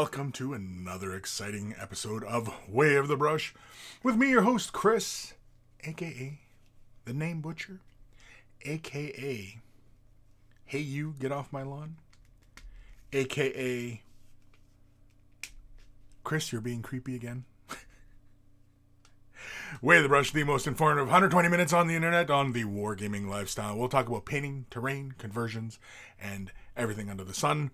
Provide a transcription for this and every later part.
welcome to another exciting episode of Way of the Brush with me, your host, Kris, aka the Name Butcher, aka Hey You, Get Off My Lawn, aka Kris, You're Being Creepy Again. Way of the Brush, the most informative 120 minutes on the internet on the wargaming lifestyle. We'll talk about painting, terrain, conversions, and everything under the sun.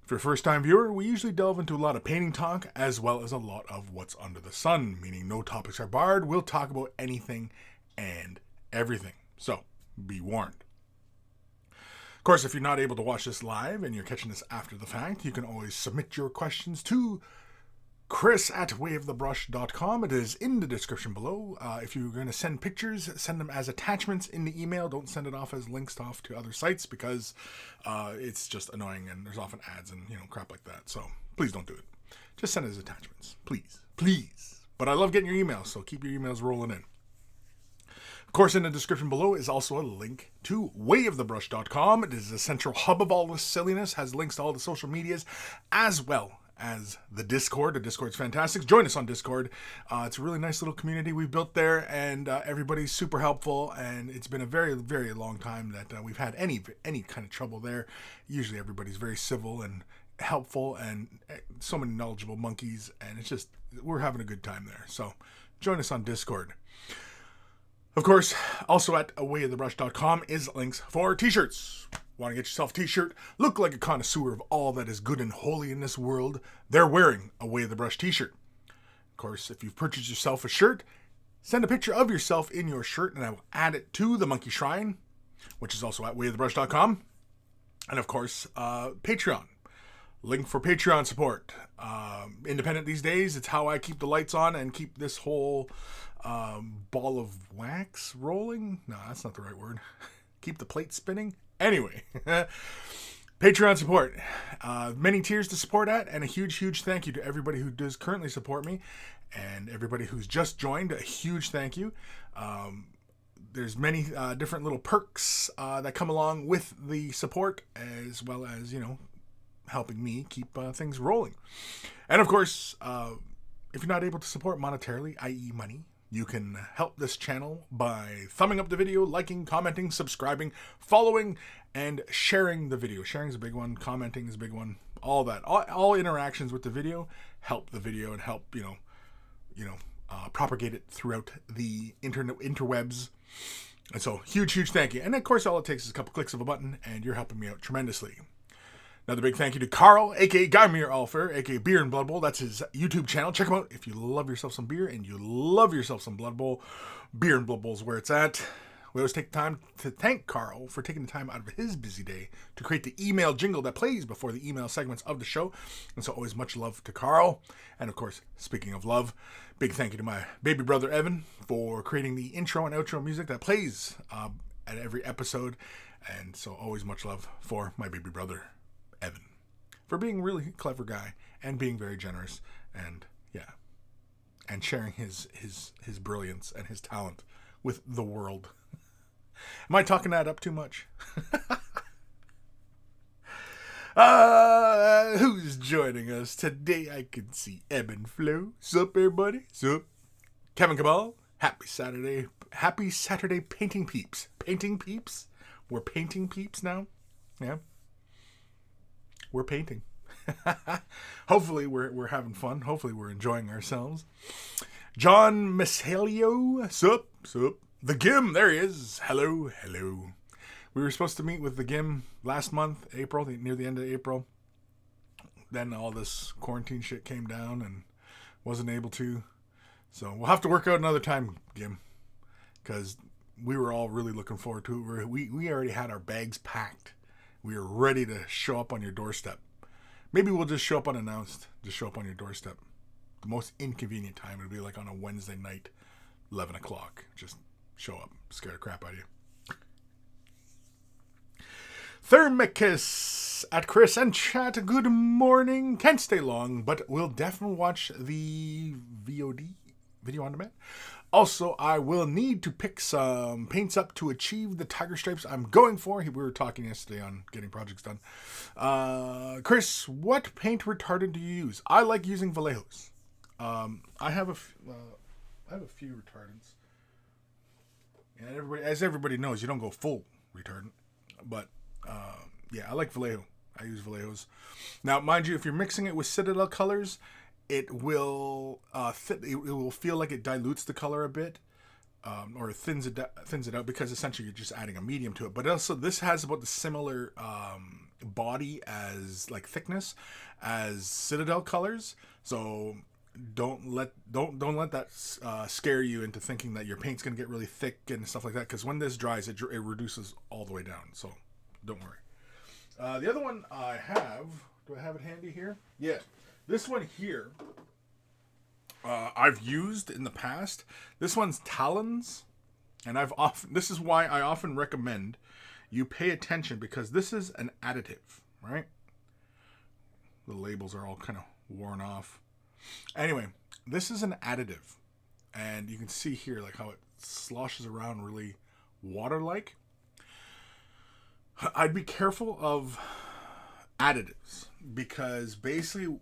For a first-time viewer, we usually delve into a lot of painting talk as well as a lot of what's under the sun, meaning no topics are barred. We'll talk about anything and everything. So, be warned. Of course, if you're not able to watch this live and you're catching this after the fact, you can always submit your questions to Kris at wayofthebrush.com. It is in the description below. If you're going to send pictures, send them as attachments in the email. Don't send it off as links off to other sites because it's just annoying and there's often ads and crap like that. So please don't do it. Just send it as attachments. Please. But I love getting your emails, so keep your emails rolling in. Of course, in the description below is also a link to wayofthebrush.com. It is a central hub of all this silliness, has links to all the social medias as well as the Discord. The Discord's fantastic. Join us on Discord. It's a really nice little community we've built there, and everybody's super helpful, and it's been a very, very long time that we've had any kind of trouble there. Usually everybody's very civil and helpful, and so many knowledgeable monkeys, and it's just, we're having a good time there. So join us on Discord. Of course, also at wayofthebrush.com is links for t-shirts. Want to get yourself a t-shirt? Look like a connoisseur of all that is good and holy in this world? They're wearing a Way of the Brush t-shirt. Of course, if you've purchased yourself a shirt, send a picture of yourself in your shirt and I will add it to the Monkey Shrine, which is also at wayofthebrush.com. And of course, Patreon. Link for Patreon support. Independent these days, it's how I keep the lights on and keep this whole ball of wax rolling. No, that's not the right word. Keep the plate spinning. Anyway, Patreon support. Many tiers to support at, and a huge thank you to everybody who does currently support me, and everybody who's just joined. A huge thank you. There's many different little perks that come along with the support, as well as, helping me keep things rolling. And of course, if you're not able to support monetarily, i.e. money, you can help this channel by thumbing up the video, liking, commenting, subscribing, following, and sharing the video. Sharing is a big one. Commenting is a big one. All that. All interactions with the video help the video and help, propagate it throughout the interwebs. And so, huge thank you. And of course, all it takes is a couple clicks of a button, and you're helping me out tremendously. Another big thank you to Carl, a.k.a. Guymere Alfer, a.k.a. Beer and Blood Bowl. That's his YouTube channel. Check him out if you love yourself some beer and you love yourself some Blood Bowl. Beer and Blood Bowl is where it's at. We always take time to thank Carl for taking the time out of his busy day to create the email jingle that plays before the email segments of the show. And so always much love to Carl. And of course, speaking of love, big thank you to my baby brother Evan for creating the intro and outro music that plays at every episode. And so always much love for my baby brother Evan, for being a really clever guy and being very generous and sharing his brilliance and his talent with the world. Am I talking that up too much? Who's joining us today? I can see Ebb and Flow. Sup, everybody? Sup? Kevin Cabal. Happy Saturday painting peeps. Painting peeps? We're painting peeps now? Yeah. We're painting. Hopefully we're having fun. Hopefully we're enjoying ourselves. John Misalio. Sup. The Gim. There he is. Hello. We were supposed to meet with the Gim last month, April, near the end of April. Then all this quarantine shit came down and wasn't able to. So we'll have to work out another time, Gim. Because we were all really looking forward to it. We already had our bags packed. We are ready to show up on your doorstep. Maybe we'll just show up unannounced. Just show up on your doorstep. The most inconvenient time would be like on a Wednesday night, 11 o'clock. Just show up. Scare the crap out of you. Thermicus at Kris and chat. Good morning. Can't stay long, but we'll definitely watch the VOD, video on demand, Also, I will need to pick some paints up to achieve the tiger stripes I'm going for. We were talking yesterday on getting projects done. Kris, what paint retardant do you use? I like using Vallejos. I have a few retardants. And as everybody knows, you don't go full retardant. But, yeah, I like Vallejo. I use Vallejos. Now, mind you, if you're mixing it with Citadel colors, it will it will feel like it dilutes the color a bit, or thins it out, because essentially you're just adding a medium to it. But also, this has about the similar body as like thickness as Citadel colors. So don't let that scare you into thinking that your paint's gonna get really thick and stuff like that. Because when this dries, it reduces all the way down. So don't worry. The other one I have. Do I have it handy here? Yeah. This one here, I've used in the past. This one's Talons, and this is why I often recommend you pay attention, because this is an additive, right? The labels are all kind of worn off. Anyway, this is an additive, and you can see here like how it sloshes around really water-like. I'd be careful of additives, because basically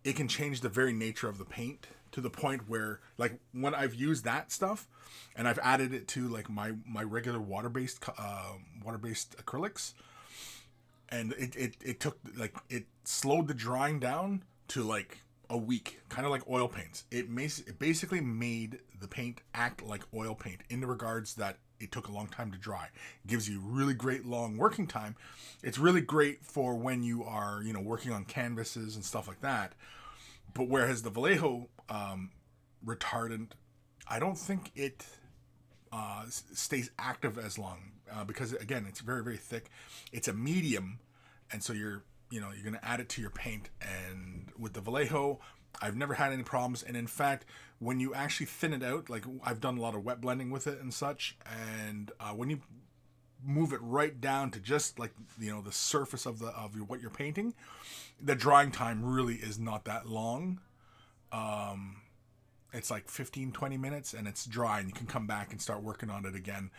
it can change the very nature of the paint to the point where, like, when I've used that stuff and I've added it to like my regular water-based acrylics, and it took, like, it slowed the drying down to like a week, kind of like oil paints. It basically made the paint act like oil paint, in the regards that it took a long time to dry. It gives you really great long working time. It's really great for when you are, working on canvases and stuff like that. But whereas the Vallejo retardant, I don't think it stays active as long, because again, it's very, very thick. It's a medium, and so you're going to add it to your paint. And with the Vallejo, I've never had any problems. And in fact, when you actually thin it out, like I've done a lot of wet blending with it and such, and when you move it right down to just like, the surface of what you're painting, the drying time really is not that long. It's like 15-20 minutes, and it's dry, and you can come back and start working on it again.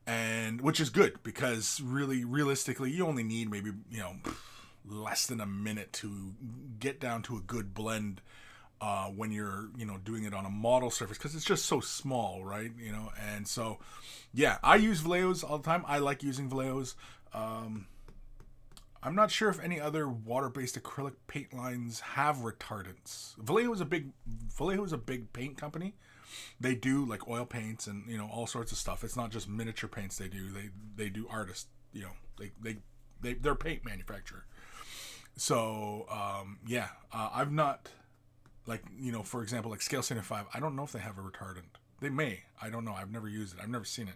And which is good, because really realistically, you only need maybe, less than a minute to get down to a good blend when you're doing it on a model surface, because it's just so small, right? And so yeah, I use Vallejos all the time. I like using Vallejos. I'm not sure if any other water-based acrylic paint lines have retardants. Vallejo is a big paint company. They do like oil paints and all sorts of stuff. It's not just miniature paints they do. They do artists. They're a paint manufacturer. So, I've not, for example, like Scale 75, I don't know if they have a retardant. They may. I don't know. I've never used it. I've never seen it.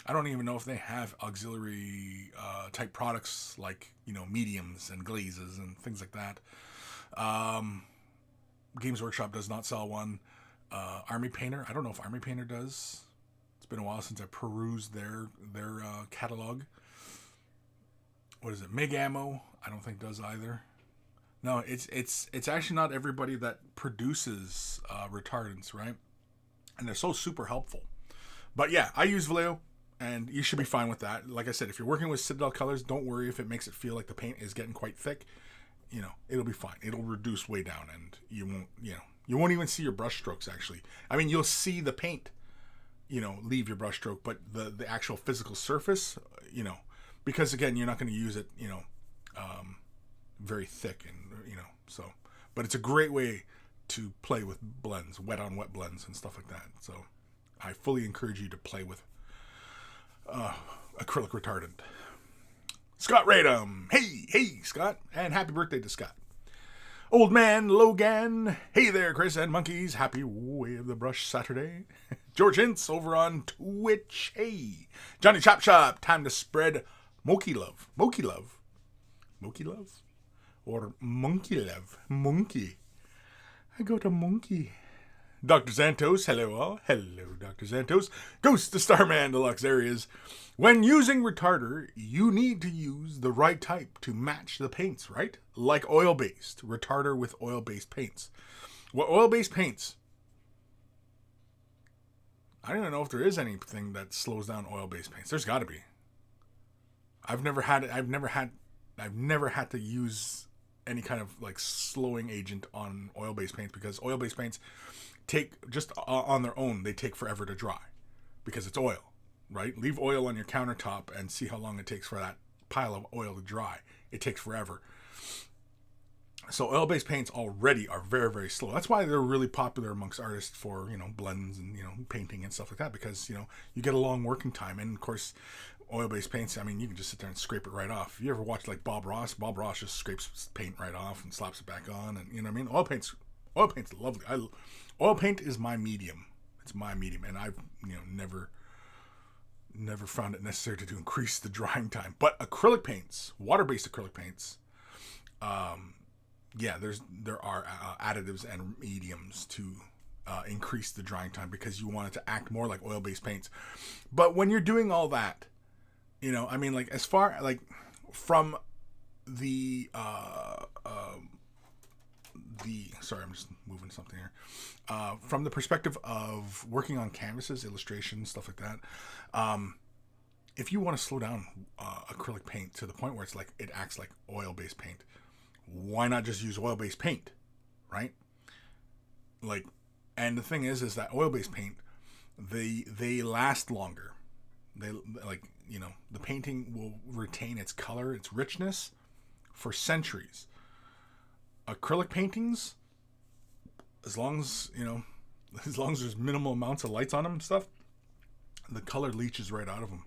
I don't even know if they have auxiliary type products like, mediums and glazes and things like that. Games Workshop does not sell one. Army Painter, I don't know if Army Painter does. It's been a while since I perused their catalog. What is it? MIG Ammo, I don't think does either. No, it's actually not everybody that produces retardants, right? And they're so super helpful. But yeah, I use Vallejo, and you should be fine with that. Like I said, if you're working with Citadel colors, don't worry if it makes it feel like the paint is getting quite thick. It'll be fine. It'll reduce way down, and you won't even see your brush strokes, actually. I mean, you'll see the paint, leave your brush stroke, but the actual physical surface, because again, you're not going to use it, very thick, and so. But it's a great way to play with blends, wet on wet blends and stuff like that. So I fully encourage you to play with acrylic retardant. Scott Radum, hey Scott, and happy birthday to Scott. Old Man Logan, hey there Kris and monkeys, happy Way of the Brush Saturday. George Hintz over on Twitch, hey. Johnny Chop Chop, time to spread Monkey love, or monkey love, monkey. I go to monkey. Dr. Santos, hello all. Hello, Dr. Santos. Ghost to Starman Deluxe areas. When using retarder, you need to use the right type to match the paints, right? Like oil-based. Retarder with oil-based paints. Well, oil-based paints, I don't even know if there is anything that slows down oil-based paints. There's got to be. I've never had to use any kind of like slowing agent on oil-based paints, because oil-based paints take just on their own, they take forever to dry because it's oil, right? Leave oil on your countertop and see how long it takes for that pile of oil to dry. It takes forever. So oil-based paints already are very, very slow. That's why they're really popular amongst artists for, blends and, painting and stuff like that, because, you get a long working time. And of course, oil-based paints, I mean, you can just sit there and scrape it right off. You ever watch like Bob Ross? Bob Ross just scrapes paint right off and slaps it back on. And you know what I mean? Oil paint's lovely. Oil paint is my medium. It's my medium. And I've, never found it necessary to increase the drying time. But acrylic paints, water-based acrylic paints, there are additives and mediums to increase the drying time, because you want it to act more like oil-based paints. But when you're doing all that, like as far like from the sorry, I'm just moving something here. From the perspective of working on canvases, illustrations, stuff like that, if you want to slow down acrylic paint to the point where it's like it acts like oil-based paint, why not just use oil-based paint, right? Like, and the thing is that oil-based paint, they last longer. They the painting will retain its color, its richness for centuries. Acrylic paintings, as long as there's minimal amounts of lights on them and stuff, the color leaches right out of them.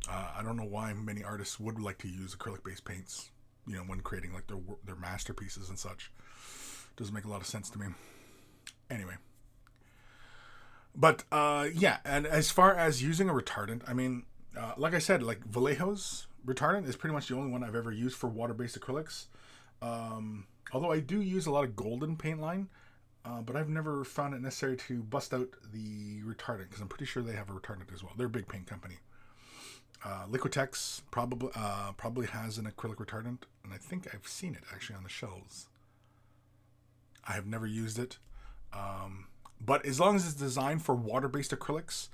I don't know why many artists would like to use acrylic-based paints, when creating like their masterpieces and such. Doesn't make a lot of sense to me. Anyway. But, and as far as using a retardant, I mean, like I said, like Vallejo's retardant is pretty much the only one I've ever used for water-based acrylics. Although I do use a lot of golden paint line, but I've never found it necessary to bust out the retardant, because I'm pretty sure they have a retardant as well. They're a big paint company. Liquitex probably has an acrylic retardant, and I think I've seen it actually on the shelves. I have never used it, but as long as it's designed for water-based acrylics,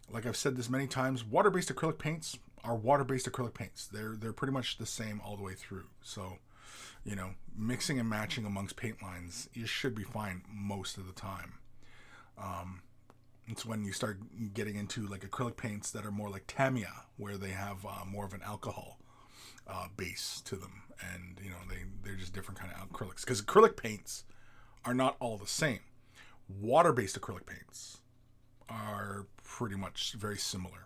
like I've said this many times, water-based acrylic paints are water-based acrylic paints. They're pretty much the same all the way through. So, mixing and matching amongst paint lines, you should be fine most of the time. It's when you start getting into like acrylic paints that are more like Tamiya, where they have more of an alcohol base to them, and they're just different kind of acrylics, because acrylic paints are not all the same. Water-based acrylic paints are pretty much very similar,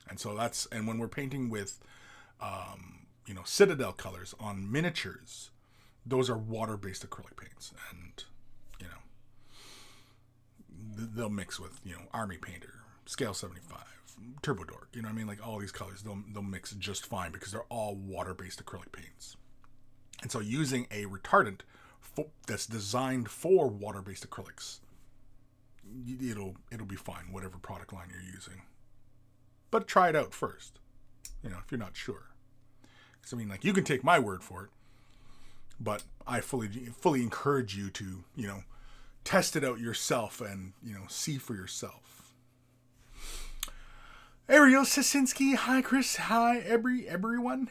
and so and when we're painting with Citadel colors on miniatures, those are water-based acrylic paints, and they'll mix with Army Painter, Scale 75, Turbo Dork, like all these colors, they'll mix just fine, because they're all water-based acrylic paints. And so using a retardant that's designed for water-based acrylics, it'll be fine, whatever product line you're using. But try it out first, if you're not sure. So you can take my word for it, but I fully encourage you to test it out yourself and see for yourself. Ariel Sasinski, hi Kris, hi everyone.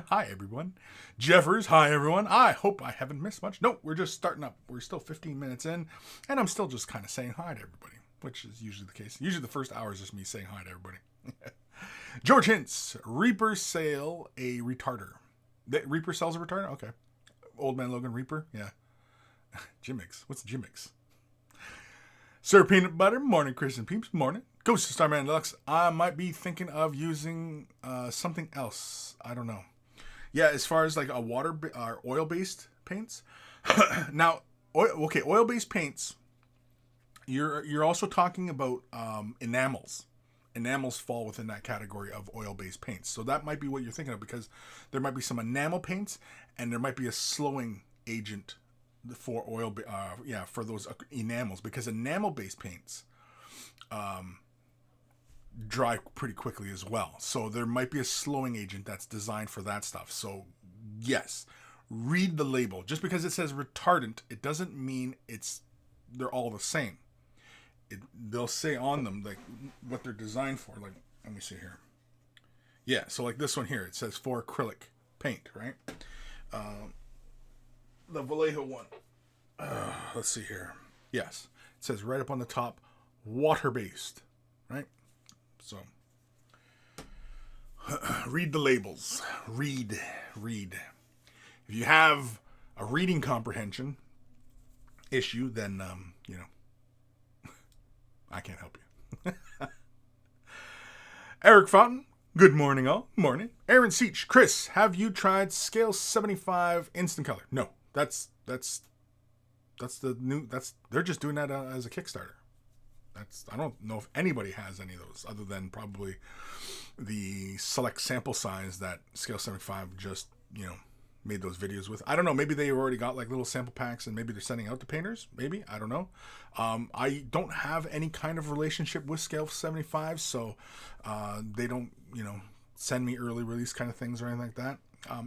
Hi everyone. Jeffers, hi everyone. I hope I haven't missed much. Nope, we're just starting up. We're still 15 minutes in, and I'm still just kind of saying hi to everybody, which is usually the case. Usually the first hour is just me saying hi to everybody. George Hintz, Reaper sale a retarder. Reaper sells a retarder? Okay. Old Man Logan Reaper? Yeah. Jimmix. What's Jimmix? Sir Peanut Butter. Morning, Kris and Peeps. Morning. Ghost of Starman Deluxe. I might be thinking of using something else. I don't know. Yeah, as far as like a oil-based paints. Now, oil-based paints, you're also talking about enamels. Enamels fall within that category of oil-based paints. So that might be what you're thinking of, because there might be some enamel paints, and there might be a slowing agent for oil, for those enamels, because enamel-based paints dry pretty quickly as well. So there might be a slowing agent that's designed for that stuff. So yes, read the label. Just because it says retardant, it doesn't mean they're all the same. they'll say on them like what they're designed for. Like, let me see here. Yeah, so like this one here, it says for acrylic paint, right? The Vallejo one. Let's see here. Yes, it says right up on the top, water-based, right? So, read the labels. Read. If you have a reading comprehension issue, then, I can't help you. Eric Fountain, good morning all. Morning. Aaron Seach, Kris, have you tried Scale 75 Instant Color? No, that's the new, they're just doing that as a Kickstarter. I don't know if anybody has any of those other than probably the select sample size that Scale 75 just, made those videos with. I don't know. Maybe they already got like little sample packs and maybe they're sending out to painters. Maybe. I don't know. I don't have any kind of relationship with Scale 75, so they don't, send me early release kind of things or anything like that.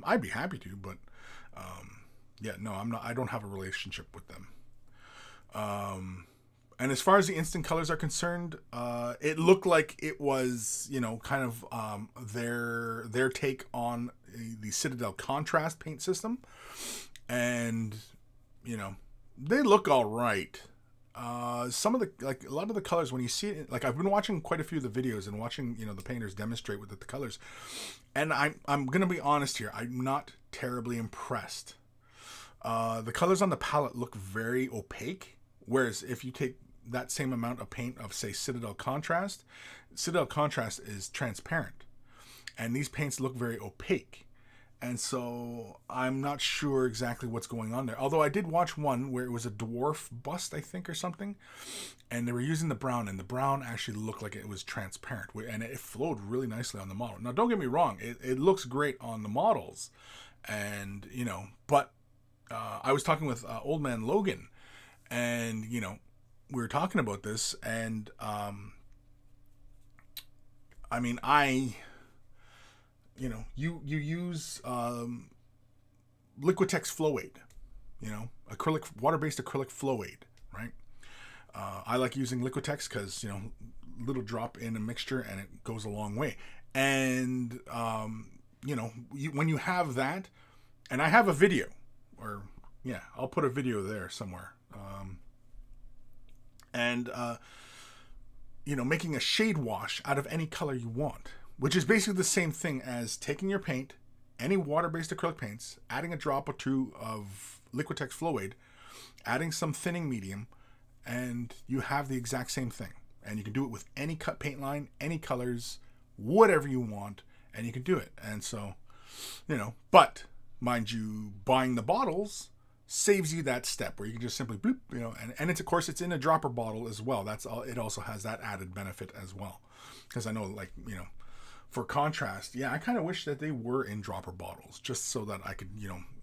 I'd be happy to, but no, I'm not. I don't have a relationship with them. And as far as the instant colors are concerned, it looked like it was, kind of their take on the Citadel contrast paint system. And, they look all right. Some of a lot of the colors, when you see it, like I've been watching quite a few of the videos and watching, the painters demonstrate with the colors. And I'm going to be honest here. I'm not terribly impressed. The colors on the palette look very opaque. Whereas if you take that same amount of paint of, say, Citadel Contrast is transparent. And these paints look very opaque. And so I'm not sure exactly what's going on there. Although I did watch one where it was a dwarf bust, I think, or something. And they were using the brown, and the brown actually looked like it was transparent. And it flowed really nicely on the model. Now, don't get me wrong. It looks great on the models. And, but I was talking with Old Man Logan. And, we were talking about this, and you use Liquitex Flow Aid, water-based acrylic flow aid, right? I like using Liquitex because little drop in a mixture and it goes a long way. And when you have that, and I have a video, I'll put a video there somewhere. Making a shade wash out of any color you want, which is basically the same thing as taking your paint, any water-based acrylic paints, adding a drop or two of Liquitex Flow Aid, adding some thinning medium, and you have the exact same thing. And you can do it with any cut paint line, any colors, whatever you want, and you can do it. And so, but mind you, buying the bottles saves you that step where you can just simply bloop, and it's, of course, it's in a dropper bottle as well. That's all. It also has that added benefit as well. Because I know, for contrast, I kind of wish that they were in dropper bottles just so that I could,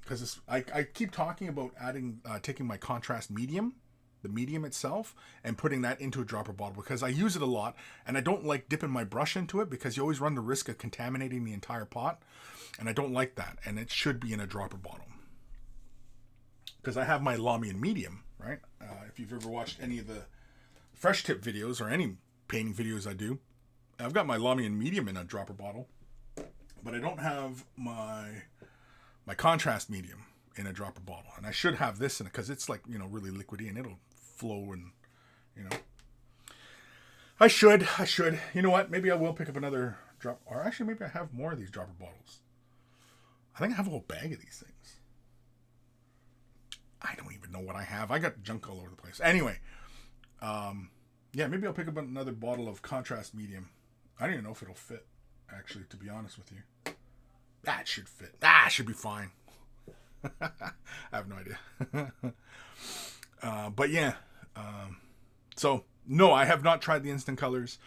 because I keep talking about taking my contrast medium, the medium itself, and putting that into a dropper bottle because I use it a lot and I don't like dipping my brush into it because you always run the risk of contaminating the entire pot, and I don't like that, and it should be in a dropper bottle. Because I have my Lamian medium, right? If you've ever watched any of the fresh tip videos or any painting videos I do, I've got my Lamian medium in a dropper bottle, but I don't have my contrast medium in a dropper bottle. And I should have this in it because it's really liquidy and it'll flow and, I should. You know what? Maybe I will pick up another drop. Or actually, maybe I have more of these dropper bottles. I think I have a whole bag of these things. I don't even know what I have. I got junk all over the place. Anyway, maybe I'll pick up another bottle of contrast medium. I don't even know if it'll fit, actually, to be honest with you. That should fit. That should be fine. I have no idea. But yeah. So, no, I have not tried the instant colors.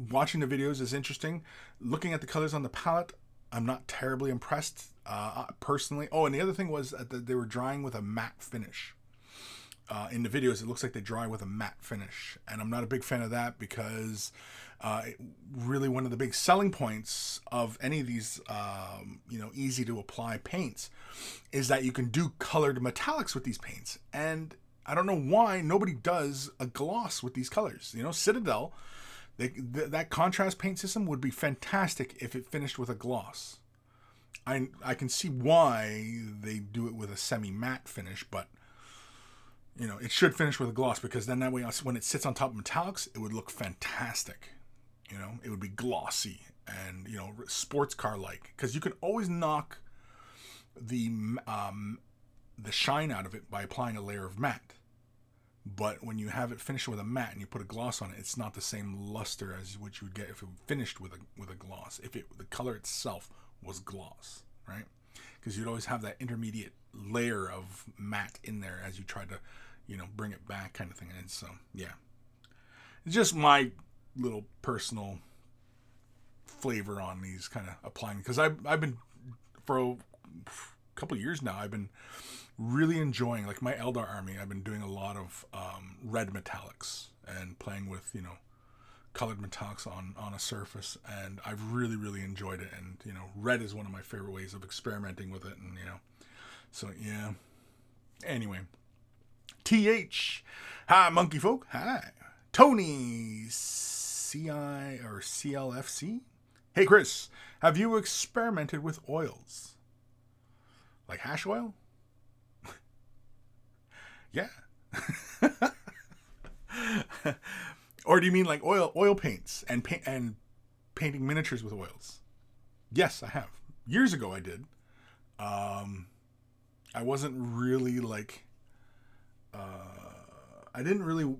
Watching the videos is interesting. Looking at the colors on the palette, I'm not terribly impressed, personally. Oh, and the other thing was that they were drying with a matte finish. In the videos, it looks like they dry with a matte finish. And I'm not a big fan of that because really one of the big selling points of any of these, easy to apply paints is that you can do colored metallics with these paints. And I don't know why nobody does a gloss with these colors. You know, Citadel, that contrast paint system would be fantastic if it finished with a gloss. I can see why they do it with a semi-matte finish, but you know, it should finish with a gloss, because then that way when it sits on top of metallics, it would look fantastic. You know, it would be glossy and, you know, sports car like, because you can always knock the shine out of it by applying a layer of matte. But when you have it finished with a matte and you put a gloss on it, it's not the same luster as what you would get if it finished with a gloss. If the color itself was gloss, right? Because you'd always have that intermediate layer of matte in there as you try to, you know, bring it back, kind of thing. And so, yeah, it's just my little personal flavor on these kind of applying, because I've been for a couple of years now, I've been really enjoying, like my Eldar army, I've been doing a lot of red metallics and playing with, you know, colored metallics on a surface, and I've really enjoyed it. And, you know, red is one of my favorite ways of experimenting with it, and, you know, so yeah. Anyway, TH, hi monkey folk, hi Tony CI or CLFC. Hey Kris, have you experimented with oils like hash oil? Yeah. Or do you mean like oil paints and painting miniatures with oils? Yes, I have. Years ago I did. I wasn't really like I didn't really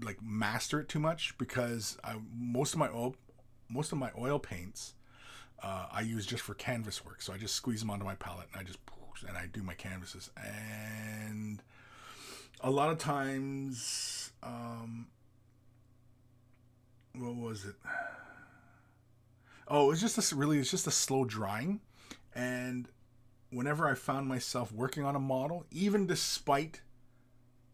like master it too much, because most of my oil paints I use just for canvas work. So I just squeeze them onto my palette and I do my canvases. And a lot of times, what was it? Oh, it's just a slow drying. And whenever I found myself working on a model, even despite,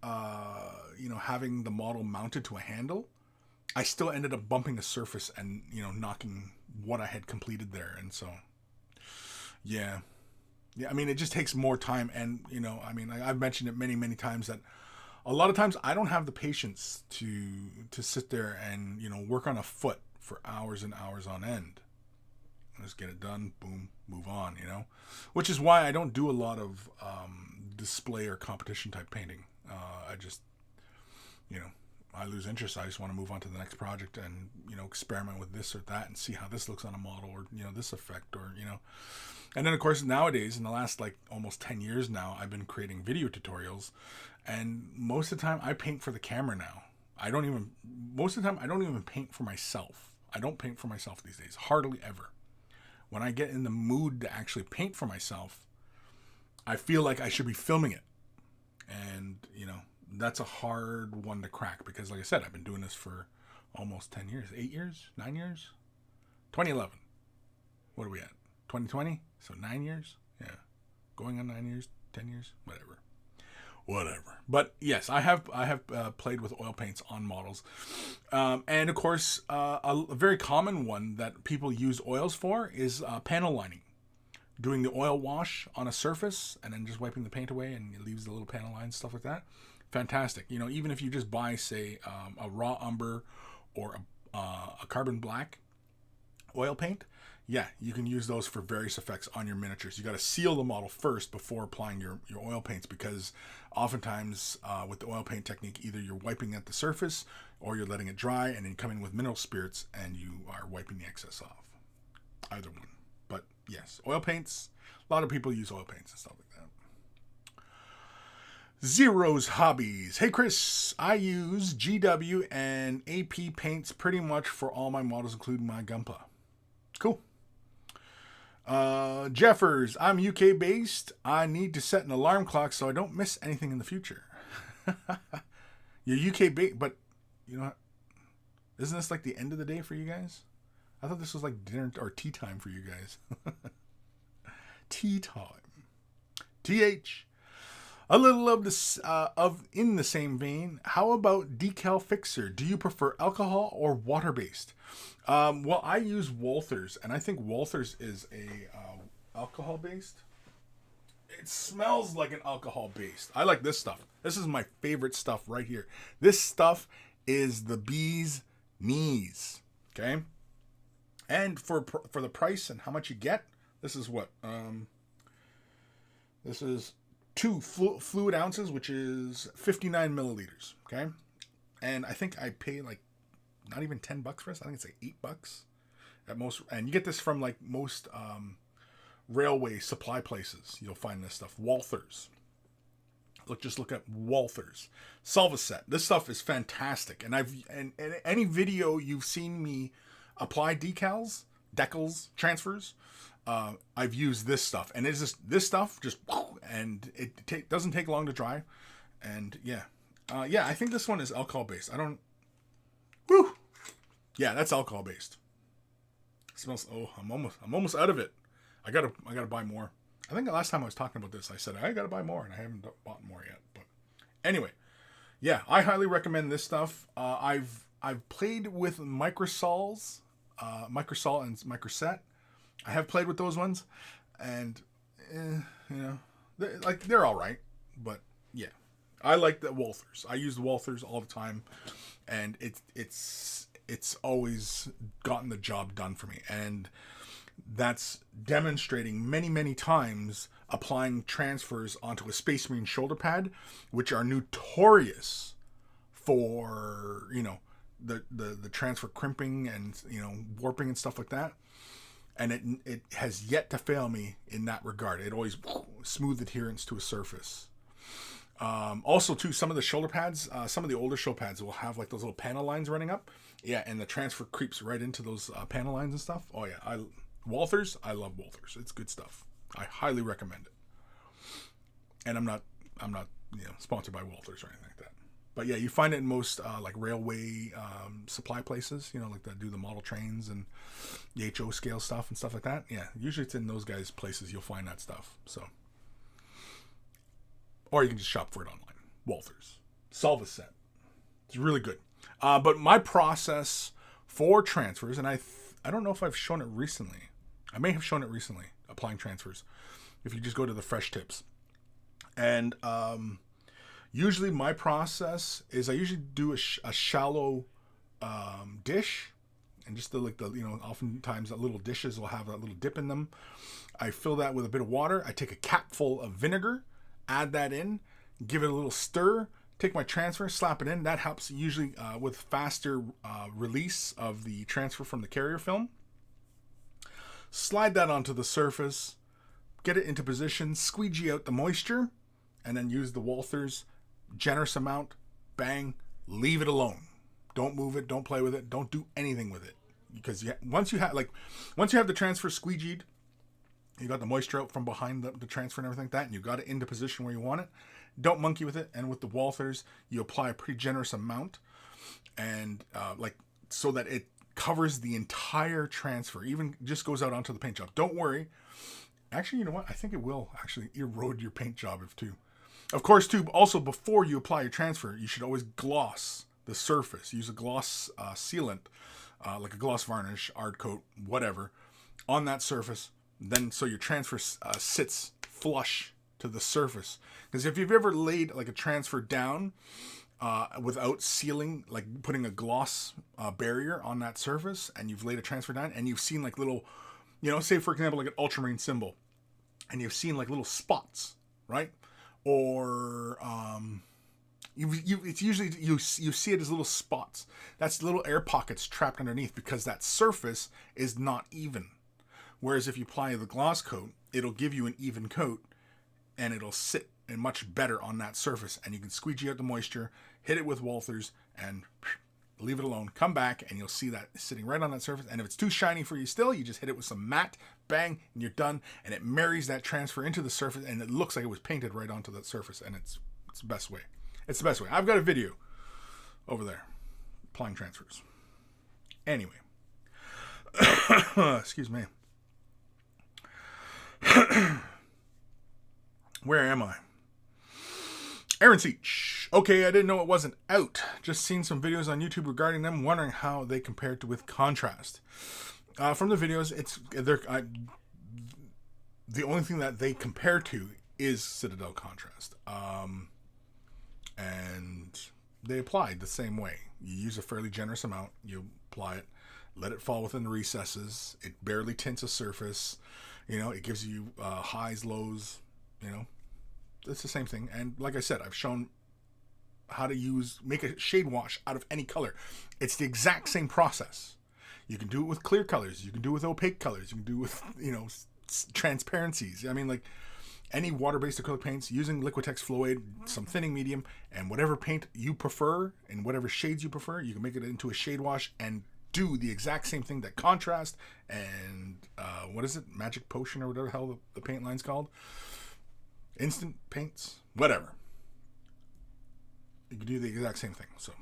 you know, having the model mounted to a handle, I still ended up bumping the surface and, you know, knocking what I had completed there. And so, yeah, I mean, it just takes more time. And, you know, I mean, I've mentioned it many times that a lot of times I don't have the patience to sit there and, you know, work on a foot for hours and hours on end. Just get it done, boom, move on, you know, which is why I don't do a lot of display or competition type painting. I just, you know, I lose interest. I just want to move on to the next project and, you know, experiment with this or that and see how this looks on a model, or, you know, this effect, or, you know. And then, of course, nowadays, in the last, like, almost 10 years now, I've been creating video tutorials. And most of the time, I paint for the camera now. Most of the time, I don't even paint for myself. I don't paint for myself these days. Hardly ever. When I get in the mood to actually paint for myself, I feel like I should be filming it. And, you know, that's a hard one to crack, because, like I said, I've been doing this for almost 10 years, 8 years, 9 years, 2011. What are we at? 2020? So 9 years? Yeah. Going on 9 years, 10 years, whatever. But yes, I have played with oil paints on models. And of course, a very common one that people use oils for is panel lining. Doing the oil wash on a surface and then just wiping the paint away, and it leaves the little panel lines, stuff like that. Fantastic. You know, even if you just buy, say, a raw umber or a carbon black oil paint, yeah, you can use those for various effects on your miniatures. You got to seal the model first before applying your oil paints, because oftentimes with the oil paint technique, either you're wiping at the surface or you're letting it dry and then come in with mineral spirits and you are wiping the excess off. Either one. But yes, oil paints, a lot of people use oil paints and stuff like that. Zero's Hobbies. Hey Kris, I use GW and AP paints pretty much for all my models, including my Gunpla. Cool. Jeffers, I'm UK based. I need to set an alarm clock so I don't miss anything in the future. You're UK based, but you know, isn't this like the end of the day for you guys? I thought this was like dinner or tea time for you guys. Tea time. TH. A little of this in the same vein. How about decal fixer? Do you prefer alcohol or water based? Well, I use Walthers, and I think Walthers is a alcohol based. It smells like an alcohol based. I like this stuff. This is my favorite stuff right here. This stuff is the bee's knees. Okay. And for the price and how much you get, this is what? This is 2 fluid ounces, which is 59 milliliters. Okay. And I think I pay like not even $10 for this. I think it's like $8 at most. And you get this from like most railway supply places. You'll find this stuff. Walthers. Just look at Walthers. Solvaset. This stuff is fantastic. And and any video you've seen me apply decals, transfers, I've used this stuff. And it's just this stuff just, and it doesn't take long to dry. And yeah. I think this one is alcohol based. Yeah, that's alcohol based. Smells. Oh, I'm almost out of it. I gotta buy more. I think the last time I was talking about this, I said I gotta buy more, and I haven't bought more yet. But anyway, yeah, I highly recommend this stuff. I've played with microsols, microsol and microset. I have played with those ones, and they're all right. But yeah, I like the Walthers. I use the Walthers all the time, and it's always gotten the job done for me. And that's demonstrating many times applying transfers onto a Space Marine shoulder pad, which are notorious for, the transfer crimping and, warping and stuff like that. And it has yet to fail me in that regard. It always smooth adherence to a surface. Also, too, some of the shoulder pads, some of the older shoulder pads will have like those little panel lines running up. Yeah, and the transfer creeps right into those panel lines and stuff. Oh yeah, Walthers, I love Walthers. It's good stuff. I highly recommend it. And I'm not sponsored by Walthers or anything like that. But yeah, you find it in most like railway supply places, like that do the model trains and the HO scale stuff and stuff like that. Yeah, usually it's in those guys' places you'll find that stuff. So, or you can just shop for it online. Walthers, Solvaset. It's really good. But my process for transfers, and I don't know if I've shown it recently. I may have shown it recently, applying transfers. If you just go to the fresh tips. And usually my process is I usually do a shallow dish. And just oftentimes the little dishes will have that little dip in them. I fill that with a bit of water. I take a capful of vinegar, add that in, give it a little stir, take my transfer, slap it in. That helps usually with faster release of the transfer from the carrier film. Slide that onto the surface, get it into position, squeegee out the moisture, and then use the Walthers, generous amount, bang, leave it alone. Don't move it, don't play with it, don't do anything with it. Because once you have the transfer squeegeed, you got the moisture out from behind the transfer and everything like that, and you got it into position where you want it. Don't monkey with it. And with the Walthers, you apply a pretty generous amount, and so that it covers the entire transfer, even just goes out onto the paint job. Don't worry. Actually, you know what? I think it will actually erode your paint job too. Of course, too, also before you apply your transfer, you should always gloss the surface. Use a gloss sealant, like a gloss varnish, art coat, whatever, on that surface. Then so your transfer sits flush to the surface. Because if you've ever laid like a transfer down without sealing, like putting a gloss barrier on that surface, and you've laid a transfer down, and you've seen like little, say for example like an ultramarine symbol, and you've seen like little spots, right? Or it's usually you see it as little spots. That's little air pockets trapped underneath because that surface is not even. Whereas if you apply the gloss coat, it'll give you an even coat, and it'll sit and much better on that surface. And you can squeegee out the moisture, hit it with Walthers, and leave it alone. Come back, and you'll see that sitting right on that surface. And if it's too shiny for you still, you just hit it with some matte, bang, and you're done. And it marries that transfer into the surface, and it looks like it was painted right onto that surface. And it's the best way. It's the best way. I've got a video over there applying transfers. Anyway. Excuse me. Where am I? Aaron Seach. Okay, I didn't know it wasn't out. Just seen some videos on YouTube regarding them, wondering how they compared to with contrast. From the videos, the only thing that they compare to is Citadel Contrast. And they apply the same way. You use a fairly generous amount, you apply it, let it fall within the recesses. It barely tints a surface. It gives you highs, lows. It's the same thing. And like I said, I've shown how to make a shade wash out of any color. It's the exact same process. You can do it with clear colors. You can do it with opaque colors. You can do it with, transparencies. I mean, like any water-based acrylic paints, using Liquitex Flow-Aid, some thinning medium, and whatever paint you prefer, and whatever shades you prefer, you can make it into a shade wash and do the exact same thing that Contrast and, what is it? Magic Potion or whatever the hell the paint line's called. Instant paints, whatever. You can do the exact same thing. So,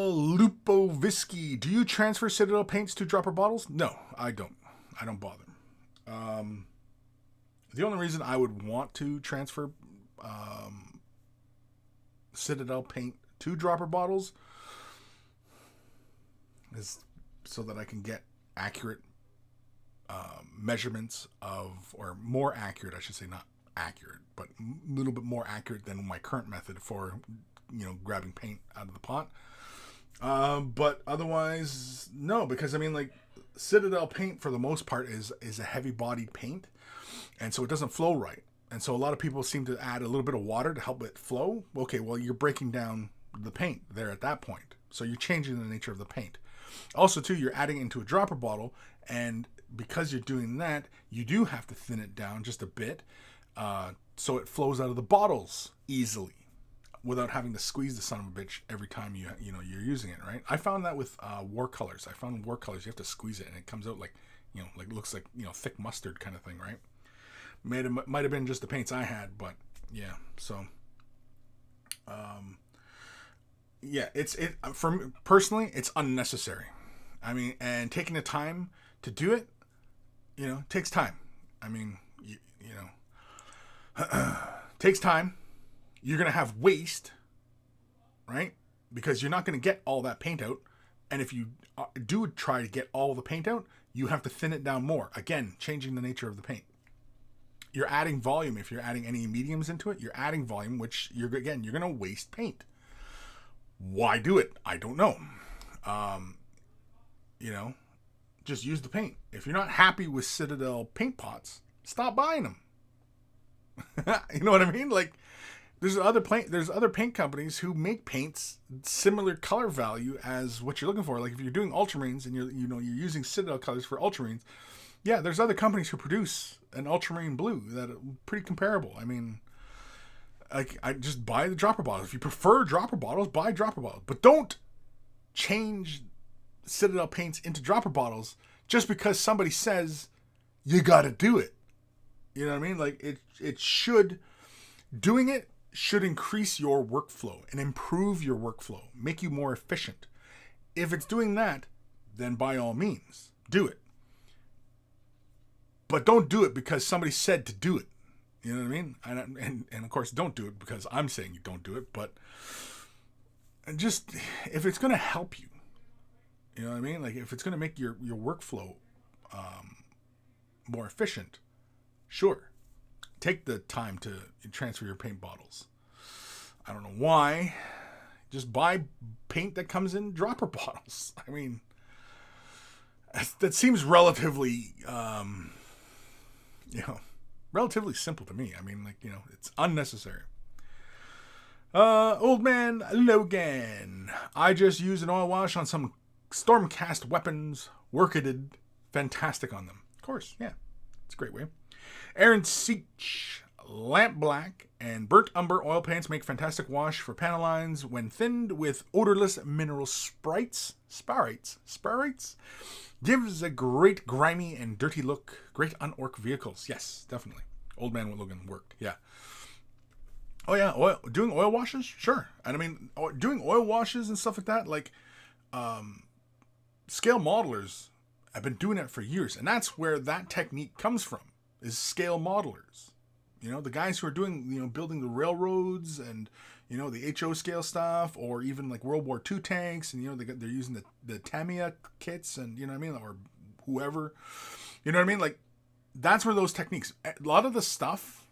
Lupovisky. Do you transfer Citadel paints to dropper bottles? No, I don't. I don't bother. The only reason I would want to transfer Citadel paint to dropper bottles is so that I can get accurate measurements or more accurate, I should say, not accurate, but a little bit more accurate than my current method for grabbing paint out of the pot. But otherwise, no, because I mean, like, Citadel paint for the most part is a heavy bodied paint, and so it doesn't flow right. And so a lot of people seem to add a little bit of water to help it flow. Okay, well, you're breaking down the paint there at that point. So you're changing the nature of the paint. Also, too, you're adding it into a dropper bottle, and because you're doing that, you do have to thin it down just a bit so it flows out of the bottles easily without having to squeeze the son of a bitch every time you're using it, right? I found that with watercolors. I found watercolors, you have to squeeze it, and it comes out like looks like thick mustard kind of thing, right? Might have been just the paints I had, but yeah. So, for me, personally, it's unnecessary. I mean, and taking the time to do it, takes time. I mean, takes time. You're going to have waste, right? Because you're not going to get all that paint out. And if you do try to get all the paint out, you have to thin it down more. Again, changing the nature of the paint. You're adding volume. If you're adding any mediums into it, you're adding volume, which you're going to waste paint. Why do it? I don't know. Just use the paint. If you're not happy with Citadel paint pots, stop buying them. You know what I mean? Like, there's other paint companies who make paints similar color value as what you're looking for. Like if you're doing ultramarines and you're using Citadel colors for ultramarines, yeah, there's other companies who produce an ultramarine blue that are pretty comparable. I mean, like, I just buy the dropper bottles. If you prefer dropper bottles, buy dropper bottles, but don't change Citadel paints into dropper bottles just because somebody says you got to do it. You know what I mean? Like doing it should increase your workflow and improve your workflow, make you more efficient. If it's doing that, then by all means, do it. But don't do it because somebody said to do it. You know what I mean? And of course, don't do it because I'm saying you don't do it. But just, if it's going to help you, you know what I mean? Like if it's going to make your workflow more efficient, sure. Take the time to transfer your paint bottles. I don't know why. Just buy paint that comes in dropper bottles. I mean, that seems relatively, relatively simple to me. I mean, like, it's unnecessary. Old man Logan. I just used an oil wash on some Stormcast weapons. Worked fantastic on them. Of course, yeah. It's a great way. Aaron Seach, lamp black and burnt umber oil paints make fantastic wash for panel lines when thinned with odorless mineral spirites. Gives a great grimy and dirty look. Great unorc vehicles. Yes, definitely. Old man Logan worked. Yeah. Oh yeah, doing oil washes? Sure. And I mean, doing oil washes and stuff like that, like scale modelers have been doing it for years, and that's where that technique comes from. Is scale modelers, the guys who are doing, building the railroads and, the HO scale stuff, or even like World War II tanks, and, they're using the Tamiya kits and, you know what I mean, or whoever, You know what I mean? Like, that's where those techniques, a lot of the stuff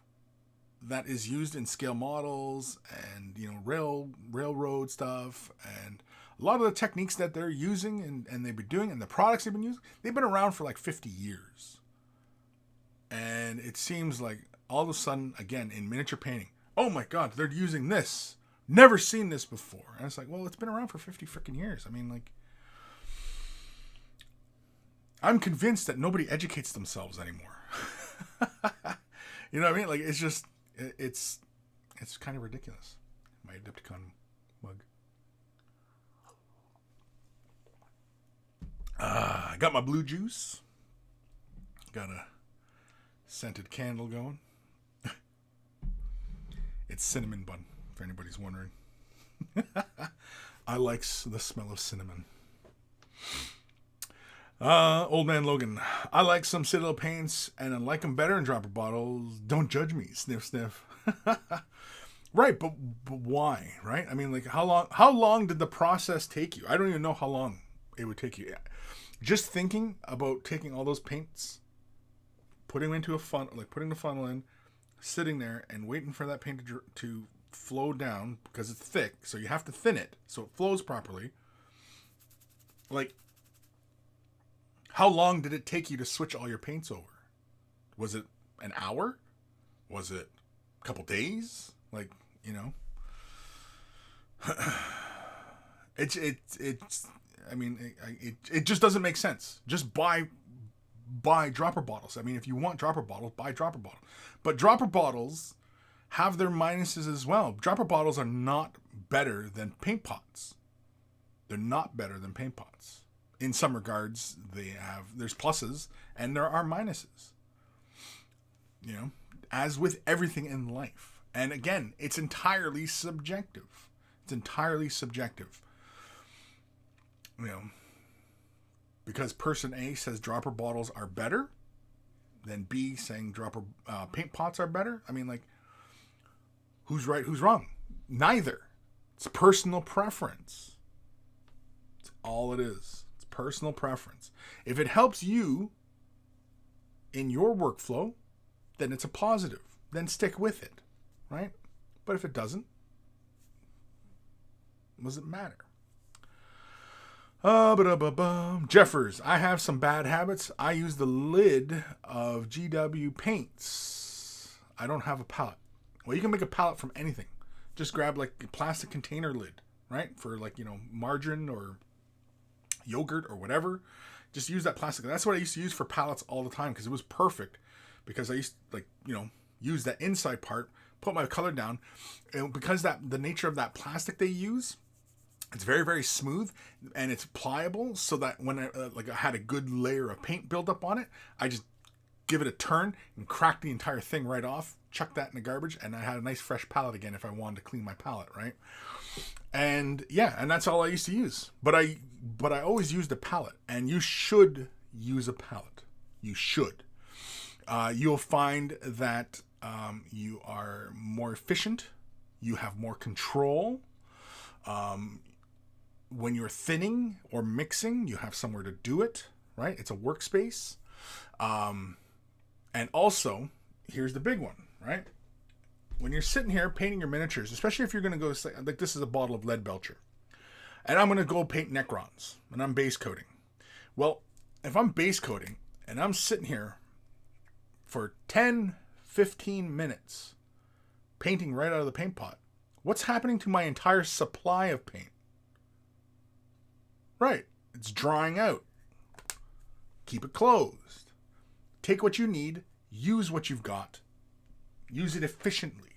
that is used in scale models and, you know, railroad stuff, and a lot of the techniques that they're using and they've been doing, and the products they've been using, they've been around for like 50 years. And it seems like all of a sudden, again, in miniature painting, oh my God, they're using this. Never seen this before. And it's like, well, it's been around for 50 freaking years. I mean, like, I'm convinced that nobody educates themselves anymore. You know what I mean? Like, it's just, it's kind of ridiculous. My Adepticon mug. I got my blue juice. Got a scented candle going. It's cinnamon bun, if anybody's wondering. I like the smell of cinnamon. Old Man Logan. I like some Citadel paints, and I like them better in dropper bottles. Don't judge me. Sniff, sniff. Right, but why? Right? I mean, like, how long did the process take you? I don't even know how long it would take you. Just thinking about taking all those paints, putting them into a funnel, like putting the funnel in, sitting there and waiting for that paint to flow down because it's thick, so you have to thin it so it flows properly. Like, how long did it take you to switch all your paints over? Was it an hour? Was it a couple days? Like, you know, it's. I mean, it just doesn't make sense. Just buy dropper bottles. I mean, if you want dropper bottles, buy dropper bottles. But dropper bottles have their minuses as well. Dropper bottles are not better than paint pots. They're not better than paint pots. In some regards, there's pluses and there are minuses. You know, as with everything in life. And again, it's entirely subjective. It's entirely subjective. You know, because person A says dropper bottles are better, then B saying dropper paint pots are better. I mean, like, who's right, who's wrong? Neither. It's personal preference. It's all it is. It's personal preference. If it helps you in your workflow, then it's a positive. Then stick with it, right? But if it doesn't, does it matter? Jeffers, I have some bad habits. I use the lid of GW paints. I don't have a palette. Well, you can make a palette from anything. Just grab like a plastic container lid, right? For like, you know, margarine or yogurt or whatever. Just use that plastic. That's what I used to use for palettes all the time because it was perfect. Because I used to, like, you know, use that inside part, put my color down. And because the nature of that plastic they use, it's very, very smooth and it's pliable, so that when I had a good layer of paint build up on it, I just give it a turn and crack the entire thing right off, chuck that in the garbage, and I had a nice fresh palette again if I wanted to clean my palette, right? And yeah, and that's all I used to use. But I always used a palette, and you should use a palette. You should. You'll find that you are more efficient. You have more control. When you're thinning or mixing, you have somewhere to do it, right? It's a workspace. And also, here's the big one, right? When you're sitting here painting your miniatures, especially if you're going to go, like this is a bottle of lead belcher, and I'm going to go paint Necrons, and I'm base coating. Well, if I'm base coating, and I'm sitting here for 10, 15 minutes painting right out of the paint pot, what's happening to my entire supply of paint? Right. It's drying out. Keep it closed. Take what you need. Use what you've got. Use it efficiently.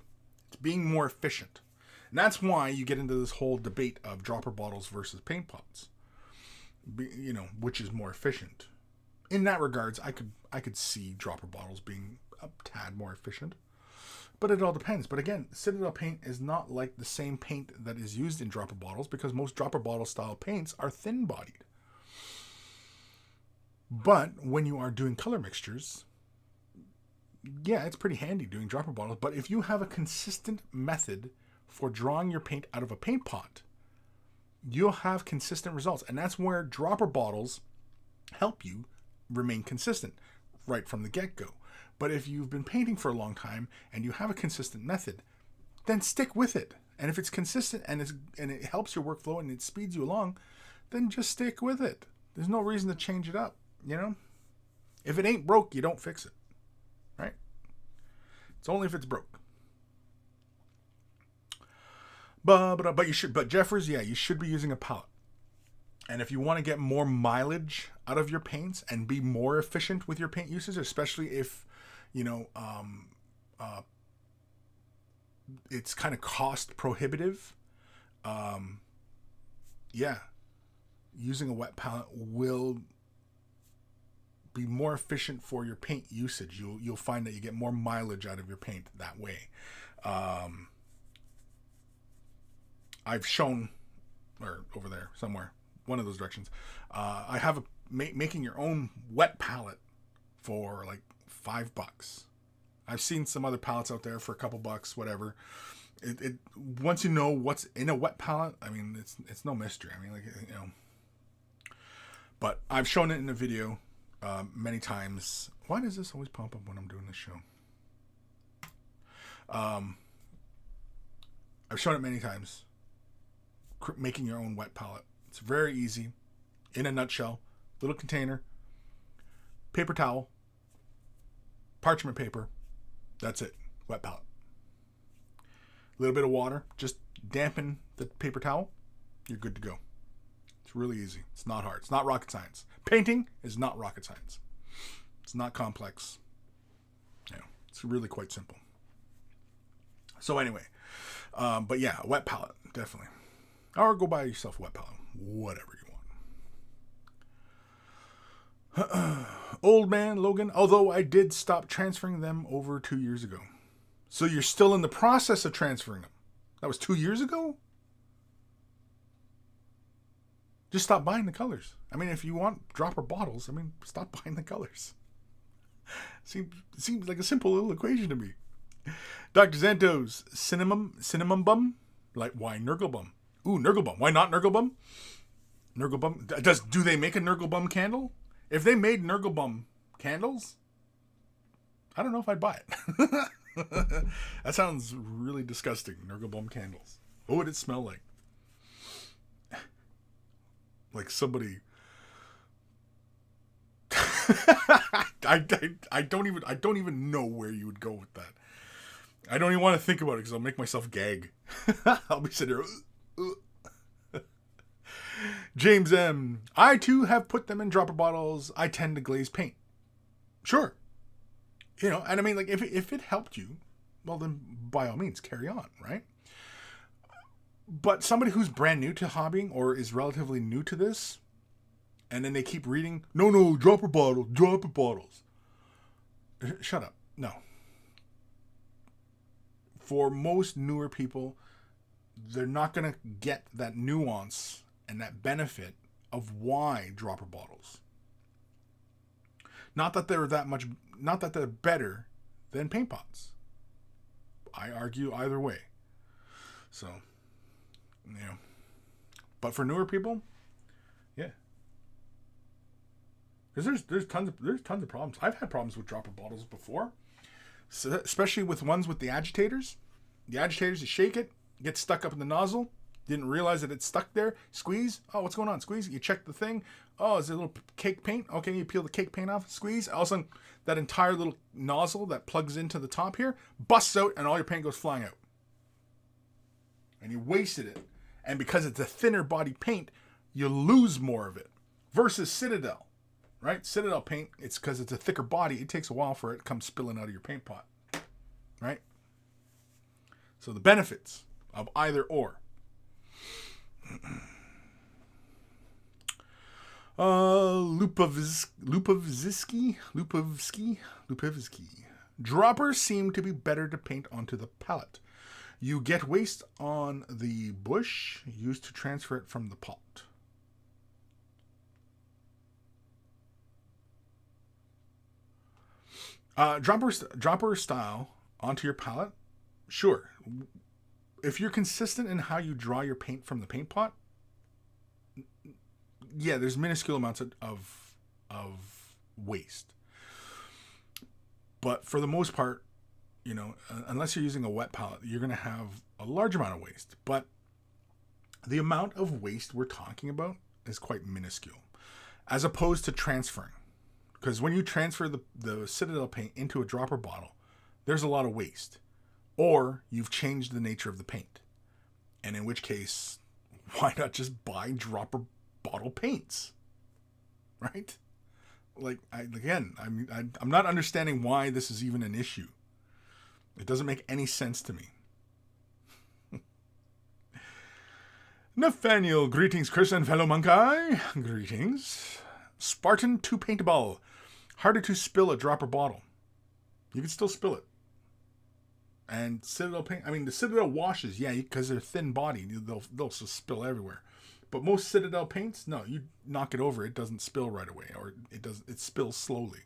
It's being more efficient. And that's why you get into this whole debate of dropper bottles versus paint pots. You know, which is more efficient. In that regards, I could see dropper bottles being a tad more efficient. But it all depends. But again, Citadel paint is not like the same paint that is used in dropper bottles, because most dropper bottle style paints are thin bodied. But when you are doing color mixtures, yeah, it's pretty handy doing dropper bottles. But if you have a consistent method for drawing your paint out of a paint pot, you'll have consistent results. And that's where dropper bottles help you remain consistent. right from the get-go. But if you've been painting for a long time and you have a consistent method, then stick with it. And if it's consistent and it helps your workflow and it speeds you along, then just stick with it. There's no reason to change it up, you know? If it ain't broke, you don't fix it, right? It's only if it's broke. But Jeffers, yeah, you should be using a palette. And if you want to get more mileage out of your paints and be more efficient with your paint usage, especially if, it's kind of cost prohibitive, using a wet palette will be more efficient for your paint usage. You'll find that you get more mileage out of your paint that way. I've shown, or over there somewhere, one of those directions. I have making your own wet palette for like $5. I've seen some other palettes out there for a couple bucks, whatever. It once you know what's in a wet palette, I mean, it's no mystery. I mean, but I've shown it in a video many times. Why does this always pop up when I'm doing this show? I've shown it many times. Making your own wet palette. It's very easy. In a nutshell, little container, paper towel, parchment paper. That's it. Wet palette. A little bit of water. Just dampen the paper towel. You're good to go. It's really easy. It's not hard. It's not rocket science. Painting is not rocket science. It's not complex. It's really quite simple. So anyway, but yeah, a wet palette, definitely. Or go buy yourself a wet palette. Whatever you want. Old man Logan, although I did stop transferring them over 2 years ago. So you're still in the process of transferring them. That was 2 years ago? Just stop buying the colors. I mean, if you want dropper bottles, stop buying the colors. Seems like a simple little equation to me. Dr. Zantos, cinnamon bum? Like, why Nurglebum? Ooh, Nurglebum. Why not Nurglebum? Nurglebum. Do they make a Nurglebum candle? If they made Nurglebum candles, I don't know if I'd buy it. That sounds really disgusting. Nurglebum candles. What would it smell like? Like somebody. I don't even know where you would go with that. I don't even want to think about it because I'll make myself gag. I'll be sitting there. James M. I too have put them in dropper bottles. I tend to glaze paint. Sure. And I mean, like, if it helped you, well, then by all means, carry on, right? But somebody who's brand new to hobbying or is relatively new to this, and then they keep reading, no, dropper bottles. Shut up. No. For most newer people, they're not going to get that nuance and that benefit of why dropper bottles. Not that they're better than paint pots. I argue either way. So, but for newer people, yeah. Because there's tons of problems. I've had problems with dropper bottles before, so, especially with ones with the agitators. The agitators, you shake it, gets stuck up in the nozzle. Didn't realize that it's stuck there. Squeeze. Oh, what's going on? Squeeze. You check the thing. Oh, is it a little cake paint? Okay, you peel the cake paint off. Squeeze. All of a sudden, that entire little nozzle that plugs into the top here busts out, and all your paint goes flying out. And you wasted it. And because it's a thinner body paint, you lose more of it. Versus Citadel, right? Citadel paint, it's because it's a thicker body. It takes a while for it to come spilling out of your paint pot, right? So the benefits of either or. Lupovsky. Droppers seem to be better to paint onto the palette. You get waste on the bush used to transfer it from the pot. Dropper style onto your palette? Sure. If you're consistent in how you draw your paint from the paint pot, yeah, there's minuscule amounts of waste. But for the most part, unless you're using a wet palette, you're going to have a large amount of waste. But the amount of waste we're talking about is quite minuscule, as opposed to transferring. Because when you transfer the Citadel paint into a dropper bottle, there's a lot of waste. Or you've changed the nature of the paint. And in which case, why not just buy dropper bottle paints? Right? I'm not understanding why this is even an issue. It doesn't make any sense to me. Nathaniel, greetings, Kris and fellow Monkey. Greetings. Spartan 2 paintball. Harder to spill a dropper bottle. You can still spill it. And Citadel paint, the Citadel washes, because they're thin bodied, they'll just spill everywhere. But most Citadel paints, no, you knock it over, it doesn't spill right away, or it spills slowly.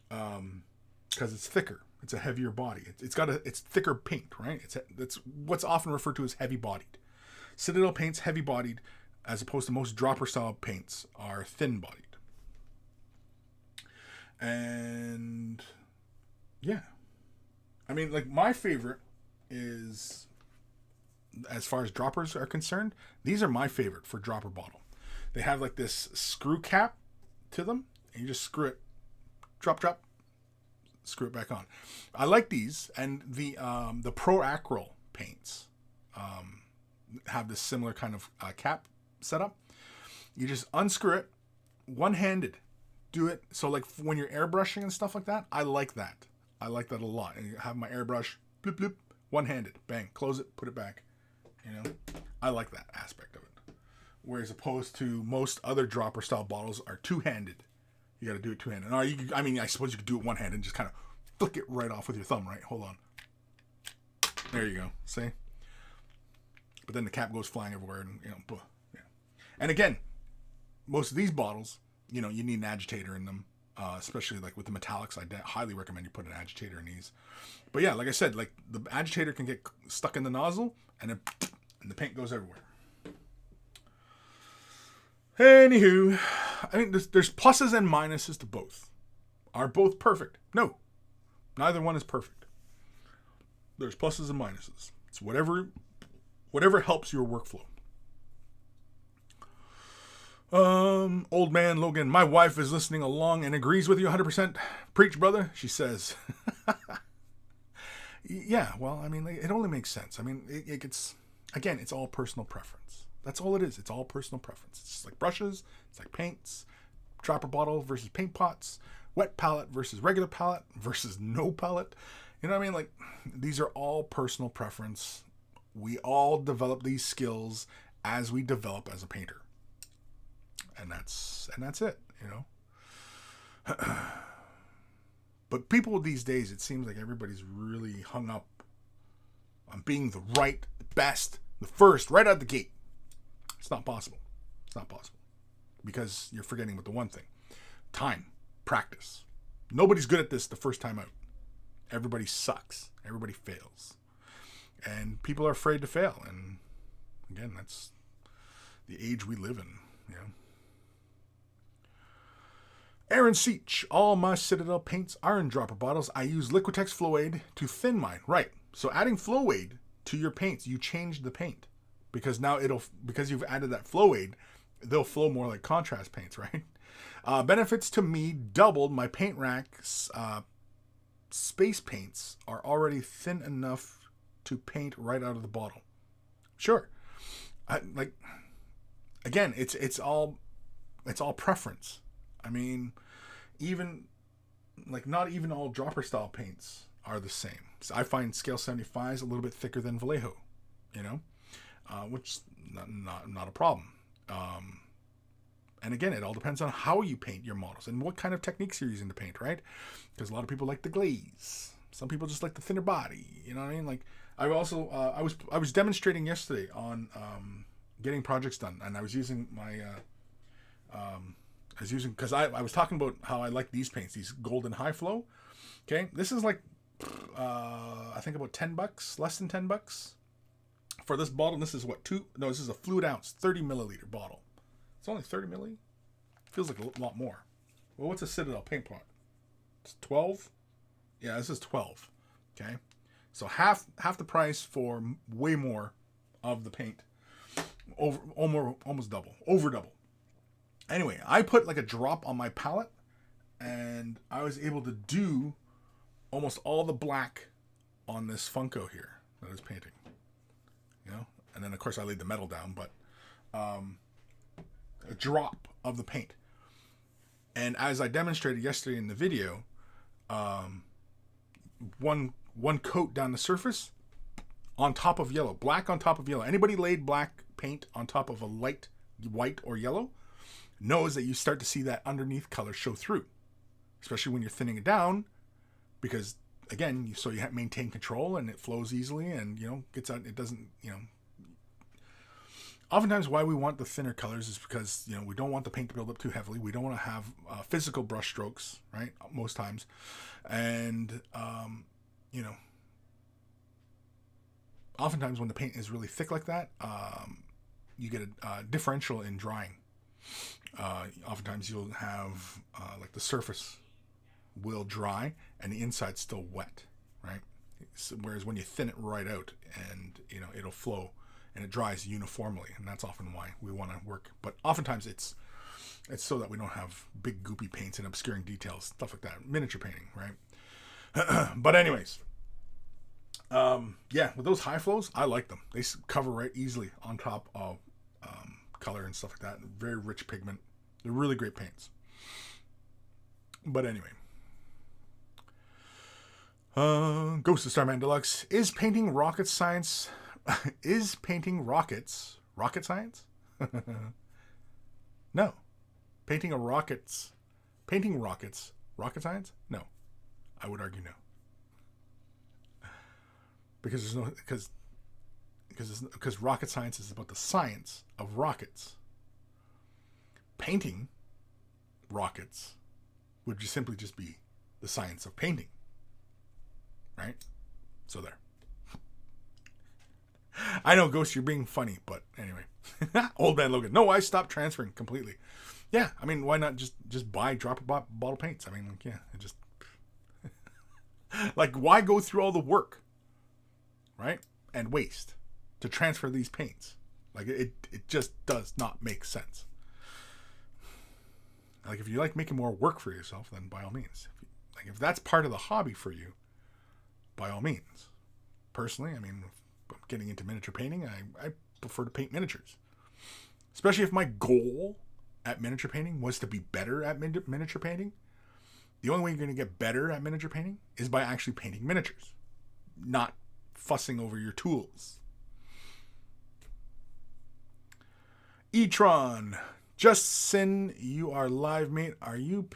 Because it's thicker. It's a heavier body. It's thicker paint, right? That's what's often referred to as heavy bodied. Citadel paint's heavy bodied, as opposed to most dropper style paints are thin bodied. And yeah. My favorite is, as far as droppers are concerned, these are my favorite for dropper bottle. They have like this screw cap to them, and you just screw it, drop, screw it back on. I like these, and the Pro Acryl paints have this similar kind of cap setup. You just unscrew it, one-handed. Do it so like when you're airbrushing and stuff like that. I like that. I like that a lot. And you have my airbrush, bloop, bloop, one-handed, bang, close it, put it back. I like that aspect of it. Whereas opposed to most other dropper style bottles are two-handed. You got to do it two-handed. Or I suppose you could do it one-handed and just kind of flick it right off with your thumb, right? Hold on. There you go. See? But then the cap goes flying everywhere, and yeah. And again, most of these bottles, you need an agitator in them. Especially like with the metallics, I highly recommend you put an agitator in these. But yeah, like I said, like the agitator can get stuck in the nozzle, and the paint goes everywhere. Anywho, there's pluses and minuses to both. Are both perfect? No, neither one is perfect. There's pluses and minuses. It's whatever helps your workflow. Old man Logan, my wife is listening along and agrees with you 100%. Preach, brother, she says. Yeah, well, it only makes sense. It's all personal preference. That's all it is. It's all personal preference. It's just like brushes. It's like paints. Dropper bottle versus paint pots. Wet palette versus regular palette versus no palette. You know what I mean? Like, these are all personal preference. We all develop these skills as we develop as a painter. And that's it, But people these days, it seems like everybody's really hung up on being the right, the best, the first, right out the gate. It's not possible. It's not possible. Because you're forgetting about the one thing. Time. Practice. Nobody's good at this the first time out. Everybody sucks. Everybody fails. And people are afraid to fail. And again, that's the age we live in, Aaron Seach, all my Citadel paints are in dropper bottles. I use Liquitex Flow Aid to thin mine. Right. So adding Flow Aid to your paints, you change the paint. Because now because you've added that Flow Aid, they'll flow more like contrast paints, right? Benefits to me doubled. My paint rack's space paints are already thin enough to paint right out of the bottle. Sure. Again, it's all preference. Not even all dropper style paints are the same. So I find Scale 75 is a little bit thicker than Vallejo, which is not a problem. And again, it all depends on how you paint your models and what kind of techniques you're using to paint, right? Because a lot of people like the glaze. Some people just like the thinner body. You know what I mean? Like I also I was demonstrating yesterday on getting projects done, and I was using my because I was talking about how I like these paints, these golden high flow. Okay, this is like I think about $10, less than $10 for this bottle. This is this is a fluid ounce 30 milliliter bottle. It's only 30 milli. Feels like a lot more. Well, what's a Citadel paint pot? It's 12. Yeah, this is 12. Okay, so half the price for way more of the paint. Almost double, over double. Anyway, I put like a drop on my palette, and I was able to do almost all the black on this Funko here that I was painting. You know, and then of course I laid the metal down, but a drop of the paint. And as I demonstrated yesterday in the video, one coat down the surface on top of yellow, black on top of yellow. Anybody laid black paint on top of a light white or yellow knows that you start to see that underneath color show through, especially when you're thinning it down, because again, you maintain control and it flows easily, and gets out. It doesn't. Oftentimes, why we want the thinner colors is because we don't want the paint to build up too heavily. We don't want to have physical brush strokes, right? Most times, and oftentimes when the paint is really thick like that, you get a differential in drying. Oftentimes you'll have like the surface will dry and the inside's still wet, right? Whereas when you thin it right out, and it'll flow and it dries uniformly, and that's often why we want to work. But oftentimes it's so that we don't have big goopy paints and obscuring details, stuff like that. Miniature painting, right? But anyways, yeah, with those high flows, I like them. They cover right easily on top of color and stuff like that. Very rich pigment. They're really great paints. But anyway, Ghost of Starman Deluxe. Is painting rocket science? Is painting rockets rocket science? No. Painting rockets rocket science? No. I would argue no. Because rocket science is about the science of rockets. Painting rockets would just simply be the science of painting, right? So there. I know, Ghost, you're being funny, but anyway. Old Man Logan. No, I stopped transferring completely. Yeah, I mean, why not just buy dropper bottle paints? I mean, like, yeah, it just like, why go through all the work, right, and waste to transfer these paints? Like, it just does not make sense. Like, if you like making more work for yourself, then by all means. If that's part of the hobby for you, by all means. Personally, I mean, if I'm getting into miniature painting, I prefer to paint miniatures. Especially if my goal at miniature painting was to be better at miniature painting. The only way you're going to get better at miniature painting is by actually painting miniatures, not fussing over your tools. E-Tron, just sin, you are live, mate. Are you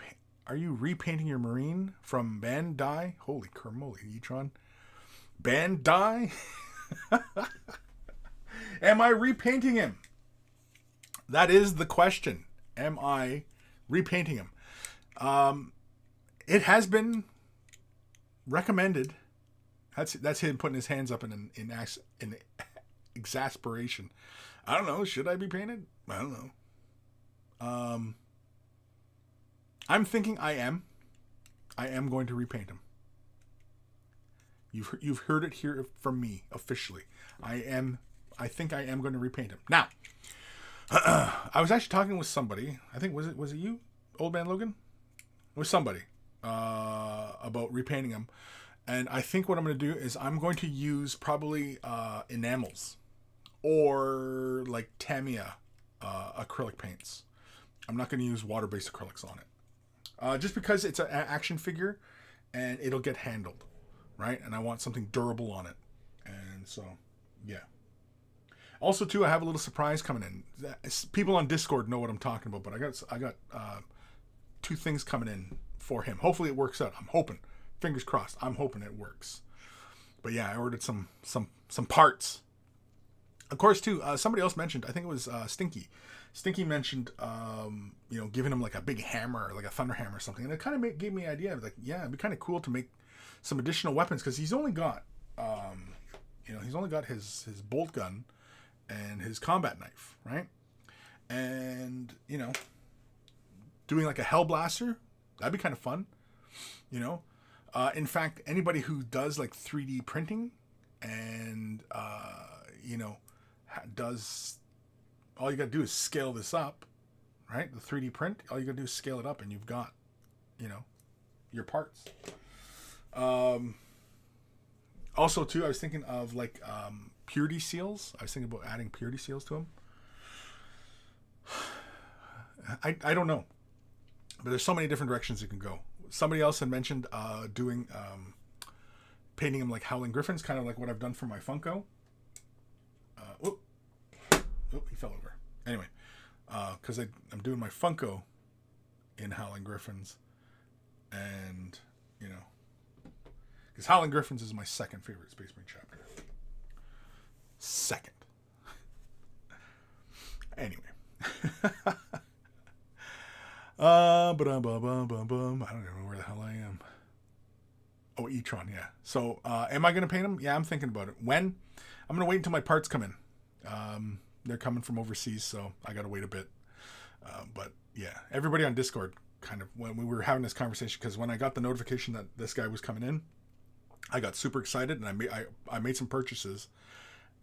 repainting your Marine from Bandai? Holy carmoly, E-Tron. Bandai? Am I repainting him? That is the question. Am I repainting him? It has been recommended. That's him putting his hands up in exasperation. I don't know. Should I be painted? I don't know. I'm thinking I am. I am going to repaint him. You've heard it here from me officially. I think I am going to repaint him. Now, I was actually talking with somebody. I think was it you, Old Man Logan? It was somebody about repainting him. And I think what I'm going to do is I'm going to use probably enamels or like Tamiya acrylic paints. I'm not going to use water-based acrylics on it. Just because it's an action figure and it'll get handled, right? And I want something durable on it. And so, yeah. Also, too, I have a little surprise coming in. People on Discord know what I'm talking about, but I got 2 things coming in for him. Hopefully it works out. I'm hoping. Fingers crossed. I'm hoping it works. But yeah, I ordered some parts. Of course, too, somebody else mentioned, I think it was Stinky. Stinky mentioned, giving him like a big hammer, like a thunder hammer or something. And it kind of gave me an idea of like, yeah, it'd be kind of cool to make some additional weapons, because he's only got, his bolt gun and his combat knife, right? And, doing like a hell blaster, that'd be kind of fun, In fact, anybody who does like 3D printing and, does, all you got to do is scale this up, right? The 3D print, all you got to do is scale it up and you've got, your parts. Also, too, I was thinking of like purity seals. I was thinking about adding purity seals to them. I don't know. But there's so many different directions it can go. Somebody else had mentioned doing painting them like Howling Griffins, kind of like what I've done for my Funko. He fell over. Anyway, because I'm doing my Funko in Howling Griffins. And, because Howling Griffins is my second favorite Space Marine chapter. Second. Anyway. I don't even know where the hell I am. Oh, E-Tron, yeah. So, am I going to paint them? Yeah, I'm thinking about it. When? I'm going to wait until my parts come in. They're coming from overseas, so I got to wait a bit. But, yeah, everybody on Discord, kind of, when we were having this conversation, because when I got the notification that this guy was coming in, I got super excited, and I made some purchases.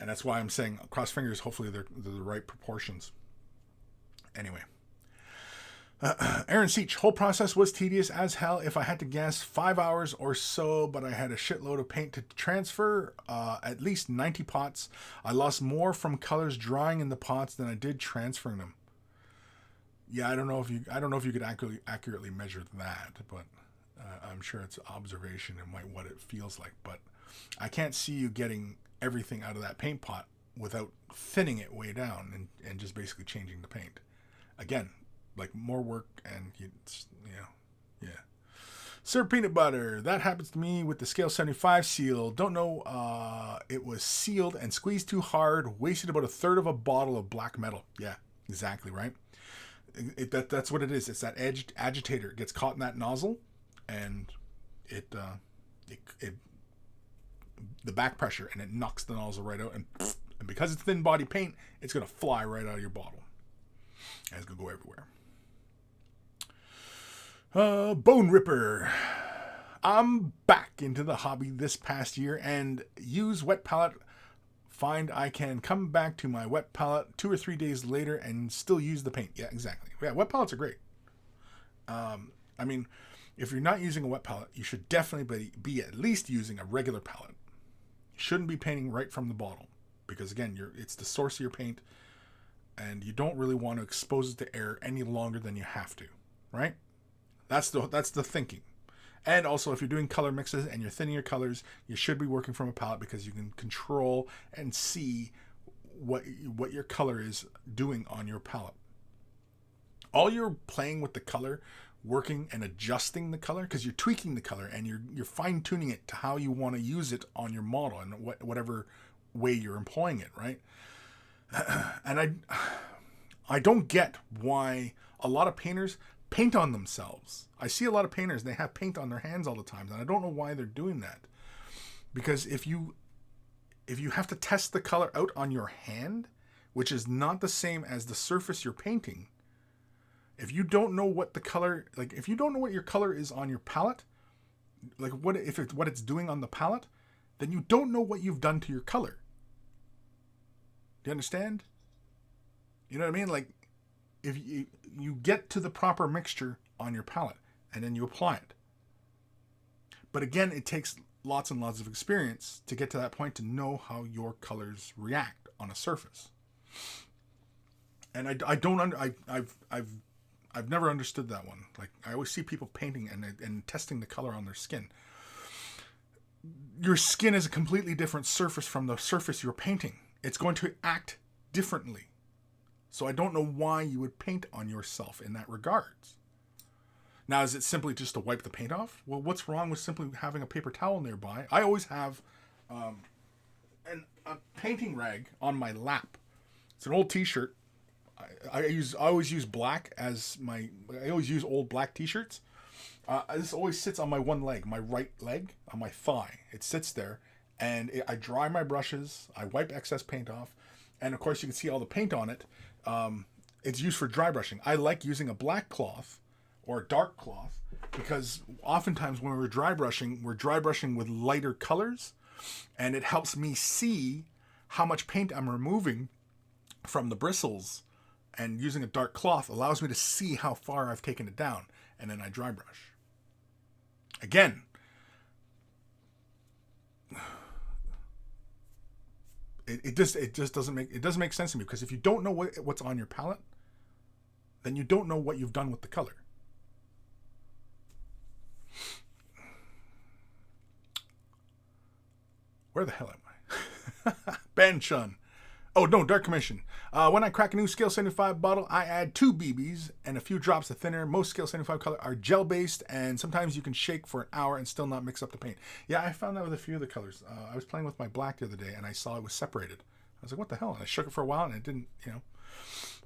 And that's why I'm saying, cross fingers, hopefully they're the right proportions. Anyway. Aaron Seach, whole process was tedious as hell. If I had to guess, 5 hours or so, but I had a shitload of paint to transfer, at least 90 pots. I lost more from colors drying in the pots than I did transferring them. Yeah, I don't know if you could accurately measure that, but I'm sure it's observation and what it feels like. But I can't see you getting everything out of that paint pot without thinning it way down and just basically changing the paint. Again, like more work and yeah. Sir Peanut Butter, that happens to me with the Scale 75 seal. Don't know, it was sealed and squeezed too hard, wasted about a third of a bottle of black metal. Yeah, exactly right. That's what it is. It's that agitator. It gets caught in that nozzle, and it the back pressure, and it knocks the nozzle right out. And because it's thin body paint, it's gonna fly right out of your bottle. And it's gonna go everywhere. Bone Ripper. I'm back into the hobby this past year and use wet palette. Find I can come back to my wet palette 2 or 3 days later and still use the paint. Yeah, exactly. Yeah, wet palettes are great. I mean, if you're not using a wet palette, you should definitely be at least using a regular palette. You shouldn't be painting right from the bottle because, again, it's the source of your paint and you don't really want to expose it to air any longer than you have to, right? That's the thinking. And also, if you're doing color mixes and you're thinning your colors, you should be working from a palette because you can control and see what your color is doing on your palette. All you're playing with the color, working and adjusting the color, because you're tweaking the color and you're fine-tuning it to how you want to use it on your model and whatever way you're employing it, right? And I don't get why a lot of painters paint on themselves. I see a lot of painters, they have paint on their hands all the time, and I don't know why they're doing that. Because if you have to test the color out on your hand, which is not the same as the surface you're painting, if you don't know what the color, like if you don't know what your color is on your palette, like what it's doing on the palette, then you don't know what you've done to your color. Do you understand? You know what I mean? Like, if you get to the proper mixture on your palette and then you apply it. But again, it takes lots and lots of experience to get to that point to know how your colors react on a surface. And I've never understood that one. Like, I always see people painting and testing the color on their skin. Your skin is a completely different surface from the surface you're painting. It's going to act differently. So I don't know why you would paint on yourself in that regards. Now, is it simply just to wipe the paint off? Well, what's wrong with simply having a paper towel nearby? I always have a painting rag on my lap. It's an old t-shirt. I always use black as I always use old black t-shirts. This always sits on my one leg, my right leg, on my thigh. It sits there, and I dry my brushes. I wipe excess paint off. And of course, you can see all the paint on it. It's used for dry brushing. I like using a black cloth or a dark cloth, because oftentimes when we're dry brushing with lighter colors, and it helps me see how much paint I'm removing from the bristles, and using a dark cloth allows me to see how far I've taken it down, and then I dry brush. Again, it just doesn't make sense to me, because if you don't know what's on your palette, then you don't know what you've done with the color. Where the hell am I? Ben Chun. Oh, no, Dark Commission. When I crack a new Scale 75 bottle, I add 2 BBs and a few drops of thinner. Most Scale 75 color are gel-based, and sometimes you can shake for an hour and still not mix up the paint. Yeah, I found that with a few of the colors. I was playing with my black the other day, and I saw it was separated. I was like, what the hell? And I shook it for a while, and it didn't,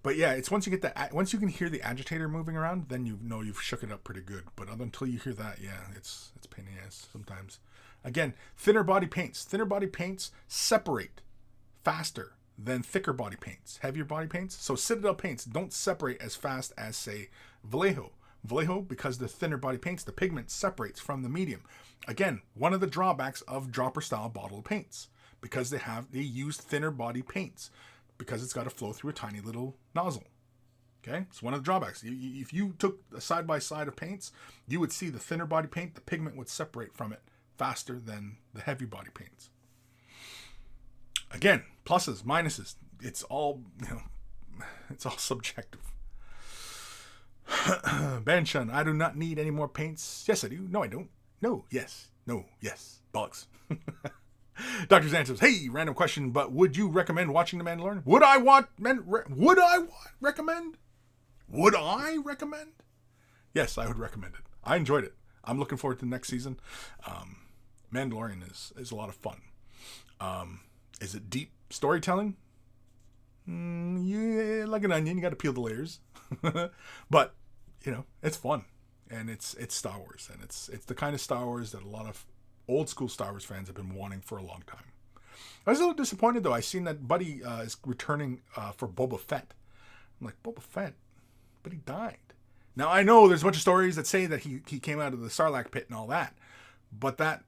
But yeah, it's once you can hear the agitator moving around, then you know you've shook it up pretty good. But until you hear that, yeah, it's pain in the ass sometimes. Again, thinner body paints. Thinner body paints separate faster than thicker body paints, heavier body paints. So Citadel paints don't separate as fast as, say, Vallejo. Vallejo, because the thinner body paints, the pigment separates from the medium. Again, one of the drawbacks of dropper style bottle paints, because they use thinner body paints, because it's got to flow through a tiny little nozzle. Okay, it's one of the drawbacks. If you took a side by side of paints, you would see the thinner body paint, the pigment would separate from it faster than the heavy body paints. Again, pluses, minuses. It's all, it's all subjective. Banshun, I do not need any more paints. Yes, I do. No, I don't. No, yes. No, yes. Bollocks. Dr. Xantos, hey, random question, but would you recommend watching The Mandalorian? Would I recommend? Yes, I would recommend it. I enjoyed it. I'm looking forward to the next season. Mandalorian is a lot of fun. Is it deep storytelling? Yeah, like an onion, you got to peel the layers. But it's fun, and it's Star Wars, and it's the kind of Star Wars that a lot of old school Star Wars fans have been wanting for a long time. I was a little disappointed though. I seen that Buddy is returning for Boba Fett. I'm like, Boba Fett, but he died. Now I know there's a bunch of stories that say that he came out of the Sarlacc pit and all that, but that,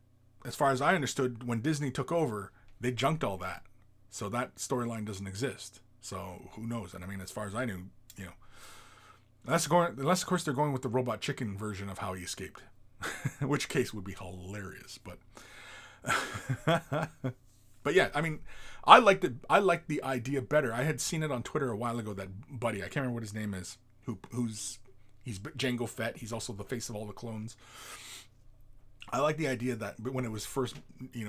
as far as I understood, when Disney took over, they junked all that, so that storyline doesn't exist. So who knows? And I mean, as far as I knew, unless of course they're going with the Robot Chicken version of how he escaped, in which case would be hilarious. But but yeah, I mean, I liked the idea better. I had seen it on Twitter a while ago that Buddy, I can't remember what his name is, he's Jango Fett. He's also the face of all the clones. I like the idea that when it was first,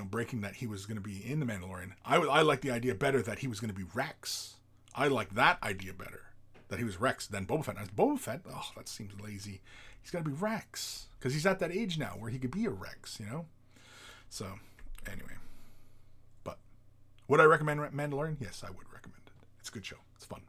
breaking that he was going to be in The Mandalorian, I like the idea better that he was going to be Rex. I like that idea better, that he was Rex than Boba Fett. As Boba Fett, that seems lazy. He's got to be Rex, because he's at that age now where he could be a Rex, So, anyway. But would I recommend Mandalorian? Yes, I would recommend it. It's a good show. It's fun.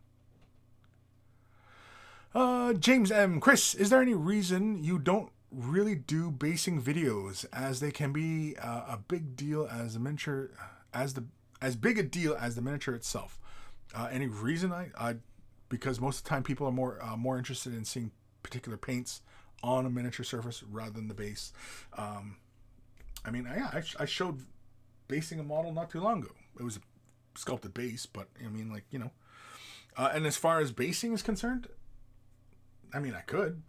James M. Kris, is there any reason you don't really do basing videos, as they can be a big deal as the miniature, as big a deal as the miniature itself? Any reason? Because most of the time people are more interested in seeing particular paints on a miniature surface rather than the base. I showed basing a model not too long ago. It was a sculpted base, but and as far as basing is concerned, I could.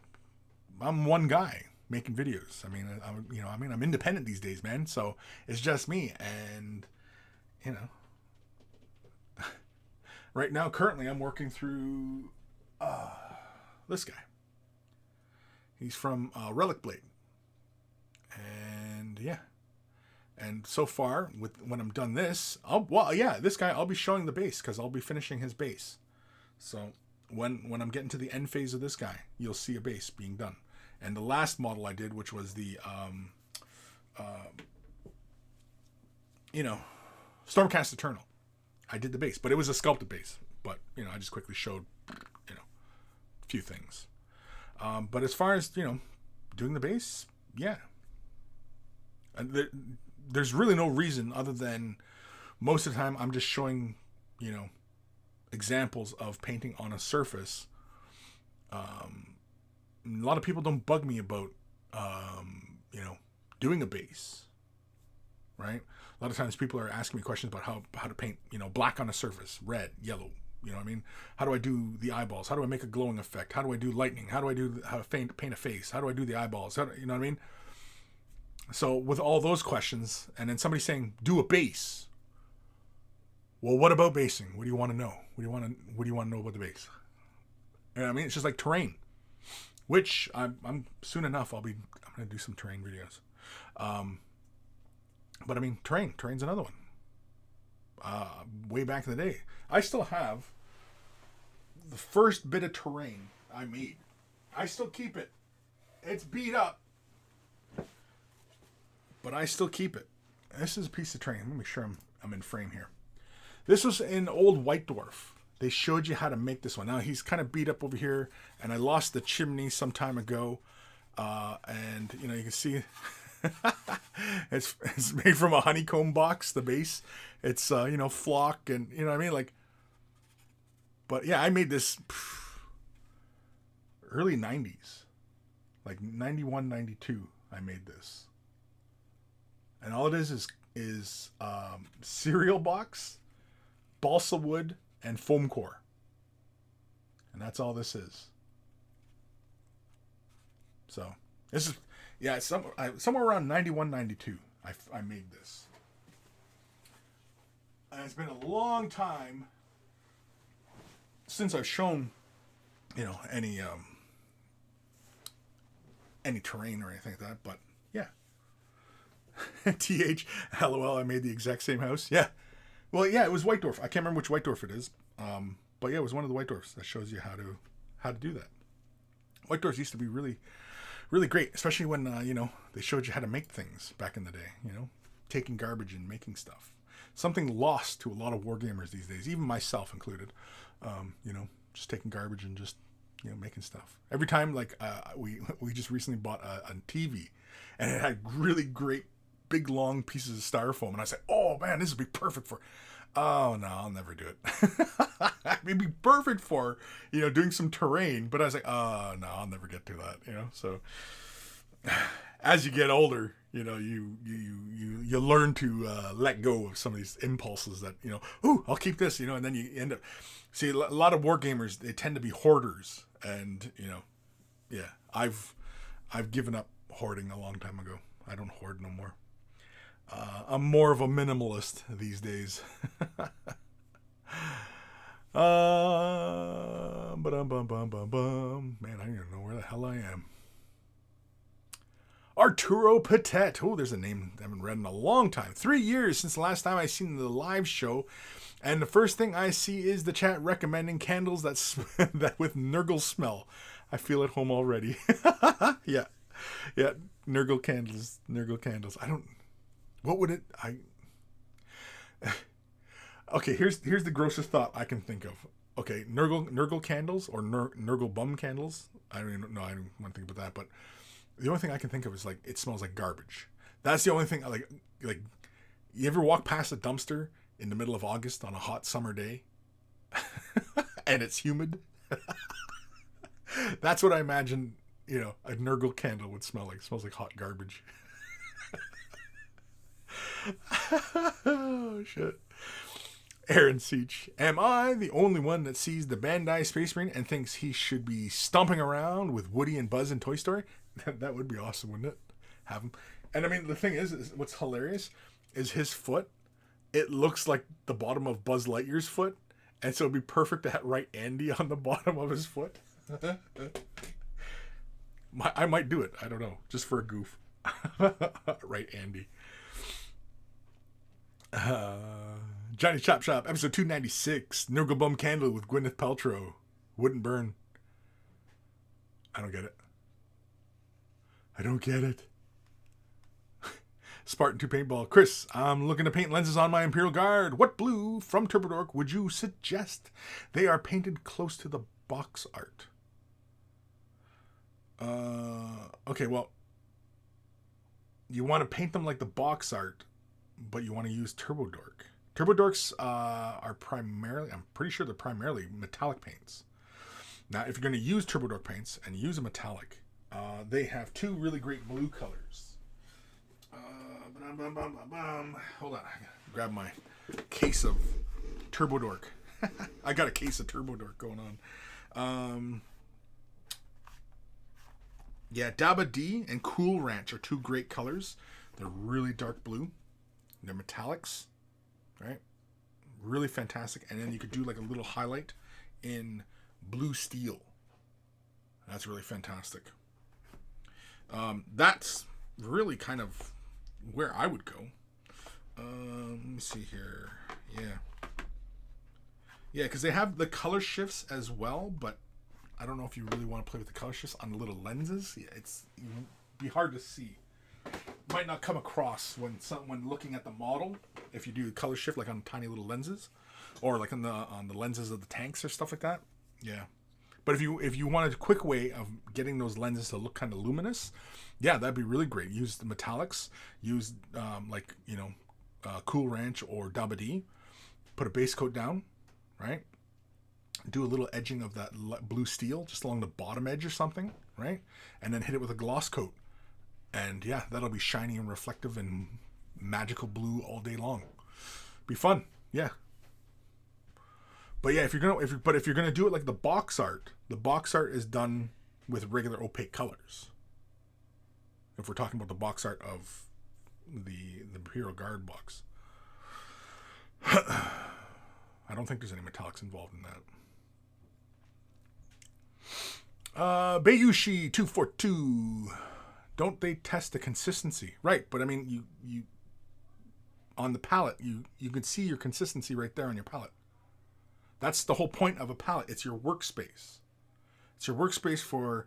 I'm one guy making videos. I'm independent these days, man. So it's just me, and right now, currently, I'm working through this guy. He's from Relic Blade, and yeah. And so far, when I'm done this, this guy, I'll be showing the base, because I'll be finishing his base. So when I'm getting to the end phase of this guy, you'll see a base being done. And the last model I did, which was the Stormcast Eternal, I did the base, but it was a sculpted base. But I just quickly showed a few things. But as far as doing the base, yeah. And there's really no reason other than most of the time I'm just showing examples of painting on a surface a lot of people don't bug me about, doing a base, right? A lot of times people are asking me questions about how to paint, black on a surface, red, yellow. You know what I mean? How do I do the eyeballs? How do I make a glowing effect? How do I do lightning? How do I do paint a face? How do I do the eyeballs? You know what I mean? So with all those questions, and then somebody saying, do a base. Well, what about basing? What do you want to know? What do you want to know about the base? You know what I mean? It's just like terrain, which I'm soon enough I'm going to do some terrain videos. But I mean, terrain's another one. Way back in the day, I still have the first bit of terrain I made. I still keep it. It's beat up, but I still keep it. This is a piece of terrain. Let me make sure I'm in frame here. This was in old White Dwarf. They showed you how to make this one. Now he's kind of beat up over here, and I lost the chimney some time ago. And you can see it's made from a honeycomb box. The base, it's flock, and you know what I mean, like. But yeah, I made this early 90s, like 91, 92. I made this, and all it is cereal box, balsa wood, and foam core, and that's all this is. So this is, yeah, somewhere around 91, 92, I made this. And it's been a long time since I've shown, any terrain or anything like that, but yeah. TH, LOL, I made the exact same house. Yeah. Well, yeah, it was White Dwarf. I can't remember which White Dwarf it is. But yeah, it was one of the White Dwarfs that shows you how to do that. White Dwarfs used to be really, really great, especially when, they showed you how to make things back in the day, taking garbage and making stuff. Something lost to a lot of wargamers these days, even myself included. Just taking garbage and just, making stuff. Every time, like, we just recently bought a TV, and it had really great big long pieces of styrofoam, and I said, oh man, this would be perfect for, oh no, I'll never do it. It'd be perfect for, doing some terrain, but I was like, oh no, I'll never get to that, so as you get older, you learn to let go of some of these impulses that, I'll keep this, and then you end up, see, a lot of war gamers, they tend to be hoarders, and, yeah, I've given up hoarding a long time ago. I don't hoard no more. I'm more of a minimalist these days. Man, I don't even know where the hell I am. Arturo Patet. Oh, there's a name I haven't read in a long time. 3 years since the last time I seen the live show. And the first thing I see is the chat recommending candles that with Nurgle smell. I feel at home already. Yeah. Yeah. Nurgle candles. I don't... What would it... Okay, here's the grossest thought I can think of. Okay, Nurgle candles or Nurgle bum candles. I don't even know. I don't want to think about that. But the only thing I can think of is like it smells like garbage. That's the only thing. Like you ever walk past a dumpster in the middle of August on a hot summer day, and it's humid? That's what I imagine. A Nurgle candle would smell like. It smells like hot garbage. Oh shit. Aaron Seach. Am I the only one that sees the Bandai Space Marine and thinks he should be stomping around with Woody and Buzz in Toy Story? That would be awesome, wouldn't it? Have him. And I mean, the thing is what's hilarious is his foot. It looks like the bottom of Buzz Lightyear's foot. And so it'd be perfect to write Andy on the bottom of his foot. I might do it. I don't know. Just for a goof. Right, Andy. Johnny Chop Shop, episode 296. Nurgle Bum Candle with Gwyneth Paltrow. Wouldn't burn. I don't get it. Spartan 2 Paintball. Kris, I'm looking to paint lenses on my Imperial Guard. What blue from Turbodork would you suggest? They are painted close to the box art. Okay, well, you want to paint them like the box art, but you want to use Turbodork. Turbodorks are primarily, I'm pretty sure they're primarily metallic paints. Now, if you're going to use TurboDork paints and use a metallic, they have two really great blue colors. Hold on, I gotta grab my case of TurboDork. I got a case of TurboDork going on. Yeah, Daba D and Cool Ranch are two great colors. They're really dark blue. They're metallics, right? Really fantastic. And then you could do like a little highlight in blue steel. That's really fantastic. That's really kind of where I would go. Let me see here. Yeah, because they have the color shifts as well, but I don't know if you really want to play with the color shifts on the little lenses. Yeah, it'd be hard to see. Might not come across when looking at the model if you do color shift like on tiny little lenses, or like on the lenses of the tanks or stuff like that. Yeah, but if you wanted a quick way of getting those lenses to look kind of luminous, yeah, that'd be really great. Use the metallics. Use Cool Ranch or Daba D. Put a base coat down, right? Do a little edging of that blue steel just along the bottom edge or something, right? And then hit it with a gloss coat. And yeah, that'll be shiny and reflective and magical blue all day long. Be fun, yeah. But yeah, if you're gonna do it like the box art is done with regular opaque colors. If we're talking about the box art of the Imperial Guard box. I don't think there's any metallics involved in that. Bayushi 242. Don't they test the consistency? Right, but I mean you on the palette, you can see your consistency right there on your palette. That's the whole point of a palette. It's your workspace. It's your workspace for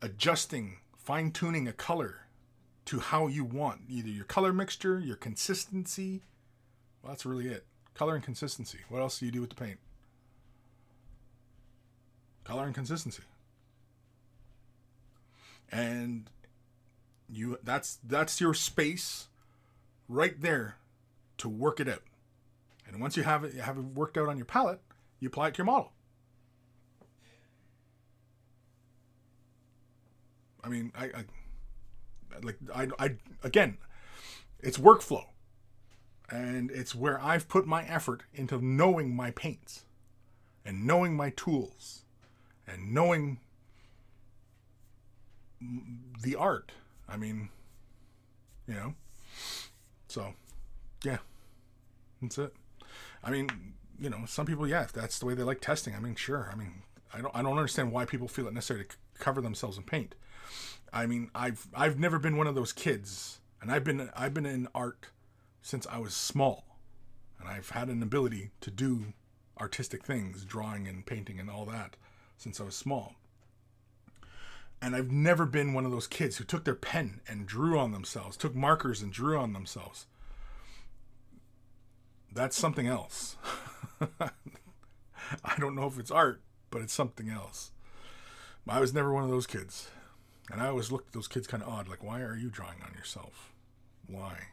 adjusting, fine-tuning a color to how you want. Either your color mixture, your consistency. Well, that's really it. Color and consistency. What else do you do with the paint? Color and consistency. And that's your space right there to work it out. And once you have it worked out on your palette, you apply it to your model. I mean, I again, it's workflow. And it's where I've put my effort into knowing my paints and knowing my tools and knowing the art. I mean, so yeah, that's it. I mean, some people, yeah, if that's the way they like testing, I mean, sure. I mean, I don't understand why people feel it necessary to cover themselves in paint. I mean, I've never been one of those kids, and I've been in art since I was small, and I've had an ability to do artistic things, drawing and painting and all that, since I was small. And I've never been one of those kids who took their pen and drew on themselves, took markers and drew on themselves. That's something else. I don't know if it's art, but it's something else. I was never one of those kids. And I always looked at those kids kind of odd, like, why are you drawing on yourself? Why?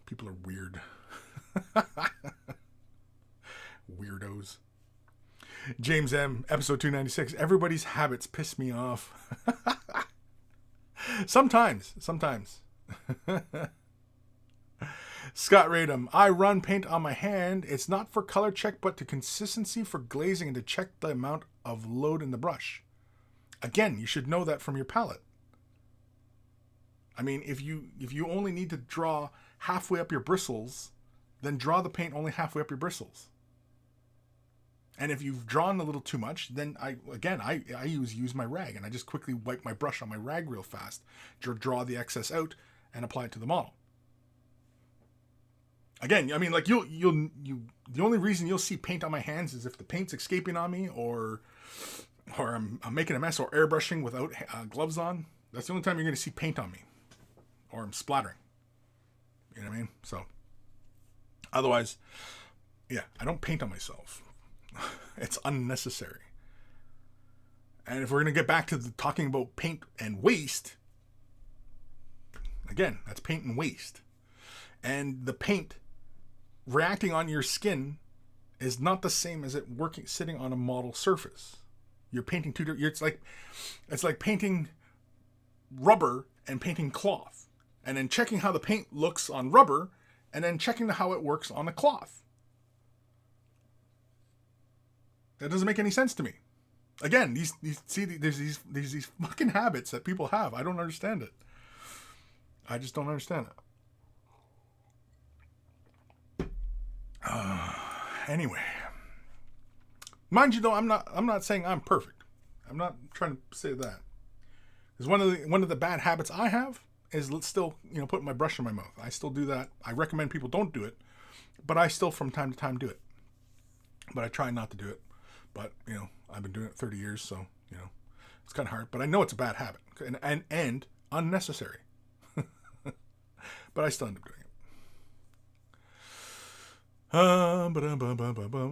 People are weird. Weirdos. James M, episode 296. Everybody's habits piss me off. Sometimes. Scott Radum, I run paint on my hand. It's not for color check, but to consistency for glazing and to check the amount of load in the brush. Again, you should know that from your palette. I mean, if you only need to draw halfway up your bristles, then draw the paint only halfway up your bristles. And if you've drawn a little too much, then I use my rag, and I just quickly wipe my brush on my rag real fast, draw the excess out, and apply it to the model. Again, I mean, like the only reason you'll see paint on my hands is if the paint's escaping on me, or I'm making a mess, or airbrushing without gloves on. That's the only time you're going to see paint on me, or I'm splattering. You know what I mean? So, otherwise, yeah, I don't paint on myself. It's unnecessary. And if we're going to get back to talking about paint and waste, again, that's paint and waste. And the paint reacting on your skin is not the same as it sitting on a model surface. You're painting it's like painting rubber and painting cloth, and then checking how the paint looks on rubber, and then checking how it works on the cloth. That doesn't make any sense to me. Again, there's these fucking habits that people have. I don't understand it. I just don't understand it. Anyway, mind you, though, I'm not saying I'm perfect. I'm not trying to say that. Because one of the bad habits I have is still, putting my brush in my mouth. I still do that. I recommend people don't do it, but I still from time to time do it. But I try not to do it. But I've been doing it 30 years, so it's kind of hard. But I know it's a bad habit and unnecessary. But I still end up doing it.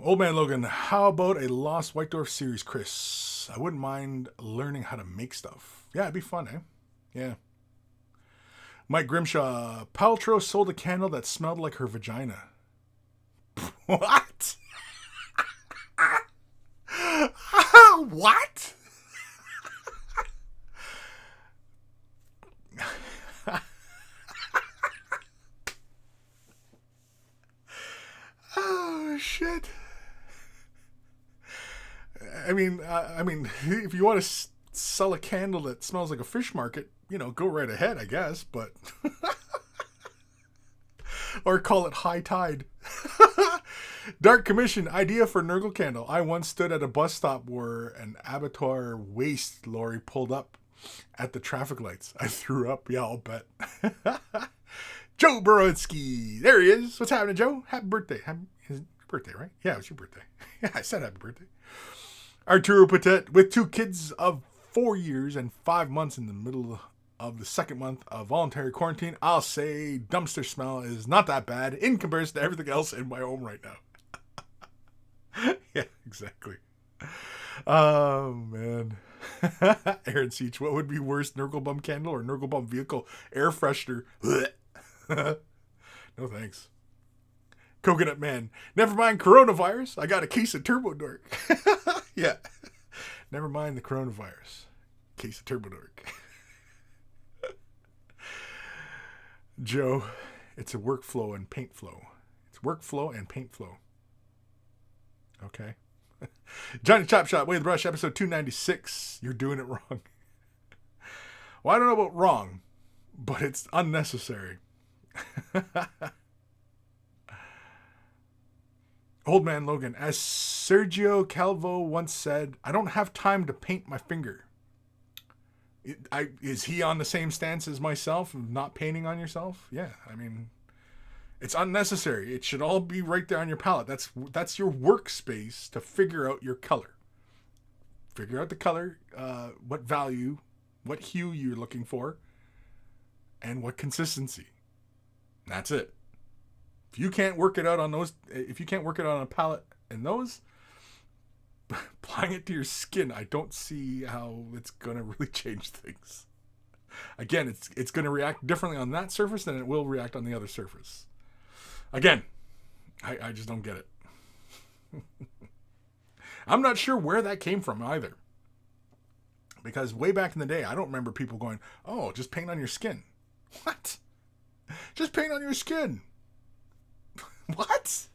Old Man Logan, how about a Lost White Dwarf series, Kris? I wouldn't mind learning how to make stuff. Yeah, it'd be fun, eh? Yeah. Mike Grimshaw, Paltrow sold a candle that smelled like her vagina. What? What? Oh, shit. I mean, if you want to sell a candle that smells like a fish market, go right ahead, I guess, but or call it high tide. Dark Commission, idea for Nurgle candle. I once stood at a bus stop where an abattoir waste lorry pulled up at the traffic lights. I threw up. Yeah, I'll bet. Joe Borowski. There he is. What's happening, Joe? Happy birthday. His birthday, right? Yeah, it was your birthday. Yeah, I said happy birthday. Arturo Patet, with 2 kids of 4 years and 5 months in the middle of the second month of voluntary quarantine, I'll say dumpster smell is not that bad in comparison to everything else in my home right now. Yeah, exactly. Oh, man. Aaron Seach, what would be worse, Nurglebum candle or Nurglebum vehicle air freshener? No thanks. Coconut Man, never mind coronavirus. I got a case of Turbo Dork. Yeah. Never mind the coronavirus. Case of Turbo Dork. Joe, it's a workflow and paint flow. It's workflow and paint flow. Okay. Johnny Chop Shop, Way of the Brush, episode 296. You're doing it wrong. Well, I don't know about wrong, but it's unnecessary. Old Man Logan, as Sergio Calvo once said, I don't have time to paint my finger. Is he on the same stance as myself of not painting on yourself? Yeah, I mean, it's unnecessary. It should all be right there on your palette. That's your workspace to figure out your color. Figure out the color, what value, what hue you're looking for, and what consistency. That's it. If you can't work it out on those, if you can't work it out on a palette and those, applying it to your skin, I don't see how it's going to really change things. Again, it's going to react differently on that surface than it will react on the other surface. Again, I just don't get it. I'm not sure where that came from either. Because way back in the day, I don't remember people going, oh, just paint on your skin. What? Just paint on your skin. What?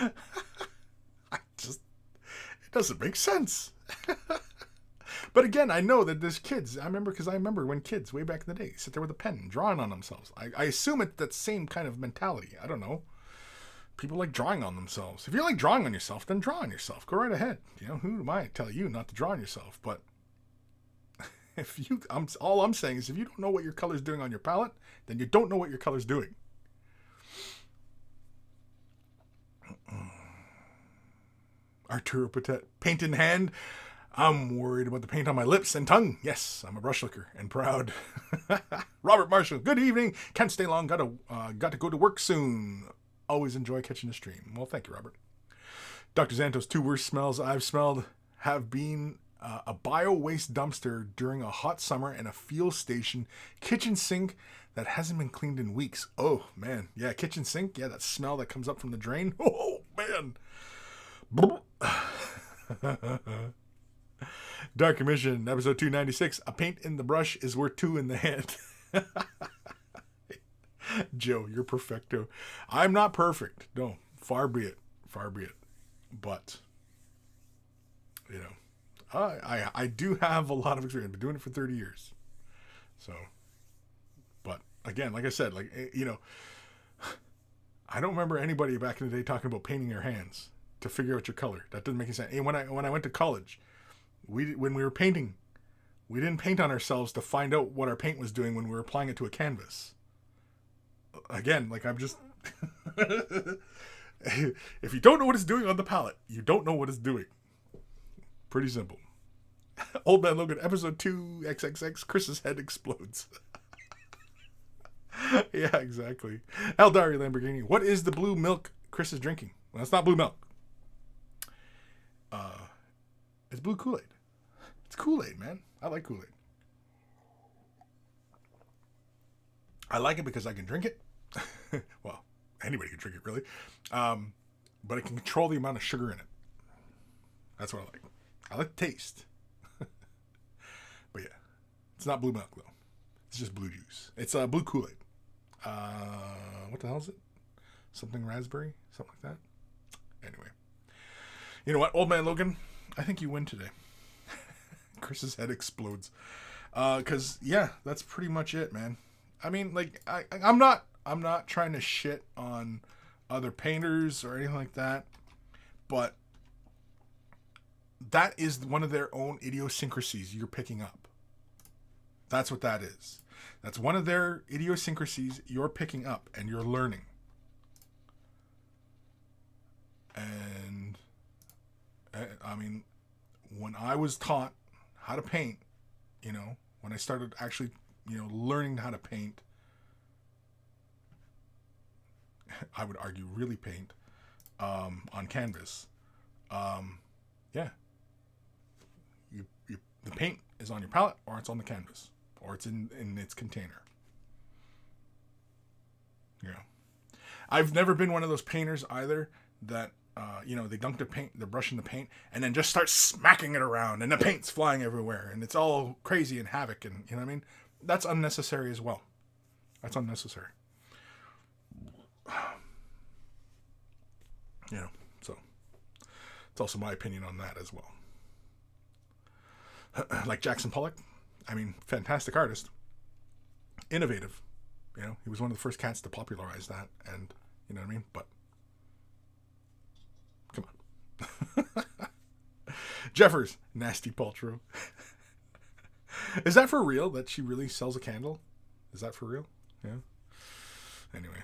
It doesn't make sense. But again, I know that there's kids. I remember when kids, way back in the day, sit there with a pen, drawing on themselves. I assume it's that same kind of mentality. I don't know. People like drawing on themselves. If you like drawing on yourself, then draw on yourself. Go right ahead. Who am I to tell you not to draw on yourself? But all I'm saying is if you don't know what your color's doing on your palette, then you don't know what your color's doing. Arturo Patet, paint in hand. I'm worried about the paint on my lips and tongue. Yes, I'm a brush licker and proud. Robert Marshall, good evening. Can't stay long. Got to go to work soon. Always enjoy catching the stream. Well, thank you, Robert. Dr. Zantos, 2 worst smells I've smelled have been a bio-waste dumpster during a hot summer and a fuel station kitchen sink that hasn't been cleaned in weeks. Oh, man. Yeah, kitchen sink. Yeah, that smell that comes up from the drain. Oh, man. Dark Commission, episode 296. A paint in the brush is worth two in the hand. Joe, you're perfecto. I'm not perfect. No, far be it. Far be it. But, you know, I do have a lot of experience. I've been doing it for 30 years. So, but again, like I said, like, you know, I don't remember anybody back in the day talking about painting your hands to figure out your color. That doesn't make any sense. And when I went to college, when we were painting, we didn't paint on ourselves to find out what our paint was doing when we were applying it to a canvas. Again, like I'm just... If you don't know what it's doing on the palette, you don't know what it's doing. Pretty simple. Old Man Logan, episode 2, XXX, Kris's head explodes. Yeah, exactly. Eldari Lamborghini, what is the blue milk Kris is drinking? Well, it's not blue milk. It's blue Kool-Aid. It's Kool-Aid, man. I like Kool-Aid. I like it because I can drink it. Well, anybody can drink it, really. But it can control the amount of sugar in it. That's what I like. I like the taste. But yeah, it's not blue milk, though. It's just blue juice. It's blue Kool-Aid. What the hell is it? Something raspberry? Something like that? Anyway. You know what, Old Man Logan? I think you win today. Kris's head explodes. Because, yeah, that's pretty much it, man. I mean, like, I'm not trying to shit on other painters or anything like that, but that is one of their own idiosyncrasies you're picking up. That's what that is. That's one of their idiosyncrasies you're picking up and you're learning. And, I mean, when I was taught how to paint, you know, when I started actually, you know, learning how to paint, I would argue really paint on canvas. Yeah. The paint is on your palette or it's on the canvas or it's in its container. Yeah. I've never been one of those painters either that, you know, they dunk the paint, they're brushing the paint and then just start smacking it around and the paint's flying everywhere and it's all crazy and havoc and, you know what I mean? That's unnecessary as well. That's unnecessary. You know, so it's also my opinion on that as well. Like Jackson Pollock, I mean, fantastic artist, innovative. You know, he was one of the first cats to popularize that, and you know what I mean. But come on, Jeffers, nasty Paltrow. Is that for real? That she really sells a candle? Is that for real? Yeah. Anyway.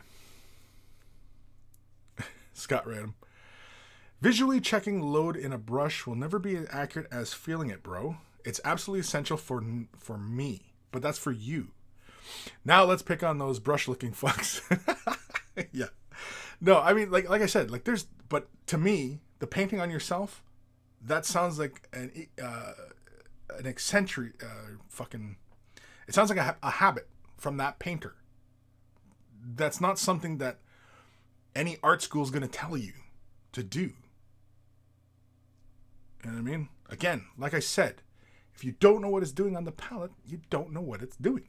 Scott Random. Visually checking load in a brush will never be as accurate as feeling it, bro. It's absolutely essential for me, but that's for you. Now let's pick on those brush-looking fucks. Yeah. No, I mean, like I said, like but to me, the painting on yourself, that sounds like an eccentric fucking. It sounds like a habit from that painter. That's not something that any art school is going to tell you to do. You know what I mean? Again, like I said, if you don't know what it's doing on the palette, you don't know what it's doing.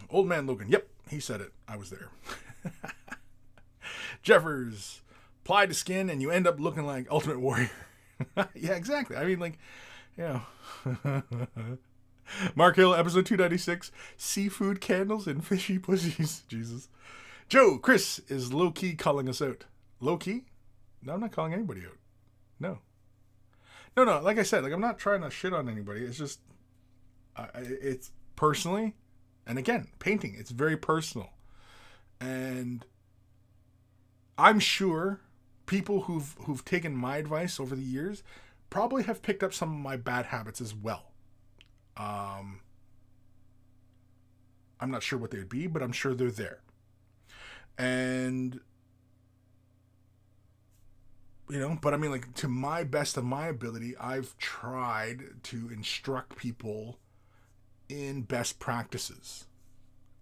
Old Man Logan. Yep, he said it. I was there. Jeffers. Apply to skin and you end up looking like Ultimate Warrior. Yeah, exactly. I mean, like, you know. Mark Hill, episode 296. Seafood candles and fishy pussies. Jesus. Joe, Kris is low-key calling us out. Low-key? No, I'm not calling anybody out. No. No, like I said, like I'm not trying to shit on anybody. It's just, it's personally, and again, painting, it's very personal. And I'm sure people who've taken my advice over the years probably have picked up some of my bad habits as well. I'm not sure what they would be, but I'm sure they're there. And, you know, but I mean, like, to my best of my ability, I've tried to instruct people in best practices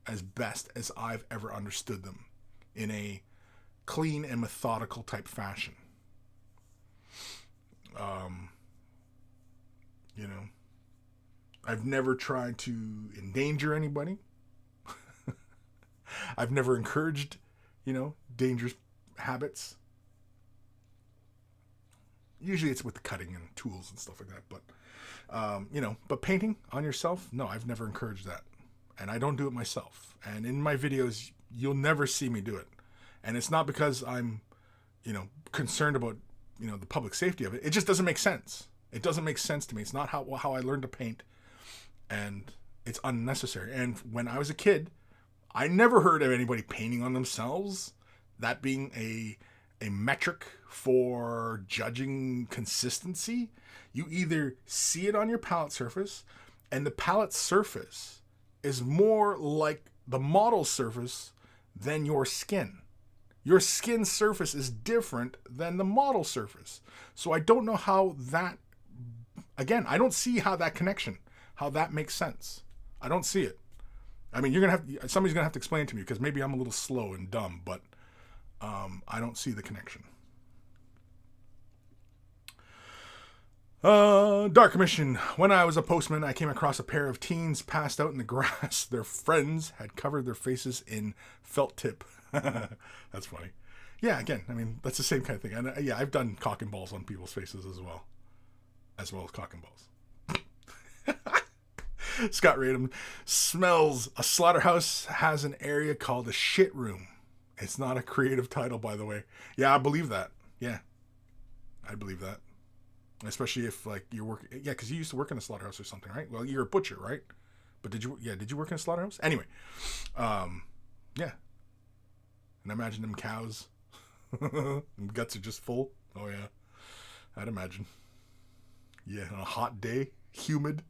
as best as I've ever understood them in a clean and methodical type fashion. You know, I've never tried to endanger anybody. I've never encouraged, dangerous habits. Usually it's with the cutting and tools and stuff like that. But, but painting on yourself, no, I've never encouraged that. And I don't do it myself. And in my videos, you'll never see me do it. And it's not because I'm, concerned about, the public safety of it. It just doesn't make sense. It doesn't make sense to me. It's not how I learned to paint. And it's unnecessary. And when I was a kid, I never heard of anybody painting on themselves. That being a metric for judging consistency. You either see it on your palette surface, and the palette surface is more like the model surface than your skin. Your skin surface is different than the model surface. So I don't know how that, again, I don't see how that connection, how that makes sense. I don't see it. I mean, somebody's going to have to explain it to me, because maybe I'm a little slow and dumb, but I don't see the connection. Dark Commission. When I was a postman, I came across a pair of teens passed out in the grass. Their friends had covered their faces in felt tip. That's funny. Yeah, again, I mean, that's the same kind of thing. And yeah, I've done cock and balls on people's faces as well as cock and balls. Scott Radom smells. A slaughterhouse has an area called a shit room. It's not a creative title, by the way. Yeah, I believe that. Yeah, I believe that. Especially if, like, you're working... Yeah, because you used to work in a slaughterhouse or something, right? Well, you're a butcher, right? But did you work in a slaughterhouse? Anyway. Yeah. And imagine them cows. Guts are just full. Oh, yeah. I'd imagine. Yeah, on a hot day. Humid.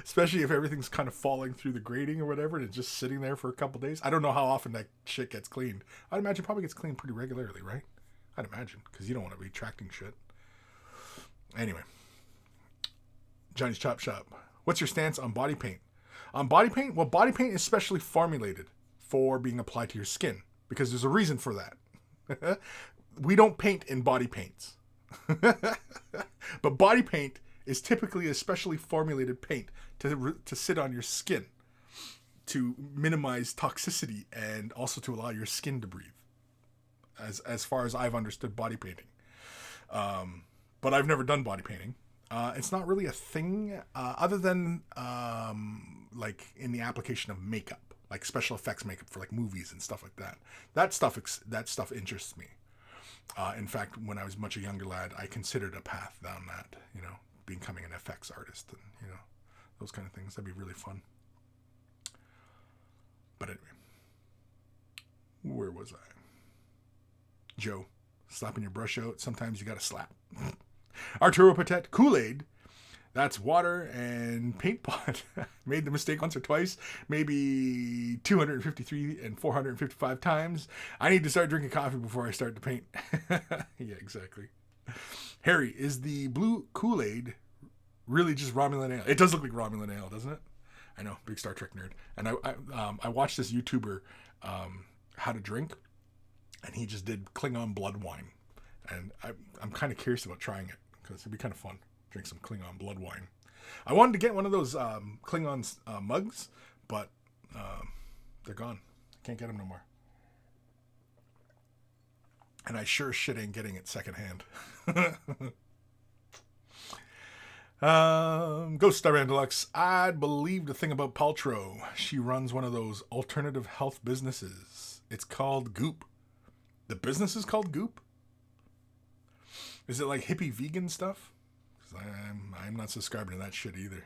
Especially if everything's kind of falling through the grating or whatever, and it's just sitting there for a couple days. I don't know how often that shit gets cleaned. I'd imagine it probably gets cleaned pretty regularly, right? I'd imagine, because you don't want to be attracting shit. Anyway. Johnny's Chop Shop. What's your stance on body paint? On body paint? Well, body paint is specially formulated for being applied to your skin, because there's a reason for that. We don't paint in body paints. But body paint is typically a specially formulated paint to sit on your skin to minimize toxicity and also to allow your skin to breathe. As far as I've understood body painting. But I've never done body painting. It's not really a thing other than like in the application of makeup, like special effects makeup for like movies and stuff like that. That stuff interests me. In fact, when I was much a younger lad, I considered a path down that, becoming an effects artist and, those kind of things. That'd be really fun. But anyway, where was I? Joe, slapping your brush out. Sometimes you gotta slap. Arturo Patet, Kool-Aid. That's water and paint pot. Made the mistake once or twice. Maybe 253 and 455 times. I need to start drinking coffee before I start to paint. Yeah, exactly. Harry, is the blue Kool-Aid really just Romulan ale? It does look like Romulan ale, doesn't it? I know, big Star Trek nerd. And I watched this YouTuber, How to Drink. And he just did Klingon blood wine. And I'm kind of curious about trying it, because it'd be kind of fun. Drink some Klingon blood wine. I wanted to get one of those Klingon mugs, but they're gone. Can't get them no more. And I sure shit ain't getting it secondhand. Ghost Star Band Deluxe. I'd believe the thing about Paltrow. She runs one of those alternative health businesses. It's called Goop. The business is called Goop? Is it like hippie vegan stuff? Because I'm not subscribing to that shit either.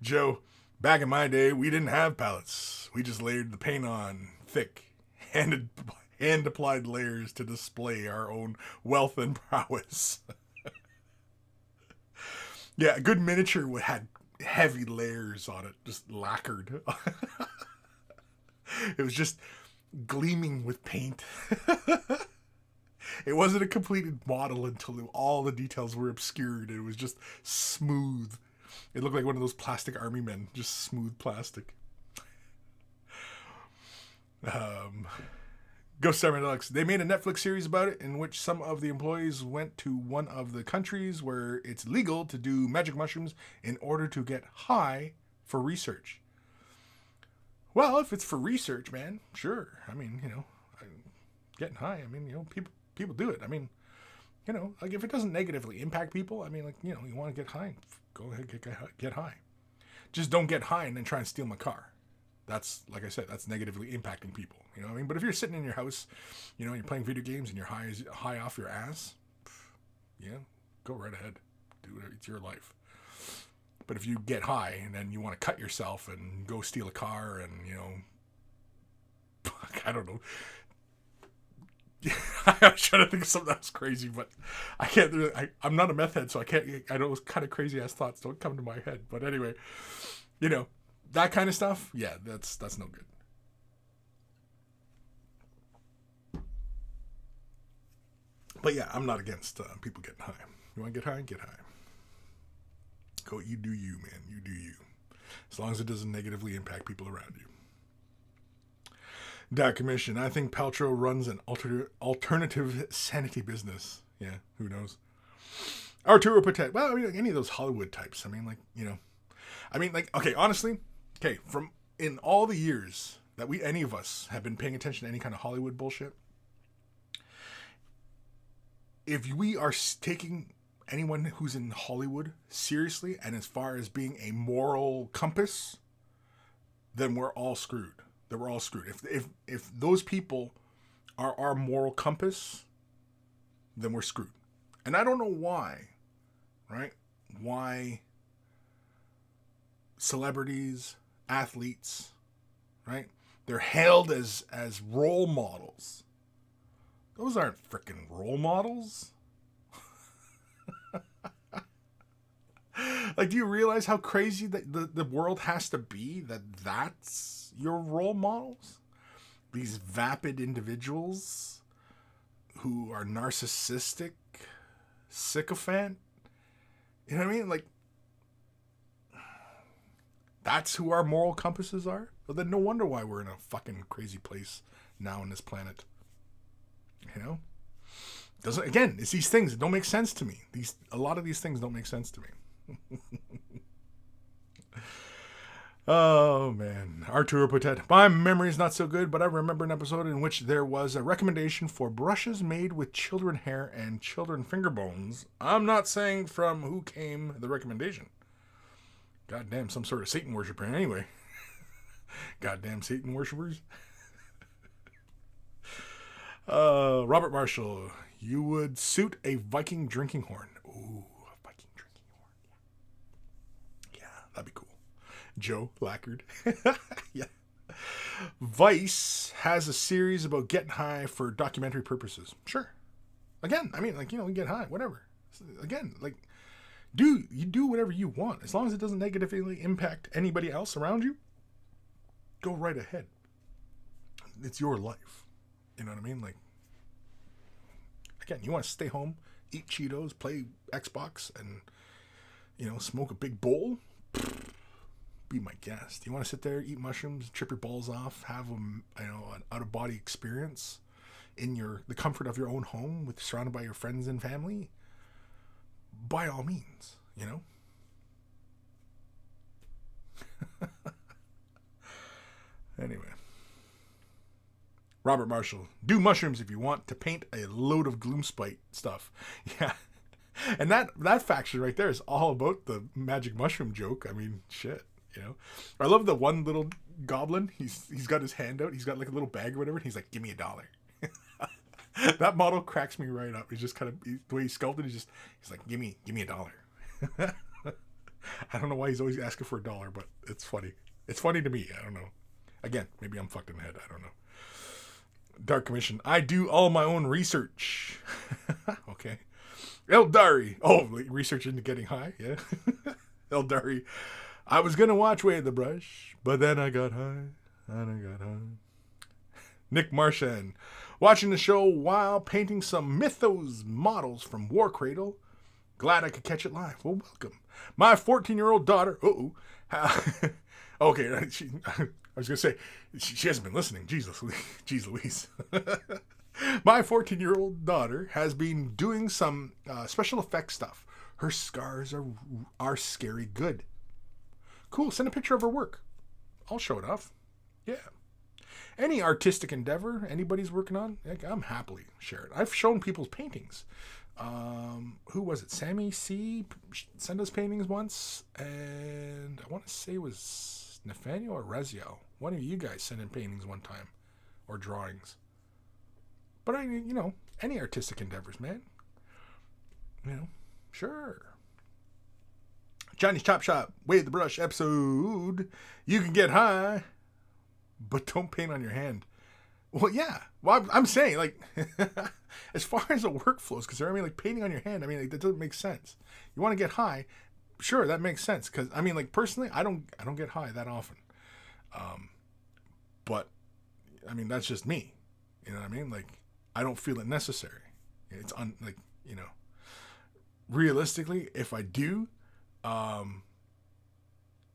Joe, back in my day, we didn't have palettes. We just layered the paint on thick, hand-applied layers to display our own wealth and prowess. Yeah, a good miniature had heavy layers on it, just lacquered. It was just gleaming with paint. It wasn't a completed model until all the details were obscured. It was just smooth. It looked like one of those plastic army men, just smooth plastic. Ghost Star Deluxe. They made a Netflix series about it in which some of the employees went to one of the countries where it's legal to do magic mushrooms in order to get high for research. Well, if it's for research, man, sure. I mean, getting high. I mean, people do it. I mean, like if it doesn't negatively impact people, I mean, like, you want to get high, go ahead, get high. Just don't get high and then try and steal my car. That's, like I said, that's negatively impacting people. You know what I mean? But if you're sitting in your house, you're playing video games and you're high off your ass, go right ahead. Do it. It's your life. But if you get high and then you want to cut yourself and go steal a car and, I don't know. I was trying to think of something that was crazy, but I can't. I'm not a meth head, so I can't. I know those kind of crazy ass thoughts don't come to my head. But anyway, that kind of stuff. Yeah, that's no good. But yeah, I'm not against people getting high. You want to get high? Get high. Go, you do you, man. You do you. As long as it doesn't negatively impact people around you. Dark Commission. I think Paltrow runs an alternative sanity business. Yeah, who knows? Arturo Patet. Well, I mean, like any of those Hollywood types. I mean, like, okay, honestly, from in all the years that any of us have been paying attention to any kind of Hollywood bullshit, if we are taking anyone who's in Hollywood seriously and as far as being a moral compass, then we're all screwed. That we're all screwed. If those people are our moral compass, then we're screwed. And I don't know why, right? Why celebrities, athletes, right? They're hailed as role models. Those aren't freaking role models. Like, do you realize how crazy that the world has to be that's your role models? These vapid individuals who are narcissistic, sycophant. You know what I mean? Like, that's who our moral compasses are? Well, then no wonder why we're in a fucking crazy place now on this planet. It's these things that don't make sense to me. A lot of these things don't make sense to me. Oh, man. Arturo Patet. My memory's not so good, but I remember an episode in which there was a recommendation for brushes made with children hair and children finger bones. I'm not saying from who came the recommendation. Goddamn, some sort of Satan worshiper anyway. Goddamn Satan worshippers. Robert Marshall. You would suit a Viking drinking horn. Ooh, a Viking drinking horn. Yeah, that'd be cool. Joe Lackard. Yeah. Vice has a series about getting high for documentary purposes. Sure. Again, I mean, like, get high, whatever. Again, like, you do whatever you want. As long as it doesn't negatively impact anybody else around you, go right ahead. It's your life. You know what I mean? Like, again, you want to stay home, eat Cheetos, play Xbox, and, smoke a big bowl? Be my guest. You want to sit there, eat mushrooms, trip your balls off, have an out-of-body experience in the comfort of your own home, surrounded by your friends and family? By all means, Anyway. Robert Marshall. Do mushrooms if you want to paint a load of gloomspite stuff. Yeah. And that faction right there is all about the magic mushroom joke. I mean, shit. I love the one little goblin. He's got his hand out. He's got like a little bag or whatever. And he's like, "Give me $1." That model cracks me right up. He's just kind of the way he's sculpted. He's like, "Give me $1." I don't know why he's always asking for $1, but it's funny. It's funny to me. I don't know. Again, maybe I'm fucked in the head. I don't know. Dark Commission. I do all my own research. Okay. Eldari. Oh, research into getting high. Yeah. Eldari. I was going to watch Way of the Brush, but then I got high. Nick Marchand. Watching the show while painting some Mythos models from War Cradle. Glad I could catch it live. Well, welcome. My 14-year-old daughter. Okay, I was going to say, she hasn't been listening. Jeez Louise. My 14-year-old daughter has been doing some special effects stuff. Her scars are scary good. Cool, send a picture of her work. I'll show it off. Yeah. Any artistic endeavor anybody's working on, I'm happily share it. I've shown people's paintings. Who was it? Sammy C sent us paintings once, and I want to say it was Nathaniel or Reziel. One of you guys sent in paintings one time, or drawings. But any artistic endeavors, man. Sure. Johnny's Chop Shop, Wave the Brush episode. You can get high, but don't paint on your hand. Well, yeah. Well, I'm saying, like, as far as the workflow is concerned, painting on your hand, that doesn't make sense. You want to get high, sure, that makes sense. Because, personally, I don't get high that often. But, that's just me. You know what I mean? I don't feel it necessary. It's realistically, if I do,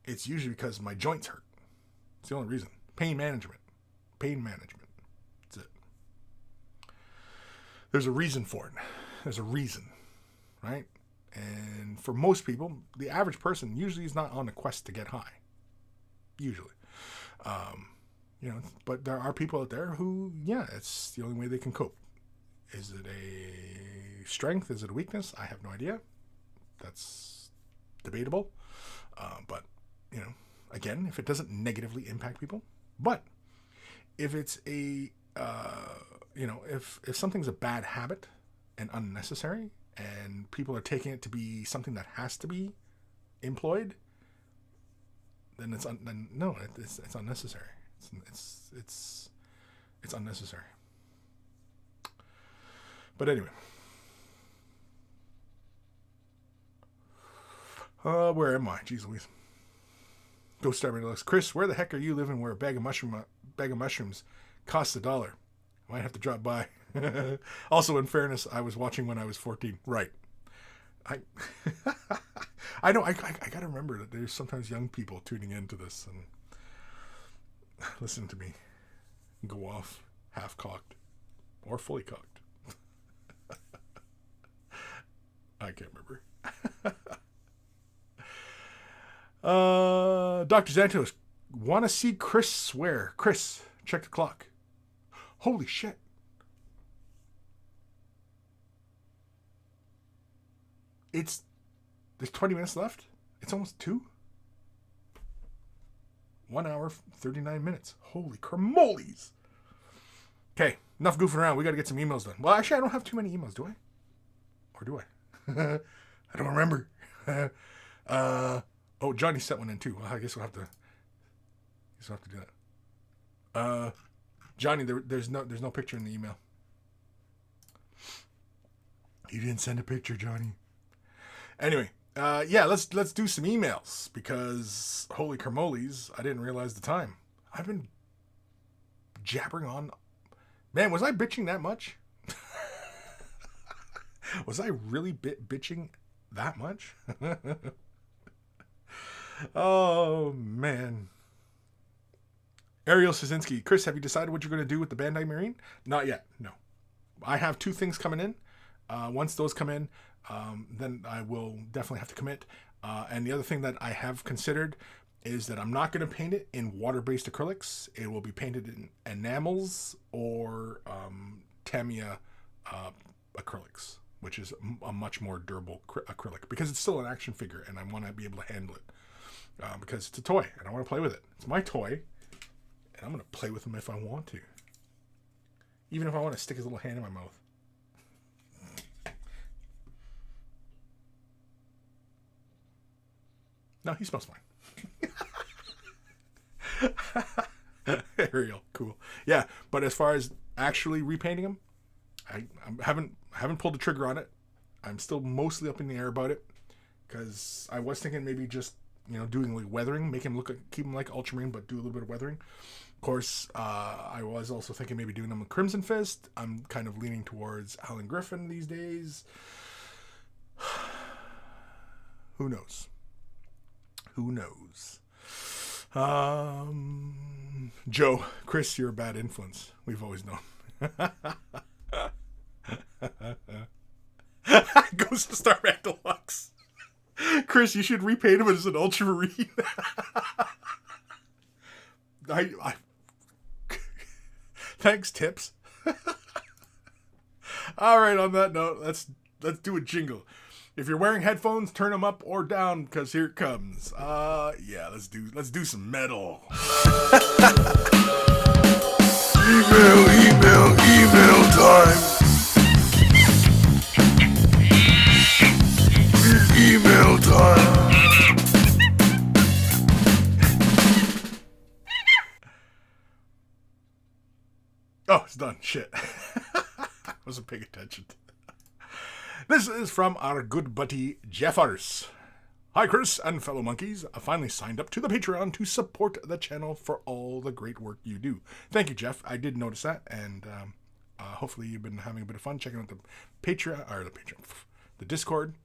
it's usually because my joints hurt. It's the only reason. Pain management. That's it. There's a reason for it. There's a reason, right? And for most people, the average person usually is not on a quest to get high. Usually. But there are people out there who, it's the only way they can cope. Is it a strength? Is it a weakness? I have no idea. That's debatable. But, again, if it doesn't negatively impact people. But if it's a, if something's a bad habit and unnecessary and people are taking it to be something that has to be employed, then it's unnecessary. It's unnecessary. But anyway. Where am I? Jeez Louise. Go Star Deluxe. Kris, where the heck are you living where a bag of mushrooms costs $1? I might have to drop by. Also, in fairness, I was watching when I was 14. Right. I know, I got to remember that there's sometimes young people tuning into this and listen to me go off half-cocked or fully cocked. I can't remember. Dr. Zantos, want to see Kris swear. Kris, check the clock. Holy shit. There's 20 minutes left. It's almost 2. 1 hour, 39 minutes. Holy cramoles. Okay, enough goofing around. We got to get some emails done. Well, actually, I don't have too many emails, do I? Or do I? I don't remember. Johnny sent one in too. Well, I guess we'll have to do that. Johnny, there's no picture in the email. You didn't send a picture, Johnny. Anyway, let's do some emails because holy cramoles, I didn't realize the time. I've been jabbering on. Man, was I bitching that much? Was I really bitching that much? Oh, man. Ariel Szynski, Kris, have you decided what you're going to do with the Bandai Marine? Not yet, no. I have 2 things coming in. Once those come in, then I will definitely have to commit. And the other thing that I have considered is that I'm not going to paint it in water-based acrylics. It will be painted in enamels or Tamiya acrylics, which is a much more durable acrylic because it's still an action figure and I want to be able to handle it. Because it's a toy and I want to play with it. It's my toy and I'm going to play with him if I want to. Even if I want to stick his little hand in my mouth. No, he smells fine. Ariel, cool. Yeah, but as far as actually repainting him, I haven't pulled the trigger on it. I'm still mostly up in the air about it because I was thinking maybe just doing like weathering, make him keep him like ultramarine, but do a little bit of weathering. Of course, I was also thinking maybe doing them with Crimson Fist. I'm kind of leaning towards Alan Griffin these days. Who knows? Who knows? Joe, Kris, you're a bad influence. We've always known. Goes to Starman Deluxe. Kris, you should repaint him as an ultramarine. I thanks, tips. All right, on that note, let's do a jingle. If you're wearing headphones, turn them up or down, because here it comes. Yeah, let's do some metal. Email time. Email time. Oh, it's done. Shit. I wasn't paying attention. This is from our good buddy Jeffers. Hi, Kris and fellow monkeys. I finally signed up to the Patreon to support the channel for all the great work you do. Thank you, Jeff. I did notice that, and hopefully you've been having a bit of fun checking out the Discord,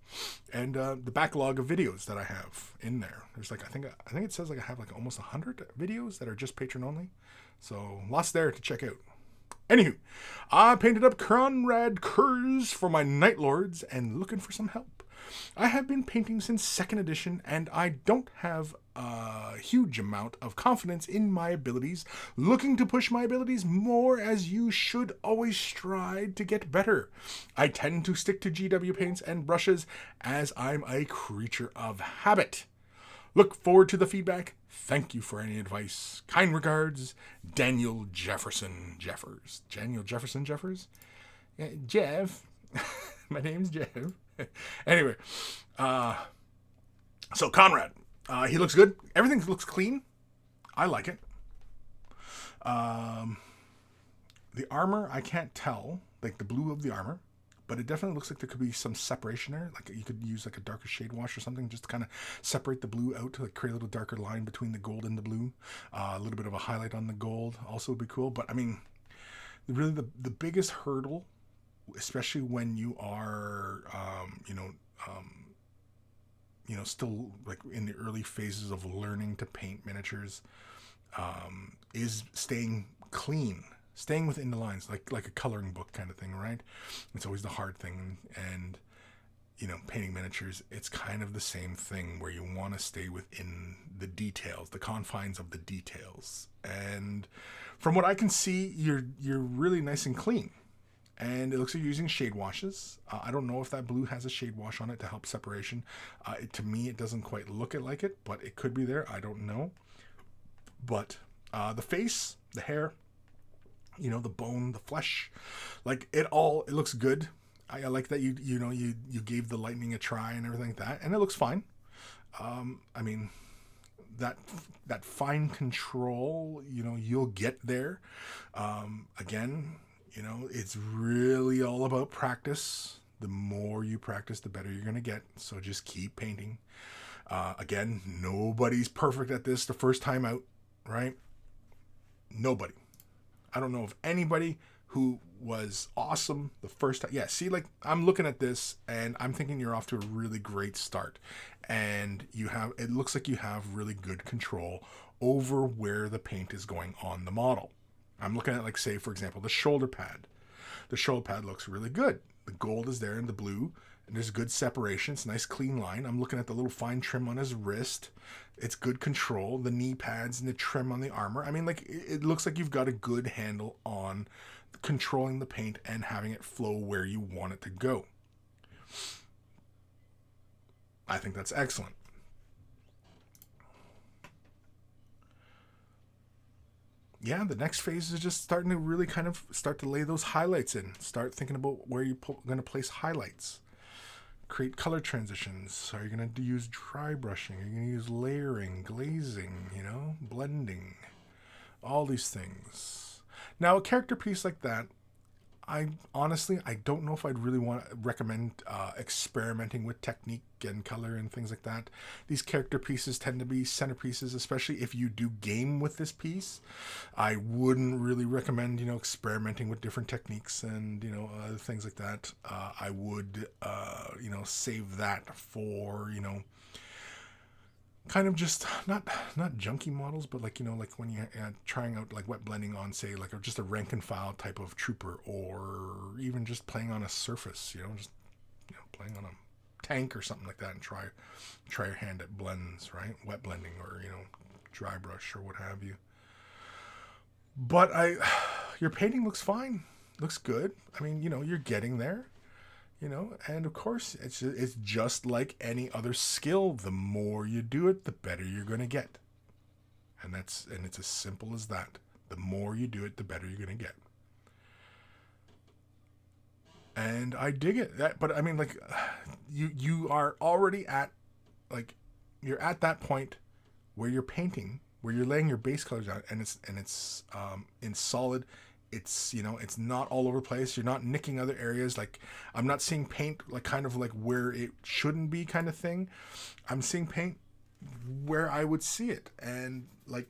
and the backlog of videos that I have in there. There's like I think it says like I have like almost 100 videos that are just Patreon only. So lots there to check out. Anywho, I painted up Conrad Kurz for my Night Lords and looking for some help. I have been painting since 2nd edition, and I don't have a huge amount of confidence in my abilities. Looking to push my abilities more, as you should always strive to get better. I tend to stick to GW paints and brushes, as I'm a creature of habit. Look forward to the feedback. Thank you for any advice. Kind regards, Daniel Jefferson Jeffers. Daniel Jefferson Jeffers? Yeah, Jeff. My name's Jeff. Anyway, so Conrad, he looks good. Everything looks clean. I like it. The armor, I can't tell, like the blue of the armor, but it definitely looks like there could be some separation there. Like you could use like a darker shade wash or something just to kind of separate the blue out to like create a little darker line between the gold and the blue. A little bit of a highlight on the gold also would be cool. But I mean, really the biggest hurdle, especially when you are, still like in the early phases of learning to paint miniatures, is staying clean, staying within the lines, like a coloring book kind of thing, right? It's always the hard thing. And, painting miniatures, it's kind of the same thing where you want to stay within the details, the confines of the details. And from what I can see, you're really nice and clean. And it looks like you're using shade washes. I don't know if that blue has a shade wash on it to help separation. To me, it doesn't quite look like it, but it could be there. I don't know. But the face, the hair, the bone, the flesh, like it looks good. I like that you gave the lightning a try and everything like that, and it looks fine. I mean, that fine control, you'll get there. Again, it's really all about practice. The more you practice, the better you're going to get. So just keep painting. Again, nobody's perfect at this the first time out, right? Nobody. I don't know of anybody who was awesome the first time. Yeah, see, like I'm looking at this and I'm thinking you're off to a really great start. And it looks like you have really good control over where the paint is going on the model. I'm looking at, like, say, for example, the shoulder pad. The shoulder pad looks really good. The gold is there in the blue, and there's good separation. It's a nice, clean line. I'm looking at the little fine trim on his wrist. It's good control. The knee pads and the trim on the armor. I mean, like, it looks like you've got a good handle on controlling the paint and having it flow where you want it to go. I think that's excellent. Yeah, the next phase is just starting to really kind of start to lay those highlights in. Start thinking about where you're going to place highlights. Create color transitions. Are you going to use dry brushing? Are you going to use layering, glazing, blending? All these things. Now, a character piece like that, I honestly, I don't know if I'd really want to recommend experimenting with technique and color and things like that. These character pieces tend to be centerpieces, especially if you do game with this piece. I wouldn't really recommend, experimenting with different techniques and, other things like that. I would, save that for, kind of just not junky models, but like like when you're trying out like wet blending on, say, like, or just a rank and file type of trooper, or even just playing on a surface, just playing on a tank or something like that, and try your hand at blends, right? Wet blending, or dry brush or what have you. But your painting looks fine, looks good. I mean, you're getting there. And of course, it's just like any other skill. The more you do it, the better you're going to get. And it's as simple as that. The more you do it, the better you're going to get. And I dig it. But I mean, like, you are already at, like, you're at that point where you're painting, where you're laying your base colors out, and it's in solid. It's, it's not all over the place. You're not nicking other areas. Like, I'm not seeing paint like kind of like where it shouldn't be kind of thing. I'm seeing paint where I would see it. And like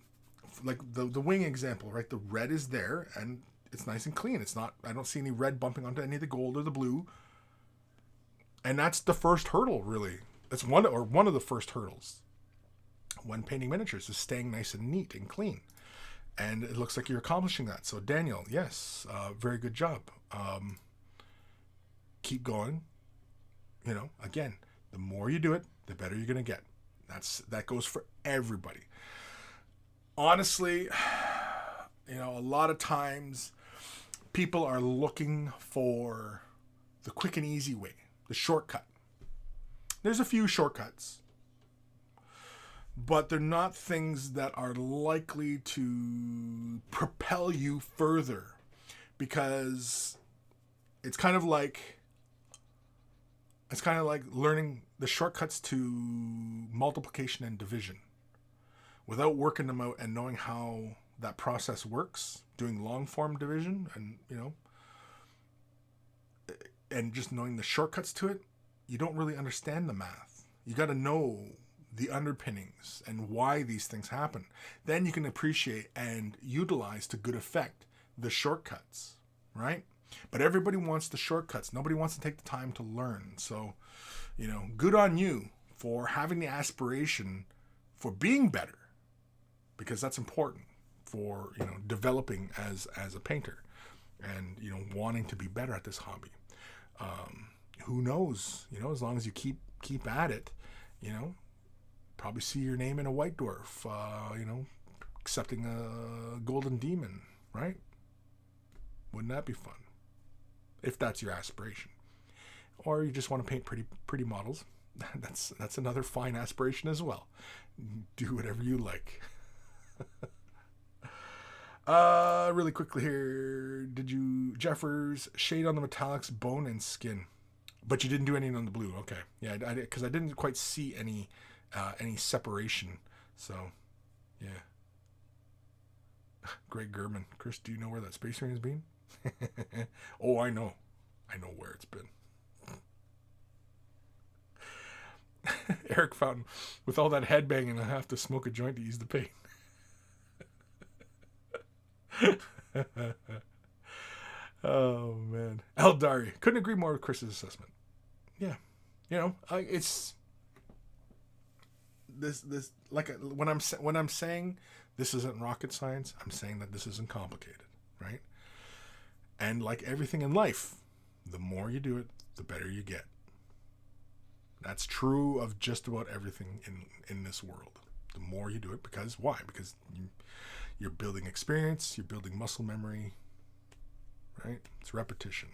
the wing example, right? The red is there and it's nice and clean. It's not, I don't see any red bumping onto any of the gold or the blue. And that's the first hurdle, really. It's one of the first hurdles when painting miniatures, is staying nice and neat and clean. And it looks like you're accomplishing that. So Daniel, yes, very good job. Keep going. Again, the more you do it, the better you're going to get. That goes for everybody. Honestly, a lot of times people are looking for the quick and easy way, the shortcut. There's a few shortcuts, but they're not things that are likely to propel you further, because it's kind of like learning the shortcuts to multiplication and division without working them out and knowing how that process works, doing long form division and just knowing the shortcuts to it. You don't really understand the math. You got to know the underpinnings and why these things happen. Then you can appreciate and utilize to good effect the shortcuts, right? But everybody wants the shortcuts. Nobody wants to take the time to learn. So, good on you for having the aspiration for being better, because that's important for, developing as a painter and, wanting to be better at this hobby. Who knows, as long as you keep at it, probably see your name in a White Dwarf, accepting a Golden Demon, right? Wouldn't that be fun? If that's your aspiration. Or you just want to paint pretty models. That's another fine aspiration as well. Do whatever you like. Really quickly here, Jeffers, shade on the metallics, bone and skin, but you didn't do anything on the blue. Okay, yeah, because I didn't quite see any separation. So, yeah. Greg Gurman, Kris, do you know where that Space Marine has been? Oh, I know where it's been. Eric Fountain, with all that headbanging, I have to smoke a joint to ease the pain. Oh man, Eldari, couldn't agree more with Kris's assessment. Yeah, it's this like when I'm saying this isn't rocket science, I'm saying that this isn't complicated, right? And like everything in life, the more you do it, the better you get. That's true of just about everything in this world. The more you do it, because why? Because you're building experience, you're building muscle memory, right? It's repetition.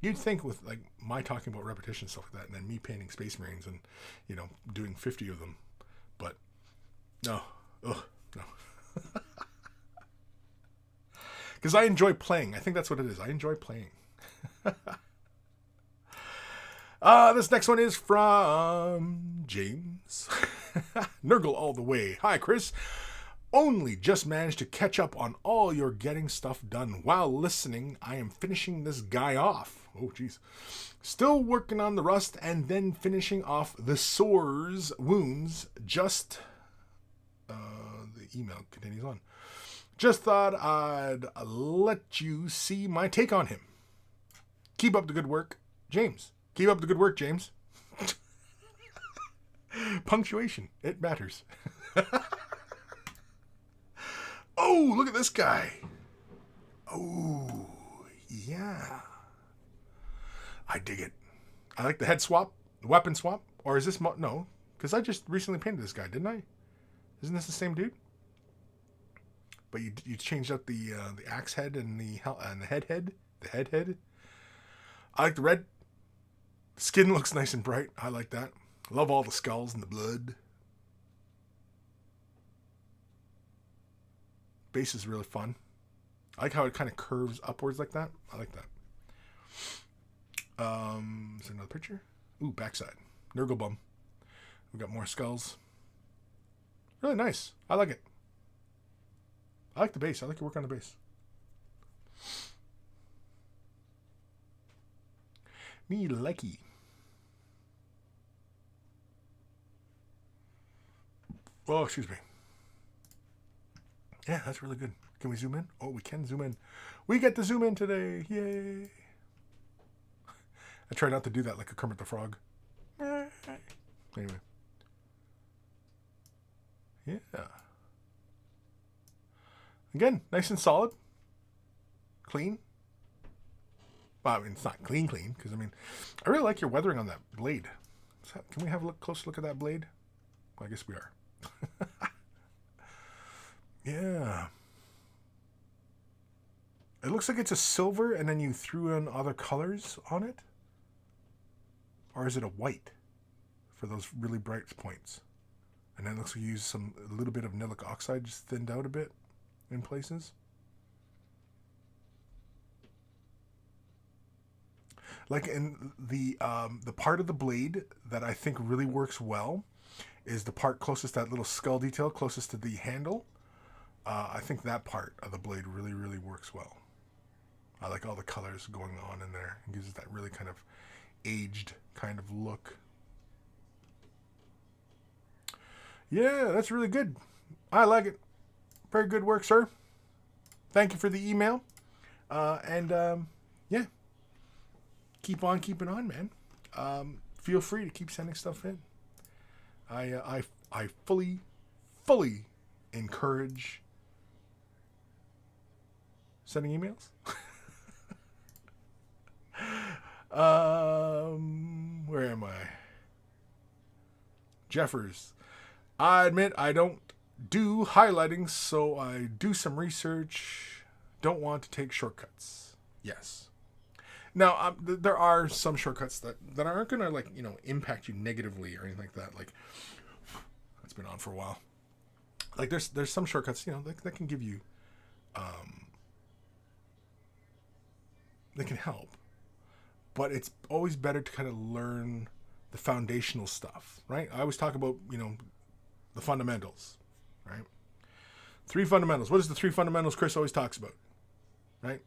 You'd think with like my talking about repetition and stuff like that, and then me painting Space Marines and doing 50 of them, but no, no. Because I enjoy playing. I think that's what it is. I enjoy playing. This next one is from James. Nurgle all the way. Hi, Kris. only just managed to catch up on all your getting stuff done. While listening, I am finishing this guy off. Oh, jeez. Still working on the rust and then finishing off the sores, wounds. Just, the email continues on. Just thought I'd let you see my take on him. Keep up the good work, James. Keep up the good work, James. Punctuation. It matters. Oh, look at this guy. Oh, yeah. I dig it. I like the head swap, the weapon swap. Or is this... no, because I just recently painted this guy, didn't I? Isn't this the same dude? But you changed up the axe head and the head. The head. I like the red. Skin looks nice and bright. I like that. Love all the skulls and the blood. Base is really fun. I like how it kind of curves upwards like that. I like that. Is there another picture? Ooh, backside. Nurgle bum. We got more skulls. Really nice. I like it. I like the base. I like your work on the base. Me likey. Oh, excuse me. Yeah, that's really good. Can we zoom in? Oh, we can zoom in. We get to zoom in today. Yay. I try not to do that like a Kermit the Frog. Anyway. Yeah. Again, nice and solid. Clean. Well, I mean, it's not clean, because, I mean, I really like your weathering on that blade. Can we have a close look at that blade? Well, I guess we are. Yeah. It looks like it's a silver and then you threw in other colors on it. Or is it a white for those really bright points? And then it looks like you used a little bit of nilic oxide, just thinned out a bit in places. Like in the part of the blade that I think really works well is the part closest, that little skull detail closest to the handle. I think that part of the blade really, really works well. I like all the colors going on in there. It gives it that really kind of aged kind of look. Yeah, that's really good. I like it. Very good work, sir. Thank you for the email. Yeah. Keep on keeping on, man. Feel free to keep sending stuff in. I fully encourage sending emails. Where am I? Jeffers. I admit I don't do highlighting, so I do some research. Don't want to take shortcuts. Yes. Now, there are some shortcuts that aren't going to, impact you negatively or anything like that. Like, that's been on for a while. Like, there's some shortcuts, that can give you, they can help. But it's always better to kind of learn the foundational stuff, right? I always talk about, the fundamentals, right? 3 fundamentals. What is the 3 fundamentals Kris always talks about, right?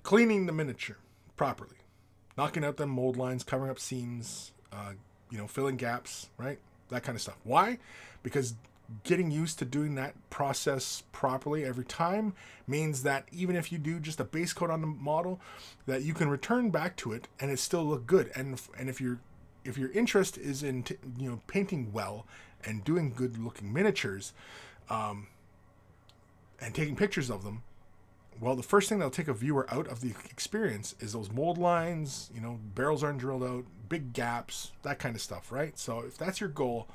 Cleaning the miniature properly, knocking out them mold lines, covering up seams, filling gaps, right? That kind of stuff. Why? Because getting used to doing that process properly every time means that even if you do just a base coat on the model, that you can return back to it and it still look good. And if your interest is in painting well and doing good looking miniatures, and taking pictures of them, well, the first thing that'll take a viewer out of the experience is those mold lines, barrels aren't drilled out, big gaps, that kind of stuff, right? So if that's your goal,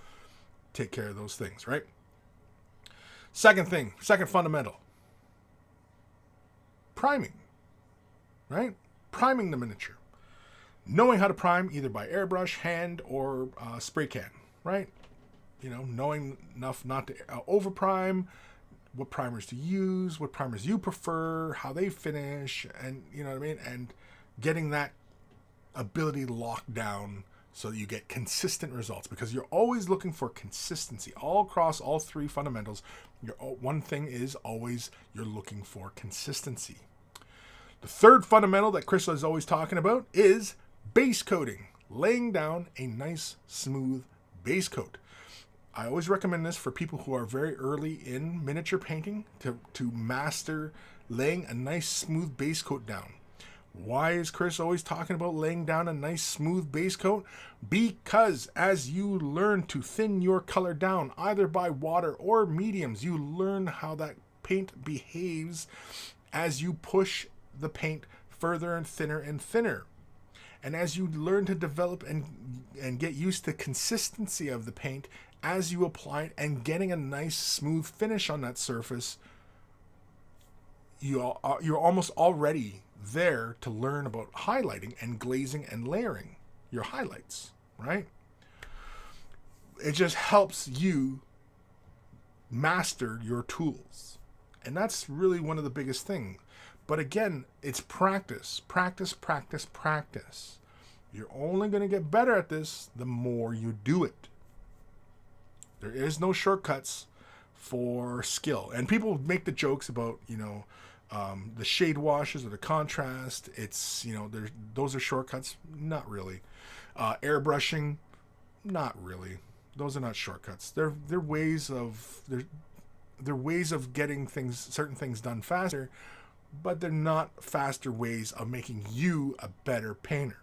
take care of those things, right? Second fundamental. Priming, right? Priming the miniature. Knowing how to prime either by airbrush, hand, or spray can, right? Knowing enough not to overprime, what primers to use, what primers you prefer, how they finish, and you know what I mean, and getting that ability locked down so that you get consistent results, because you're always looking for consistency all across all three fundamentals. One thing is always you're looking for consistency. The third fundamental that Kris is always talking about is base coating, laying down a nice smooth base coat. I always recommend this for people who are very early in miniature painting to master laying a nice smooth base coat down. Why is Kris always talking about laying down a nice smooth base coat? Because as you learn to thin your color down, either by water or mediums, you learn how that paint behaves as you push the paint further and thinner. And as you learn to develop and get used to consistency of the paint as you apply it and getting a nice smooth finish on that surface, you're almost already there to learn about highlighting and glazing and layering your highlights, right? It just helps you master your tools. And that's really one of the biggest things. But again, it's practice. You're only going to get better at this the more you do it. There is no shortcuts for skill. And people make the jokes about, the shade washes or the contrast. It's, those are shortcuts. Not really. Airbrushing, not really. Those are not shortcuts. They're ways of getting certain things done faster, but they're not faster ways of making you a better painter.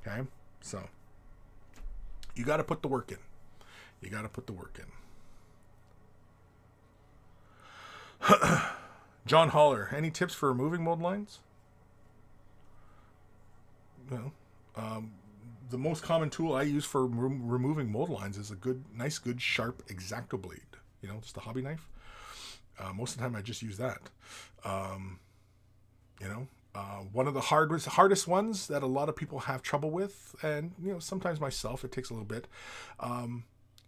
Okay? So, you got to put the work in. John Holler, any tips for removing mold lines? Well, the most common tool I use for removing mold lines is a good sharp X-Acto blade. Just a hobby knife. Most of the time I just use that. One of the hardest ones that a lot of people have trouble with, and sometimes myself, it takes a little bit,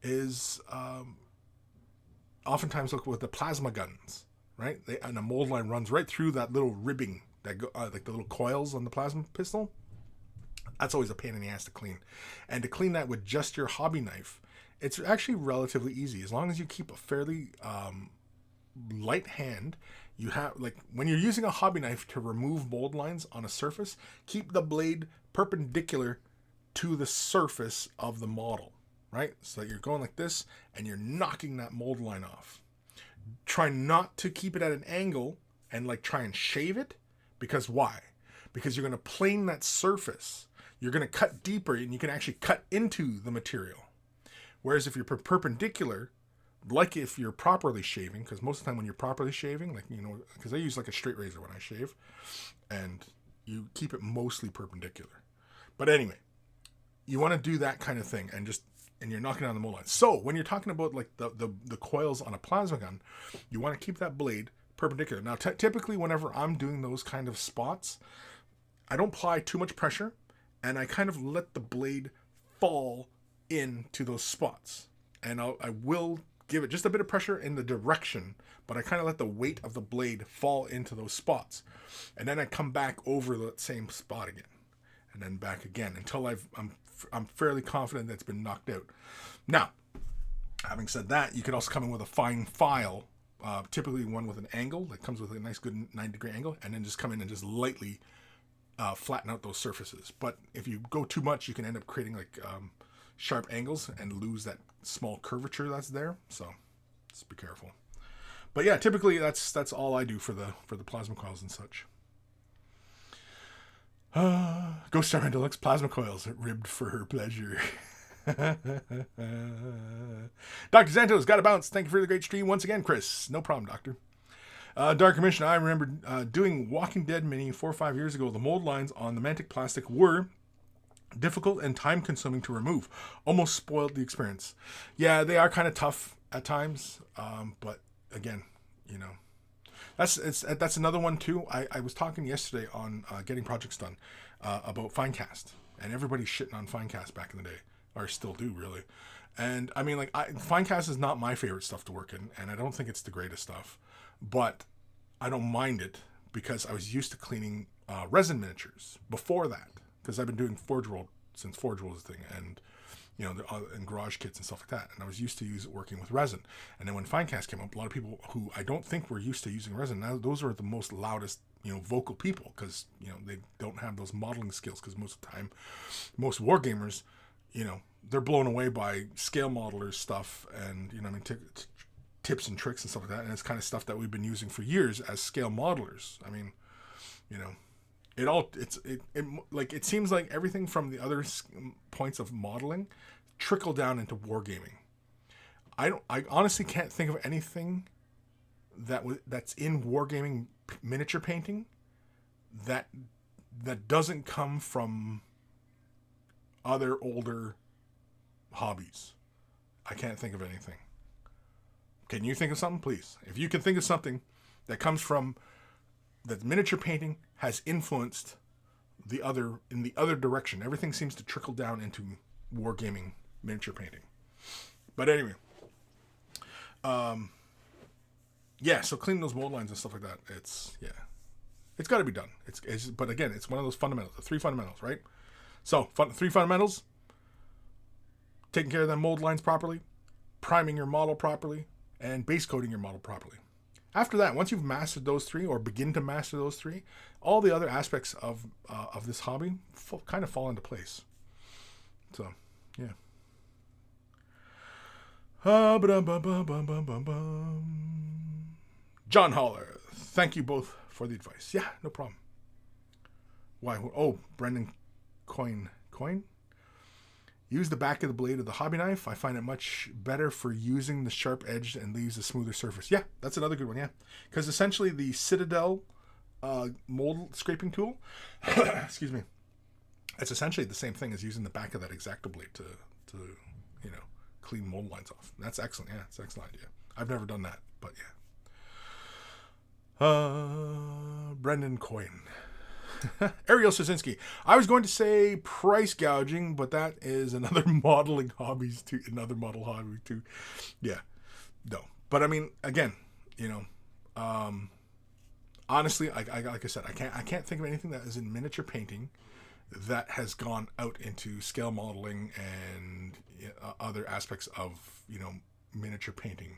is oftentimes look with the plasma guns, right? And a mold line runs right through that little ribbing that go like the little coils on the plasma pistol. That's always a pain in the ass to clean, and to clean that with just your hobby knife, it's actually relatively easy as long as you keep a fairly light hand. You have, when you're using a hobby knife to remove mold lines on a surface, keep the blade perpendicular to the surface of the model, right? So that you're going like this and you're knocking that mold line off. Try not to keep it at an angle and try and shave it, because why? Because you're going to plane that surface. You're going to cut deeper and you can actually cut into the material. Whereas if you're perpendicular, like if you're properly shaving, because most of the time when you're properly shaving, because I use a straight razor when I shave, and you keep it mostly perpendicular. But anyway, you want to do that kind of thing, and you're knocking down the mold line. So when you're talking about the coils on a plasma gun, you want to keep that blade perpendicular. Now, typically whenever I'm doing those kind of spots, I don't apply too much pressure, and I kind of let the blade fall into those spots, and I will give it just a bit of pressure in the direction, but I kind of let the weight of the blade fall into those spots, and then I come back over that same spot again, and then back again until I'm fairly confident that it's been knocked out. Now, having said that, you could also come in with a fine file, typically one with an angle that comes with a nice good 90-degree angle, and then just come in and just lightly flatten out those surfaces. But if you go too much, you can end up creating sharp angles and lose that small curvature that's there. So just be careful. But yeah, typically that's all I do for the plasma coils and such. Ghost Star Deluxe plasma coils ribbed for her pleasure. Dr. Zanto's got to bounce. Thank you for the great stream once again, Kris. No problem, Doctor. Dark Commission, I remember doing Walking Dead Mini 4 or 5 years ago. The mold lines on the Mantic plastic were difficult and time-consuming to remove. Almost spoiled the experience. Yeah, they are kind of tough at times, but again, that's another one too. I was talking yesterday on Getting Projects Done about Finecast, and everybody's shitting on Finecast back in the day, or still do really. And I mean, Finecast is not my favorite stuff to work in, and I don't think it's the greatest stuff, but I don't mind it because I was used to cleaning resin miniatures before that, because I've been doing Forge World since Forge was a thing, and and garage kits and stuff like that. And I was used to working with resin. And then when Finecast came up, a lot of people who I don't think were used to using resin, now those are the most loudest, vocal people, because, they don't have those modeling skills, because most of the time, most wargamers, they're blown away by scale modelers stuff and, tips and tricks and stuff like that. And it's kind of stuff that we've been using for years as scale modelers. I mean, it seems like everything from the other points of modeling trickle down into wargaming. I honestly can't think of anything that's in wargaming miniature painting that doesn't come from other older hobbies. I can't think of anything. Can you think of something, please? If you can think of something that comes from that miniature painting has influenced in the other direction. Everything seems to trickle down into wargaming miniature painting. But anyway, so cleaning those mold lines and stuff like that, it's got to be done. But again, it's one of those fundamentals, the 3 fundamentals, right? So 3 fundamentals: taking care of them mold lines properly, priming your model properly, and base coating your model properly. After that, once you've mastered those 3, or begin to master those 3, all the other aspects of this hobby kind of fall into place. So, yeah. John Holler, thank you both for the advice. Yeah, no problem. Why? Oh, Brendan Coin. Use the back of the blade of the hobby knife. I find it much better for using the sharp edge and leaves a smoother surface. Yeah, that's another good one, yeah. Because essentially the Citadel mold scraping tool, excuse me, it's essentially the same thing as using the back of that X-Acto blade to clean mold lines off. That's excellent, yeah. It's an excellent idea. I've never done that, but yeah. Brendan Coyne. Ariel Sosinski. I was going to say price gouging, but that is another model hobby too. Yeah. No. But I mean, again, honestly, like I said, I can't think of anything that is in miniature painting that has gone out into scale modeling and other aspects of, miniature painting.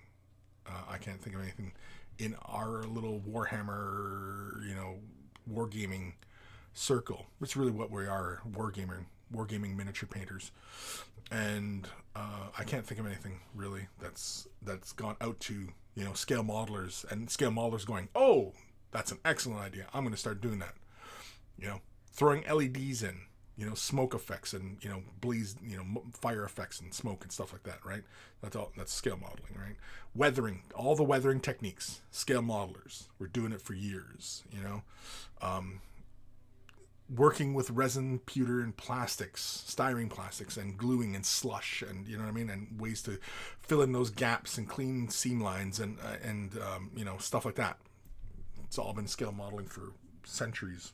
I can't think of anything in our little Warhammer, wargaming circle. It's really what we are, wargaming miniature painters. And I can't think of anything really that's gone out to, scale modelers, and scale modelers going, oh, that's an excellent idea. I'm going to start doing that. Throwing LEDs in, smoke effects and, blaze, fire effects and smoke and stuff like that, right? That's scale modeling, right? Weathering, all the weathering techniques, scale modelers. We're doing it for years, working with resin, pewter, and plastics, styrene plastics, and gluing and slush, and and ways to fill in those gaps and clean seam lines and stuff like that. It's all been scale modeling for centuries.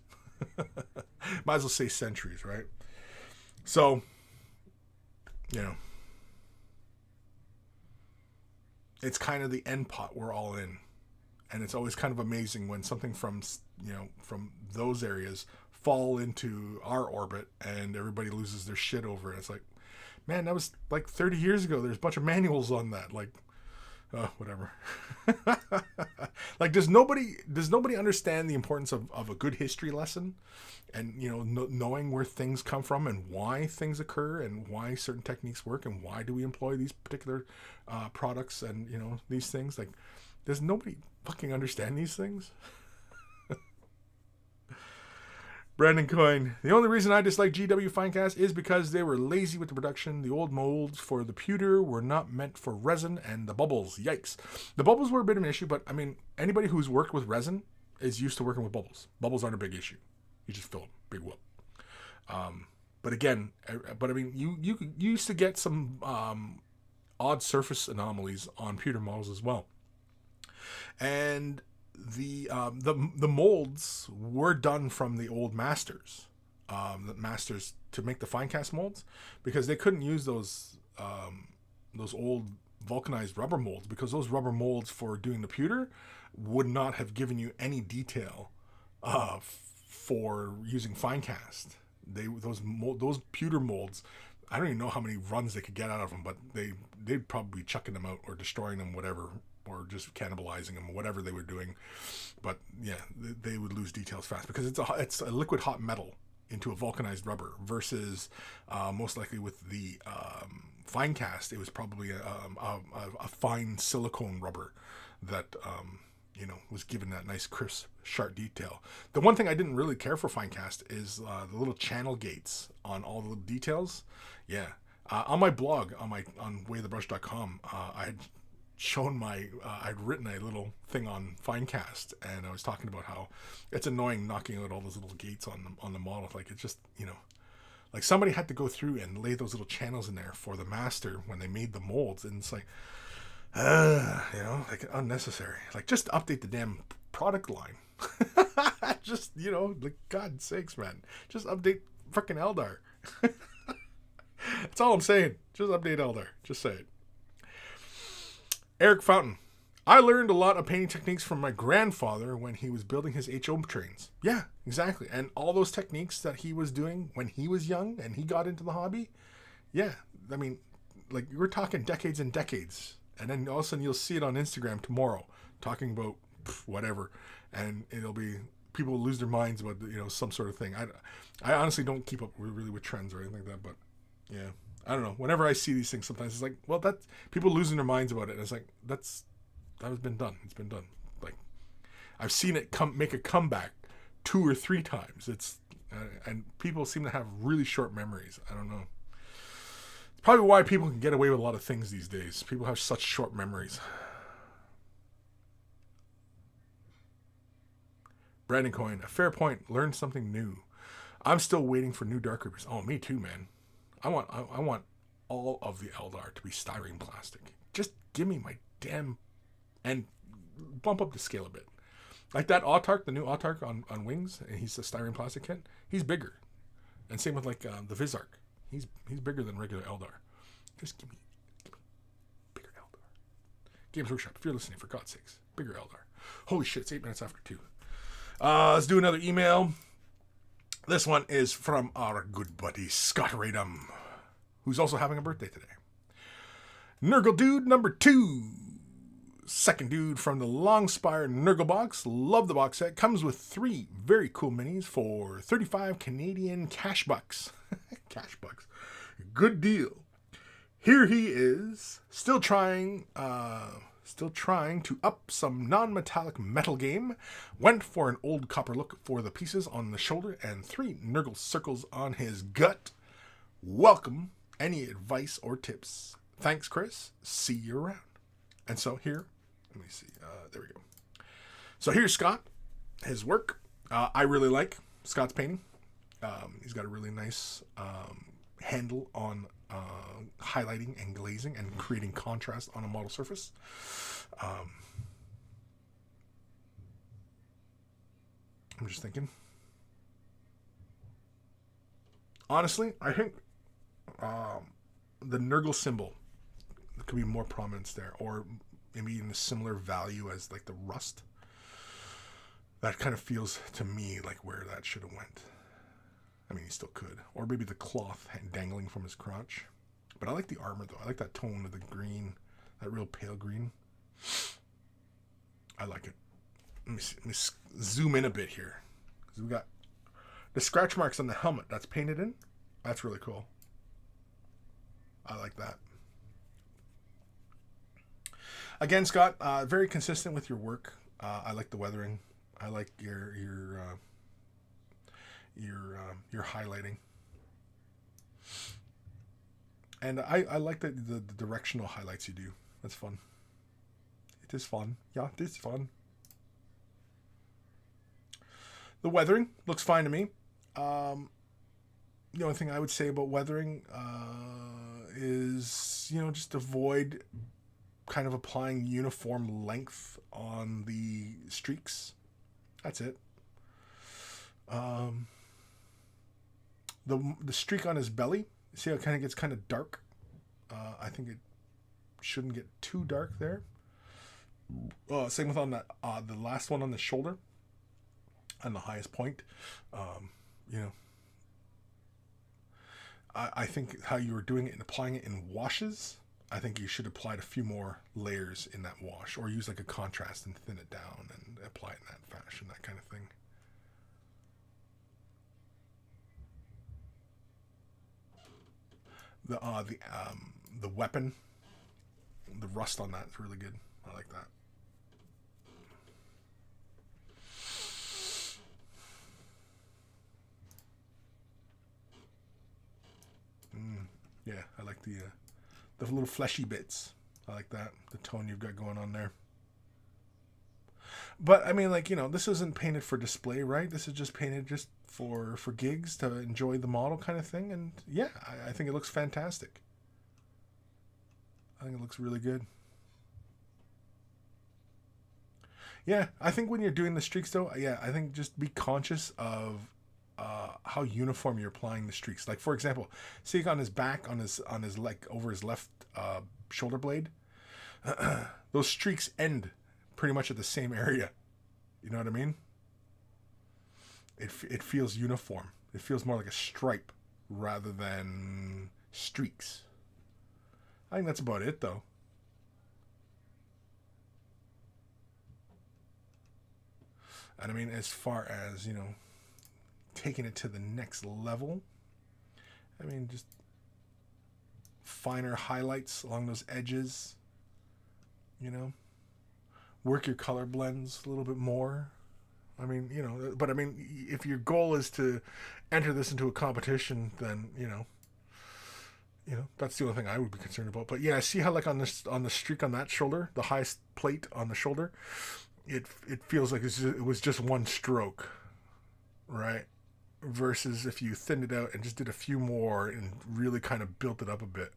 Might as well say centuries, right? So, it's kind of the end pot we're all in, and it's always kind of amazing when something from those areas fall into our orbit and everybody loses their shit over it. It's like, man, that was like 30 years ago. There's a bunch of manuals on that. Like, whatever. Like, does nobody understand the importance of a good history lesson, and knowing where things come from and why things occur and why certain techniques work and why do we employ these particular products and these things? Like, does nobody fucking understand these things? Brandon Coyne. The only reason I dislike GW Finecast is because they were lazy with the production. The old molds for the pewter were not meant for resin, and the bubbles. Yikes. The bubbles were a bit of an issue, but I mean, anybody who's worked with resin is used to working with bubbles. Bubbles aren't a big issue. You just fill them. Big whoop. But again, I mean, you used to get some odd surface anomalies on pewter models as well. And the molds were done from the old masters, to make the Finecast molds, because they couldn't use those old vulcanized rubber molds, because those rubber molds for doing the pewter would not have given you any detail for using Finecast. Those pewter molds, I don't even know how many runs they could get out of them, but they'd probably be chucking them out or destroying them, whatever, or just cannibalizing them, whatever they were doing. But yeah, they would lose details fast because it's a liquid hot metal into a vulcanized rubber versus most likely with the fine cast, it was probably a fine silicone rubber that was given that nice crisp sharp detail. The one thing I didn't really care for fine cast is the little channel gates on all the little details. Yeah, on my blog on waythebrush.com, I had shown I'd written a little thing on fine cast, and I was talking about how it's annoying knocking out all those little gates on the model. Like, it's just, like somebody had to go through and lay those little channels in there for the master when they made the molds, and it's like, like unnecessary. Like, just update the damn product line. Just, like, God's sakes, man. Just update frickin' Eldar. That's all I'm saying. Just update Eldar. Just say it. Eric Fountain. I learned a lot of painting techniques from my grandfather when he was building his HO trains. Yeah, exactly. And all those techniques that he was doing when he was young and he got into the hobby. Yeah, I mean, like, we're talking decades and decades. And then all of a sudden you'll see it on Instagram tomorrow talking about whatever. And it'll be, people will lose their minds about, some sort of thing. I honestly don't keep up really with trends or anything like that. But yeah, I don't know. Whenever I see these things, sometimes it's like, well, that's people losing their minds about it. And it's like, that has been done. It's been done. Like, I've seen it make a comeback 2 or 3 times. And people seem to have really short memories. I don't know. It's probably why people can get away with a lot of things these days. People have such short memories. Brandon Coyne, a fair point. Learn something new. I'm still waiting for new Dark Reapers. Oh, me too, man. I want all of the Eldar to be styrene plastic. Just give me my damn, and bump up the scale a bit. Like that Autark, the new Autark on wings, and he's a styrene plastic kit. He's bigger, and same with like the Vizark. He's bigger than regular Eldar. Just give me bigger Eldar. Games Workshop, if you're listening, for God's sakes, bigger Eldar. Holy shit, it's 8 minutes after 2. Let's do another email. This one is from our good buddy Scott Radum, who's also having a birthday today. Nurgle Dude number 2. Second dude from the Longspire Nurgle box. Love the box set. Comes with 3 very cool minis for 35 Canadian cash bucks. Cash bucks. Good deal. Here he is, still trying to up some non-metallic metal game. Went for an old copper look for the pieces on the shoulder and 3 Nurgle circles on his gut. Welcome. Any advice or tips? Thanks, Kris. See you around. And so here, let me see. There we go. So here's Scott, his work. I really like Scott's painting. He's got a really nice handle on highlighting and glazing and creating contrast on a model surface. I'm just thinking. Honestly, I think the Nurgle symbol could be more prominence there, or maybe in a similar value as like the rust. That kind of feels to me like where that should have went. I mean, he still could. Or maybe the cloth dangling from his crotch. But I like the armor, though. I like that tone of the green. That real pale green. I like it. Let me zoom in a bit here. We got the scratch marks on the helmet that's painted in. That's really cool. I like that. Again, Scott, very consistent with your work. I like the weathering. I like your highlighting, and I like the directional highlights you do. That's fun. It is fun. Yeah, it is fun. The weathering looks fine to me. The only thing I would say about weathering is, just avoid kind of applying uniform length on the streaks. That's it. The streak on his belly, see how it kind of gets kind of dark? I think it shouldn't get too dark there. Same with on that the last one on the shoulder, on the highest point. I think how you were doing it and applying it in washes, I think you should apply a few more layers in that wash, or use like a contrast and thin it down and apply it in that fashion, that kind of thing. The weapon, the rust on that is really good. I like that. Yeah, I like the little fleshy bits. I like that, the tone you've got going on there. But I mean, like, this isn't painted for display, right? This is just painted just for gigs to enjoy the model kind of thing. And yeah, I think it looks fantastic. I think it looks really good. Yeah, I think when you're doing the streaks, though, yeah, I think just be conscious of how uniform you're applying the streaks. Like, for example, see on his back, on his like over his left shoulder blade, those streaks end pretty much at the same area. You know what I mean? It feels uniform. It feels more like a stripe rather than streaks. I think that's about it, though. And I mean, as far as, taking it to the next level, I mean, just finer highlights along those edges, work your color blends a little bit more. I mean, but I mean, if your goal is to enter this into a competition, then, that's the only thing I would be concerned about. But yeah, see how like on the streak on that shoulder, the highest plate on the shoulder, it feels like it was just one stroke, right? Versus if you thinned it out and just did a few more and really kind of built it up a bit.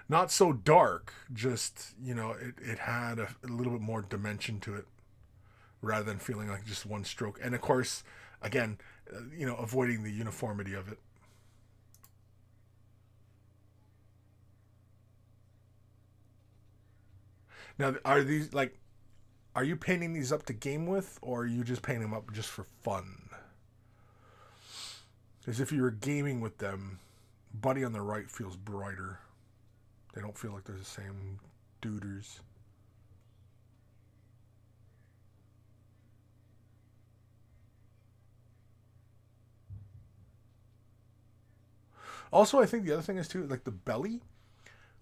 Not so dark, just, it had a little bit more dimension to it rather than feeling like just one stroke. And of course, again, avoiding the uniformity of it. Now, are you painting these up to game with, or are you just painting them up just for fun? Because if you were gaming with them, Buddy on the right feels brighter. They don't feel like they're the same duders. Also, I think the other thing is too, like the belly.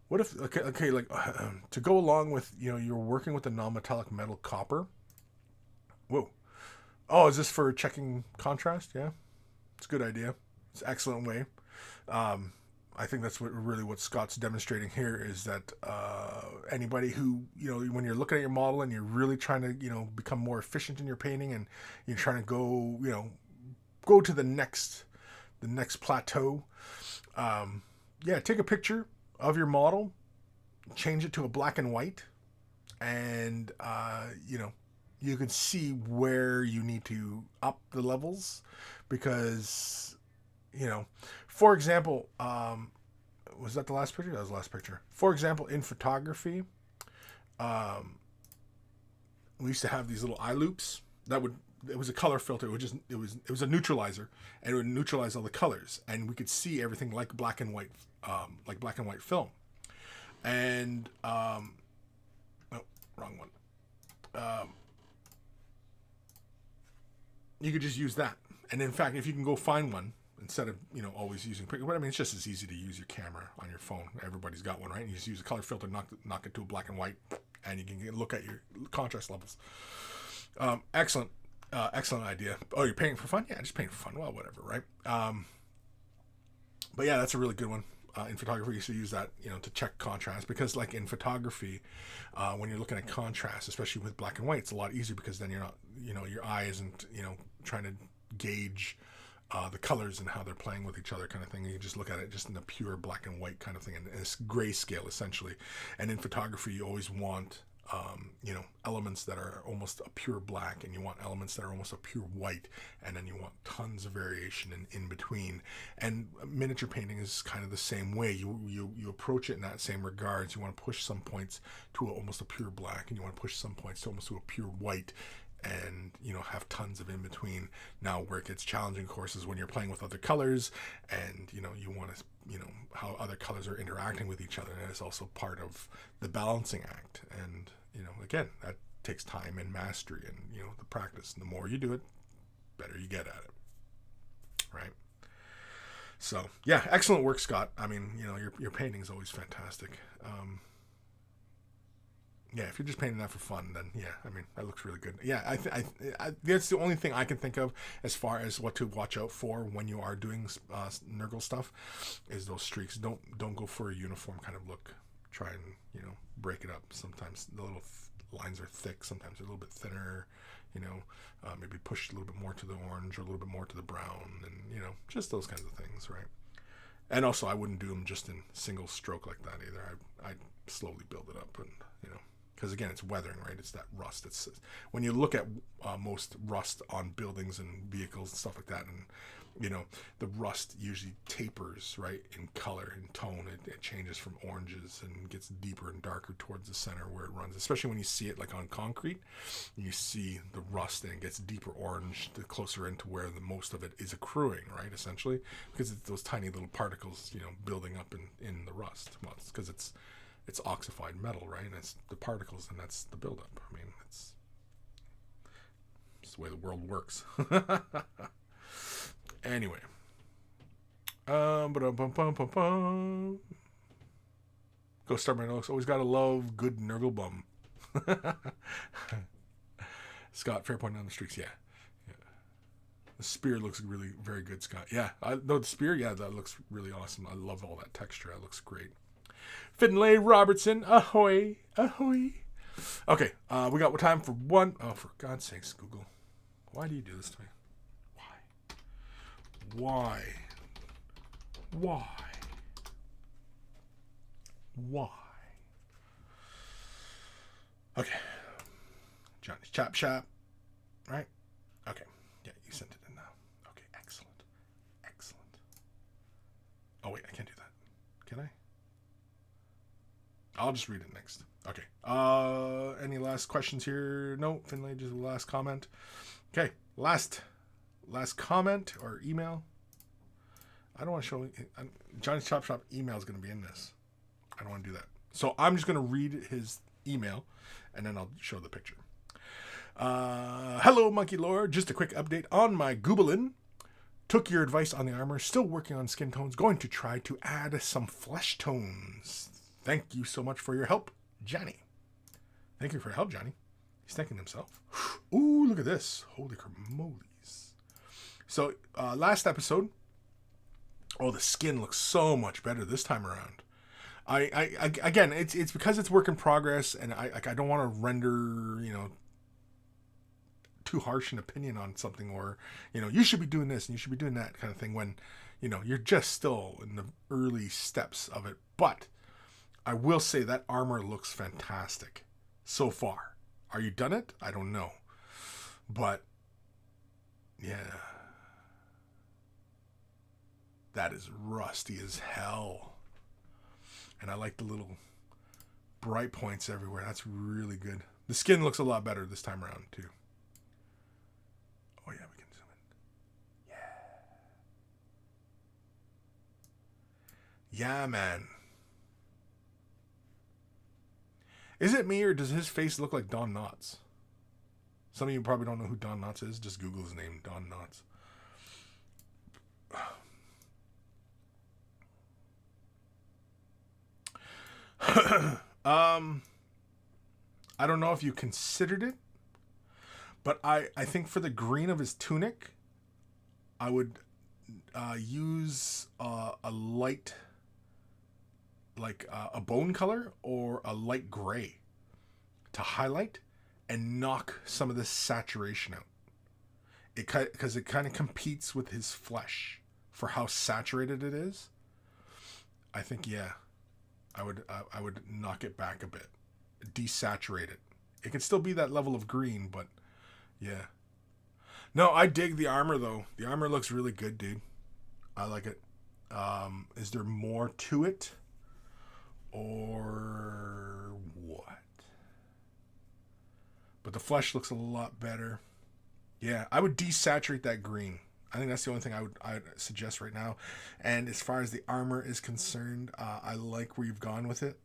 What if okay, like to go along with you're working with the non-metallic metal copper. Whoa. Oh, is this for checking contrast? Yeah, it's a good idea. It's an excellent way. I think that's what Scott's demonstrating here is that anybody who when you're looking at your model and you're really trying to become more efficient in your painting and you're trying to go to the next plateau. Yeah, take a picture of your model, change it to a black and white, and you can see where you need to up the levels because for example, was that the last picture? That was the last picture. For example, in photography, we used to have these little eye loops it was a color filter. It was a neutralizer, and it would neutralize all the colors, and we could see everything like black and white film. And oh, wrong one. You could just use that, and in fact, if you can go find one instead of always using picture, but I mean it's just as easy to use your camera on your phone. Everybody's got one, right? You just use a color filter, knock it to a black and white, and you can look at your contrast levels. Excellent. Excellent idea. Oh, you're painting for fun? Yeah, just paint for fun. Well, whatever, right? But yeah, that's a really good one. In photography, you should use that, to check contrast because, like in photography, when you're looking at contrast, especially with black and white, it's a lot easier because then you're not, your eye isn't, trying to gauge the colors and how they're playing with each other, kind of thing. You just look at it just in a pure black and white kind of thing, and it's grayscale essentially. And in photography, you always want elements that are almost a pure black, and you want elements that are almost a pure white, and then you want tons of variation in between. And miniature painting is kind of the same way. You approach it in that same regards. You want to push some points to almost a pure black, and you want to push some points to almost to a pure white, and have tons of in between. Now where it gets challenging, of course, is when you're playing with other colors, and you want to how other colors are interacting with each other, and it's also part of the balancing act. And again, that takes time and mastery and the practice, and the more you do it, better you get at it, right? So yeah, excellent work, Scott. I mean, your painting is always fantastic. Yeah, if you're just painting that for fun, then yeah, I mean, that looks really good. Yeah, I that's the only thing I can think of as far as what to watch out for when you are doing Nurgle stuff, is those streaks. Don't go for a uniform kind of look. Try and break it up. Sometimes the little lines are thick. Sometimes they're a little bit thinner. Maybe push a little bit more to the orange or a little bit more to the brown, and just those kinds of things, right? And also, I wouldn't do them just in single stroke like that either. I'd slowly build it up, and because again, it's weathering, right? It's that rust. It's when you look at most rust on buildings and vehicles and stuff like that, and the rust usually tapers, right, in color and tone. It changes from oranges and gets deeper and darker towards the center where it runs. Especially when you see it like on concrete, you see the rust and it gets deeper orange the closer into where the most of it is accruing, right? Essentially, because it's those tiny little particles, building up in the rust. Well, it's because it's oxidified metal, right? And it's the particles, and that's the buildup. I mean, it's the way the world works. Anyway. Go start my notes. Always gotta love good Nurgle bum. Scott, fair point on the streaks. Yeah. The spear looks really very good, Scott. Yeah. The spear, yeah, that looks really awesome. I love all that texture. That looks great. Finlay Robertson, ahoy, ahoy. Okay, we got time for one. Oh, for God's sakes, Google. Why do you do this to me? Why? Okay. Johnny's Chop Shop. Right? Okay. Yeah, you sent it in now. Okay, excellent. Oh, wait, I can't do that. Can I? I'll just read it next. Okay. Any last questions here? No, Finlay, just the last comment. Okay, last comment or email. I don't want to show Johnny's Chop Shop email is going to be in this. I don't want to do that. So I'm just going to read his email, and then I'll show the picture. Hello, Monkey Lord. Just a quick update on my Goobelin. Took your advice on the armor. Still working on skin tones. Going to try to add some flesh tones. Thank you so much for your help, Johnny. Thank you for your help, Johnny. He's thanking himself. Ooh, look at this. Holy camolies. So, last episode. Oh, the skin looks so much better this time around. I again, it's because it's work in progress, and I don't want to render, too harsh an opinion on something, or, you should be doing this and you should be doing that kind of thing when, you're just still in the early steps of it. But I will say that armor looks fantastic so far. Are you done it? I don't know. But, yeah. That is rusty as hell. And I like the little bright points everywhere. That's really good. The skin looks a lot better this time around, too. Oh, yeah, we can zoom in. Yeah. Yeah, man. Is it me, or does his face look like Don Knotts? Some of you probably don't know who Don Knotts is. Just Google his name, Don Knotts. I don't know if you considered it, but I think for the green of his tunic, I would use a light, like a bone color or a light gray to highlight and knock some of this saturation out. Because it kind of competes with his flesh for how saturated it is. I think, yeah, I would knock it back a bit, desaturate it. It can still be that level of green, but yeah. No, I dig the armor though. The armor looks really good, dude. I like it. Is there more to it, or what? but the flesh looks a lot better. Yeah, I would desaturate that green. I think that's the only thing I'd suggest right now. And as far as the armor is concerned, I like where you've gone with it.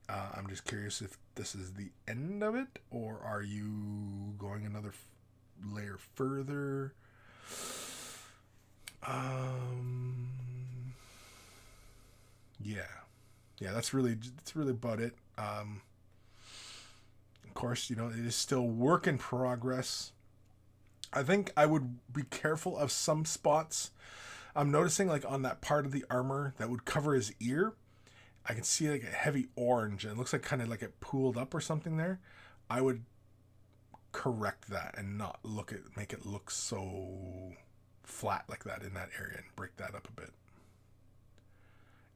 I'm just curious if this is the end of it, or are you going another layer further? Yeah, that's really about it. Of course, it is still work in progress. I think I would be careful of some spots. I'm noticing like on that part of the armor that would cover his ear, I can see like a heavy orange, and it looks like kind of like it pooled up or something there. I would correct that and not make it look so flat like that in that area, and break that up a bit.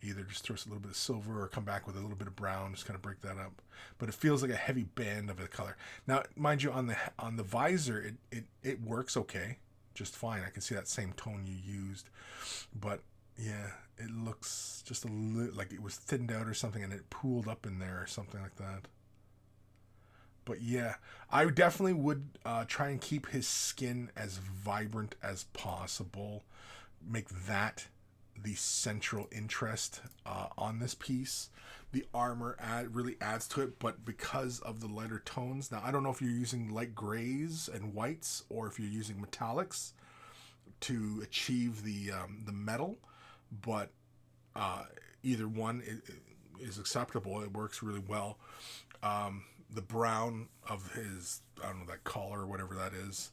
Either just throw us a little bit of silver or come back with a little bit of brown, just kind of break that up. But it feels like a heavy band of a color. Now, mind you, on the visor, it works okay, just fine. I can see that same tone you used, but yeah, it looks just a little like it was thinned out or something, and it pooled up in there or something like that. But yeah, I definitely would try and keep his skin as vibrant as possible. Make that the central interest on this piece. The armor really adds to it, but because of the lighter tones, now I don't know if you're using light grays and whites or if you're using metallics to achieve the metal, but either one is acceptable. It works really well. The brown of his, I don't know, that collar or whatever that is,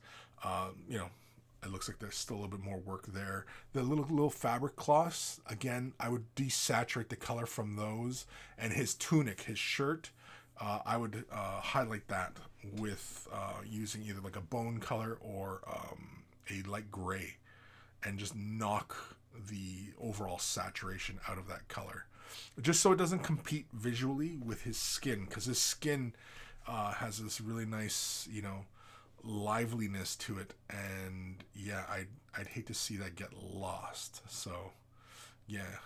it looks like there's still a little bit more work there. The little fabric cloths, again, I would desaturate the color from those. And his tunic, his shirt, I would highlight that with using either like a bone color or a light gray, and just knock the overall saturation out of that color, just so it doesn't compete visually with his skin, because his skin has this really nice, liveliness to it, and yeah, I'd hate to see that get lost. So yeah,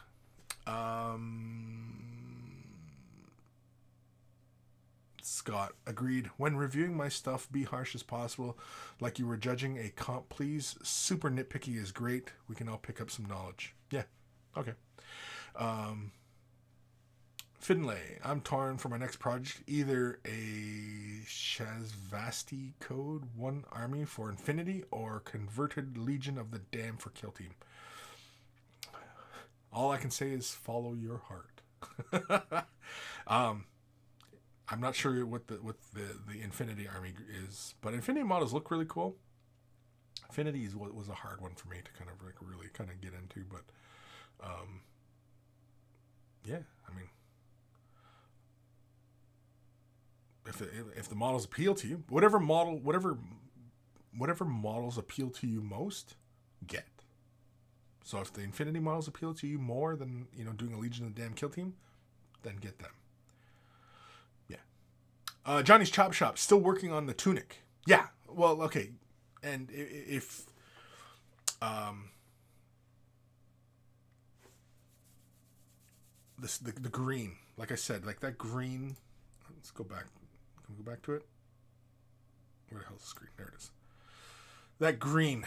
Scott agreed. When reviewing my stuff, be harsh as possible, like you were judging a comp, please. Super nitpicky is great. We can all pick up some knowledge. Yeah, okay. Finlay, I'm torn for my next project. Either a Shazvasti Code 1 army for Infinity or Converted Legion of the Damned for Kill Team. All I can say is follow your heart. I'm not sure what the Infinity army is, but Infinity models look really cool. Infinity was a hard one for me to kind of like really kind of get into, but yeah, I mean, if the models appeal to you, whatever models appeal to you most, get. So if the Infinity models appeal to you more than doing a Legion of the Damned Kill Team, then get them. Yeah. Johnny's Chop Shop still working on the tunic. Yeah. Well, okay. And if the green, like I said, like that green. Let's go back. Can we go back to it? Where the hell's the screen? There it is. That green.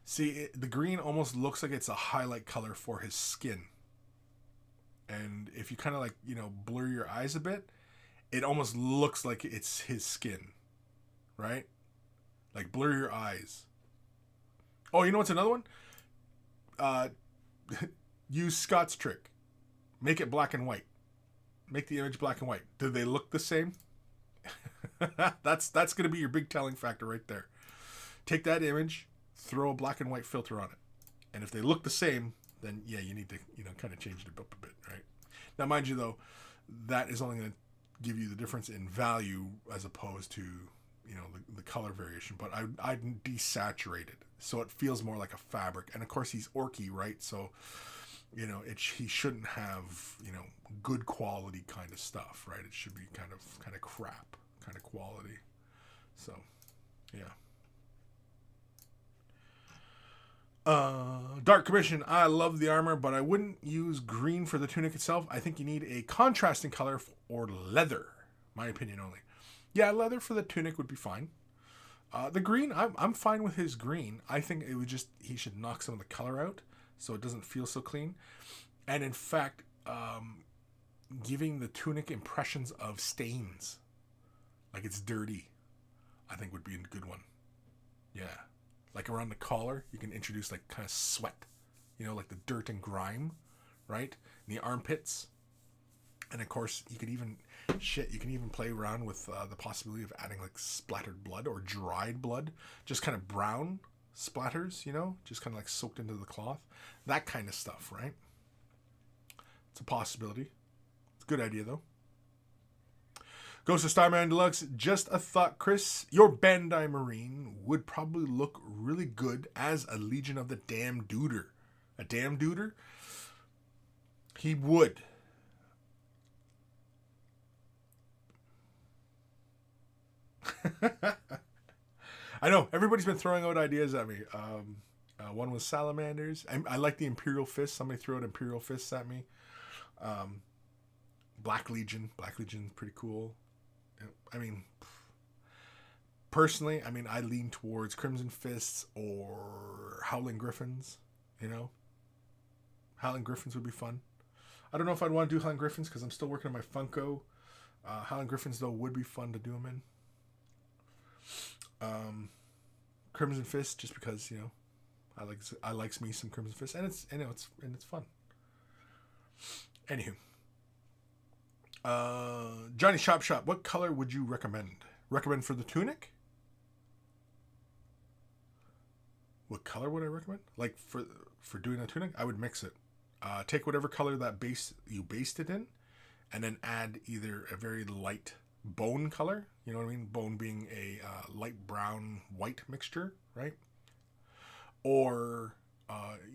See, the green almost looks like it's a highlight color for his skin. And if you kind of like, blur your eyes a bit, it almost looks like it's his skin. Right? Like blur your eyes. Oh, you know what's another one? Use Scott's trick. Make it black and white. Make the image black and white. Do they look the same? That's going to be your big telling factor right there. Take that image, throw a black and white filter on it. And if they look the same, then yeah, you need to, kind of change it up a bit, right? Now, mind you though, that is only going to give you the difference in value as opposed to, the color variation. But I'd desaturate it so it feels more like a fabric. And of course he's orky, right? So, he shouldn't have, good quality kind of stuff, right? It should be kind of crap kind of quality. So, yeah. Dark Commission, I love the armor, but I wouldn't use green for the tunic itself. I think you need a contrasting color or leather. My opinion only. Yeah, leather for the tunic would be fine. The green, I'm fine with his green. I think it would just, he should knock some of the color out so it doesn't feel so clean. And in fact, giving the tunic impressions of stains, like it's dirty, I think would be a good one. Yeah. Like around the collar, you can introduce like kind of sweat, like the dirt and grime, right? In the armpits. And of course, you can even play around with the possibility of adding like splattered blood or dried blood, just kind of brown splatters, just kind of like soaked into the cloth. That kind of stuff, right? It's a possibility. It's a good idea, though. Ghost of Starman Deluxe, just a thought, Kris. Your Bandai Marine would probably look really good as a Legion of the Damn Duder. A Damn Duder? He would. I know everybody's been throwing out ideas at me. One was salamanders. I like the Imperial Fist. Somebody threw out Imperial Fists at me. Black Legion. Black Legion's pretty cool. I mean, personally, I lean towards Crimson Fists or Howling Griffins. Howling Griffins would be fun. I don't know if I'd want to do Howling Griffins because I'm still working on my Funko. Howling Griffins though would be fun to do them in. Crimson Fist, just because I likes me some Crimson Fist, and it's fun. Anywho, Johnny Shop, what color would you recommend? Recommend for the tunic? What color would I recommend? Like for doing a tunic, I would mix it. Take whatever color that you based it in, and then add either a very light bone color, you know what I mean? Bone being a light brown white mixture, right? Or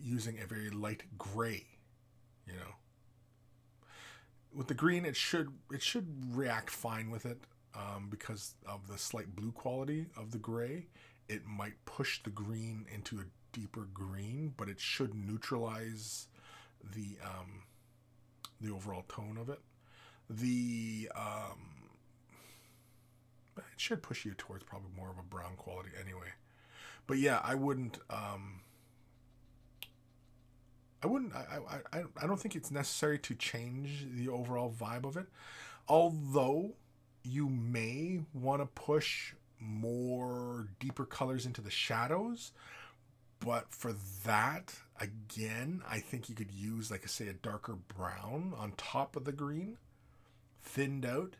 using a very light gray, With the green, it should react fine with it because of the slight blue quality of the gray. It might push the green into a deeper green, but it should neutralize the overall tone of it. It should push you towards probably more of a brown quality anyway. But yeah, I don't think it's necessary to change the overall vibe of it. Although you may want to push more deeper colors into the shadows. But for that, again, I think you could use, like I say, a darker brown on top of the green, thinned out,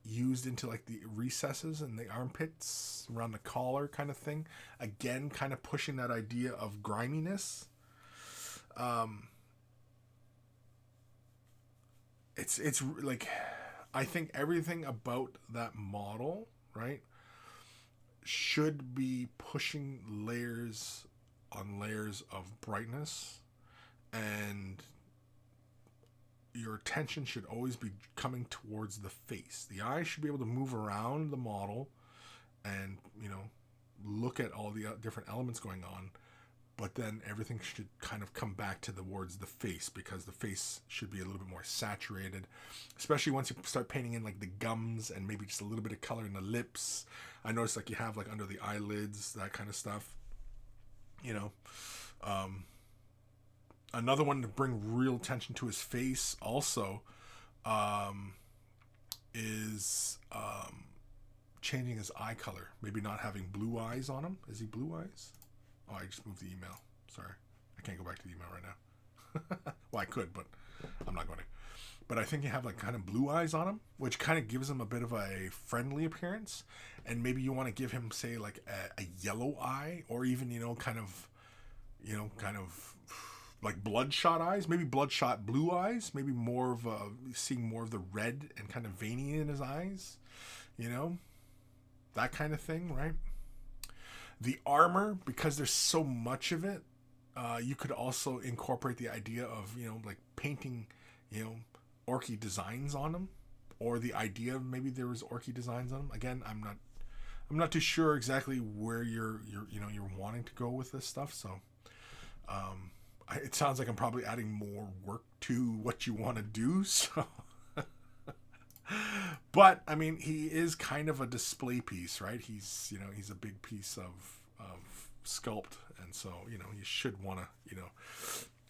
used into like the recesses and the armpits around the collar kind of thing. Again, kind of pushing that idea of griminess. It's like, I think everything about that model, right, should be pushing layers on layers of brightness, and your attention should always be coming towards the face. The eye should be able to move around the model and, look at all the different elements going on, but then everything should kind of come back towards the face, because the face should be a little bit more saturated, especially once you start painting in like the gums and maybe just a little bit of color in the lips. I noticed like you have like under the eyelids, that kind of stuff. Another one to bring real attention to his face also is changing his eye color. Maybe not having blue eyes on him. Is he blue eyes? Oh, I just moved the email. Sorry. I can't go back to the email right now. Well, I could, but I'm not going to. But I think you have like kind of blue eyes on him, which kind of gives him a bit of a friendly appearance. And maybe you want to give him, say, like a yellow eye, or even, kind of like bloodshot eyes, maybe bloodshot blue eyes, maybe more of seeing more of the red and kind of veiny in his eyes, that kind of thing, right? The armor, because there's so much of it, you could also incorporate the idea of, like painting, orky designs on them, or the idea of maybe there was orky designs on them. Again, I'm not too sure exactly where you're wanting to go with this stuff. So, it sounds like I'm probably adding more work to what you want to do. So, But I mean, he is kind of a display piece, right? He's he's a big piece of sculpt, and so you should want to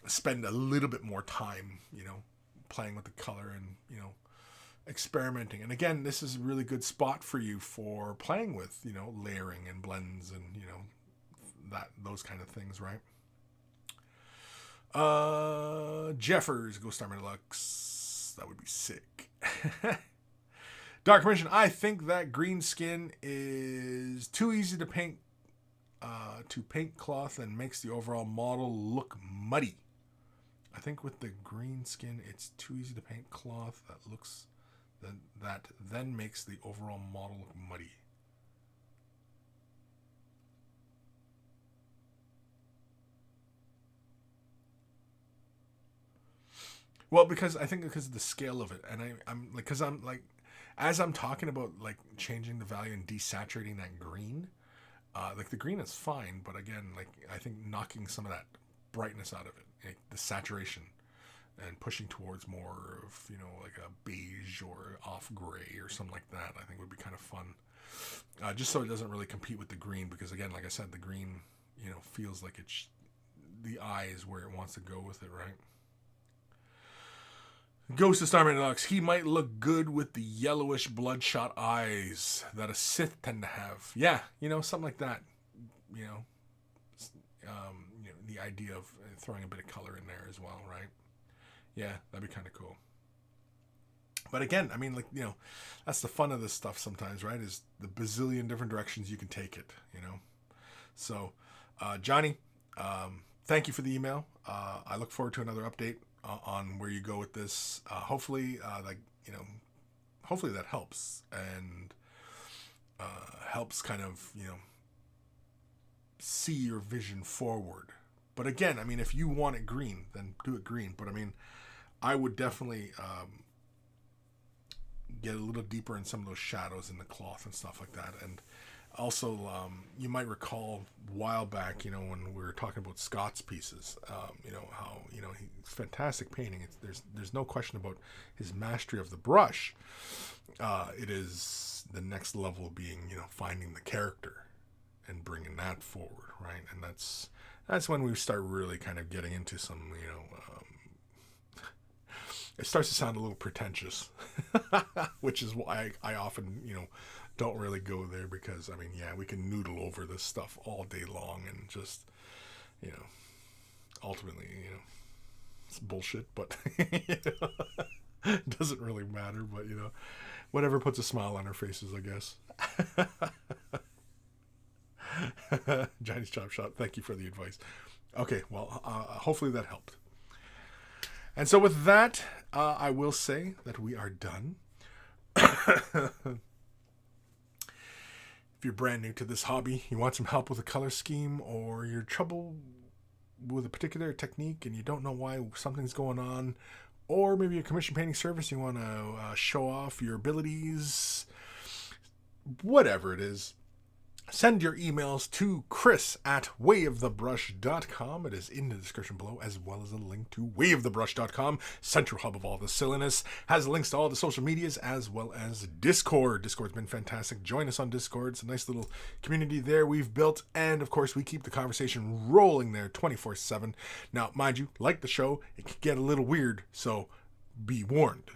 spend a little bit more time playing with the color and experimenting. And again, this is a really good spot for you for playing with layering and blends and those kind of things, right? Jeffers, Ghost Star Deluxe. That would be sick. Dark Commission, I think that green skin is too easy to paint cloth and makes the overall model look muddy. I think with the green skin, it's too easy to paint cloth that then makes the overall model look muddy. Well, because of the scale of it, and I'm like, as I'm talking about like changing the value and desaturating that green, like the green is fine, but again, like I think knocking some of that brightness out of it, like the saturation, and pushing towards more of like a beige or off gray or something like that, I think would be kind of fun. Just so it doesn't really compete with the green, because again, like I said, the green feels like it's the eye is where it wants to go with it, right? Ghost of Starman Deluxe, he might look good with the yellowish bloodshot eyes that a Sith tend to have. Yeah, something like that. The idea of throwing a bit of color in there as well, right? Yeah, that'd be kind of cool. But again, I mean, like, that's the fun of this stuff sometimes, right? Is the bazillion different directions you can take it, So, Johnny, thank you for the email. I look forward to another update on where you go with this. Hopefully that helps and helps kind of see your vision forward. But again, I mean, if you want it green, then do it green. But I mean, I would definitely get a little deeper in some of those shadows in the cloth and stuff like that. And also, you might recall a while back, when we were talking about Scott's pieces, how he's fantastic painting. There's no question about his mastery of the brush. It is the next level being, finding the character and bringing that forward, right? And that's when we start really kind of getting into some, it starts to sound a little pretentious, which is why I often, don't really go there, because I mean, yeah, we can noodle over this stuff all day long and just, ultimately, it's bullshit, but it doesn't really matter. But whatever puts a smile on our faces, I guess. Johnny's Chop Shop, thank you for the advice. Okay, well, hopefully that helped. And so with that, I will say that we are done. If you're brand new to this hobby, you want some help with a color scheme, or you're trouble with a particular technique and you don't know why something's going on, or maybe a commission painting service, you want to show off your abilities, whatever it is, send your emails to Kris@wayofthebrush.com. It is in the description below, as well as a link to wayofthebrush.com, central hub of all the silliness. Has links to all the social medias, as well as Discord. Discord's been fantastic. Join us on Discord. It's a nice little community there we've built. And, of course, we keep the conversation rolling there 24/7. Now, mind you, like the show, it can get a little weird, so be warned.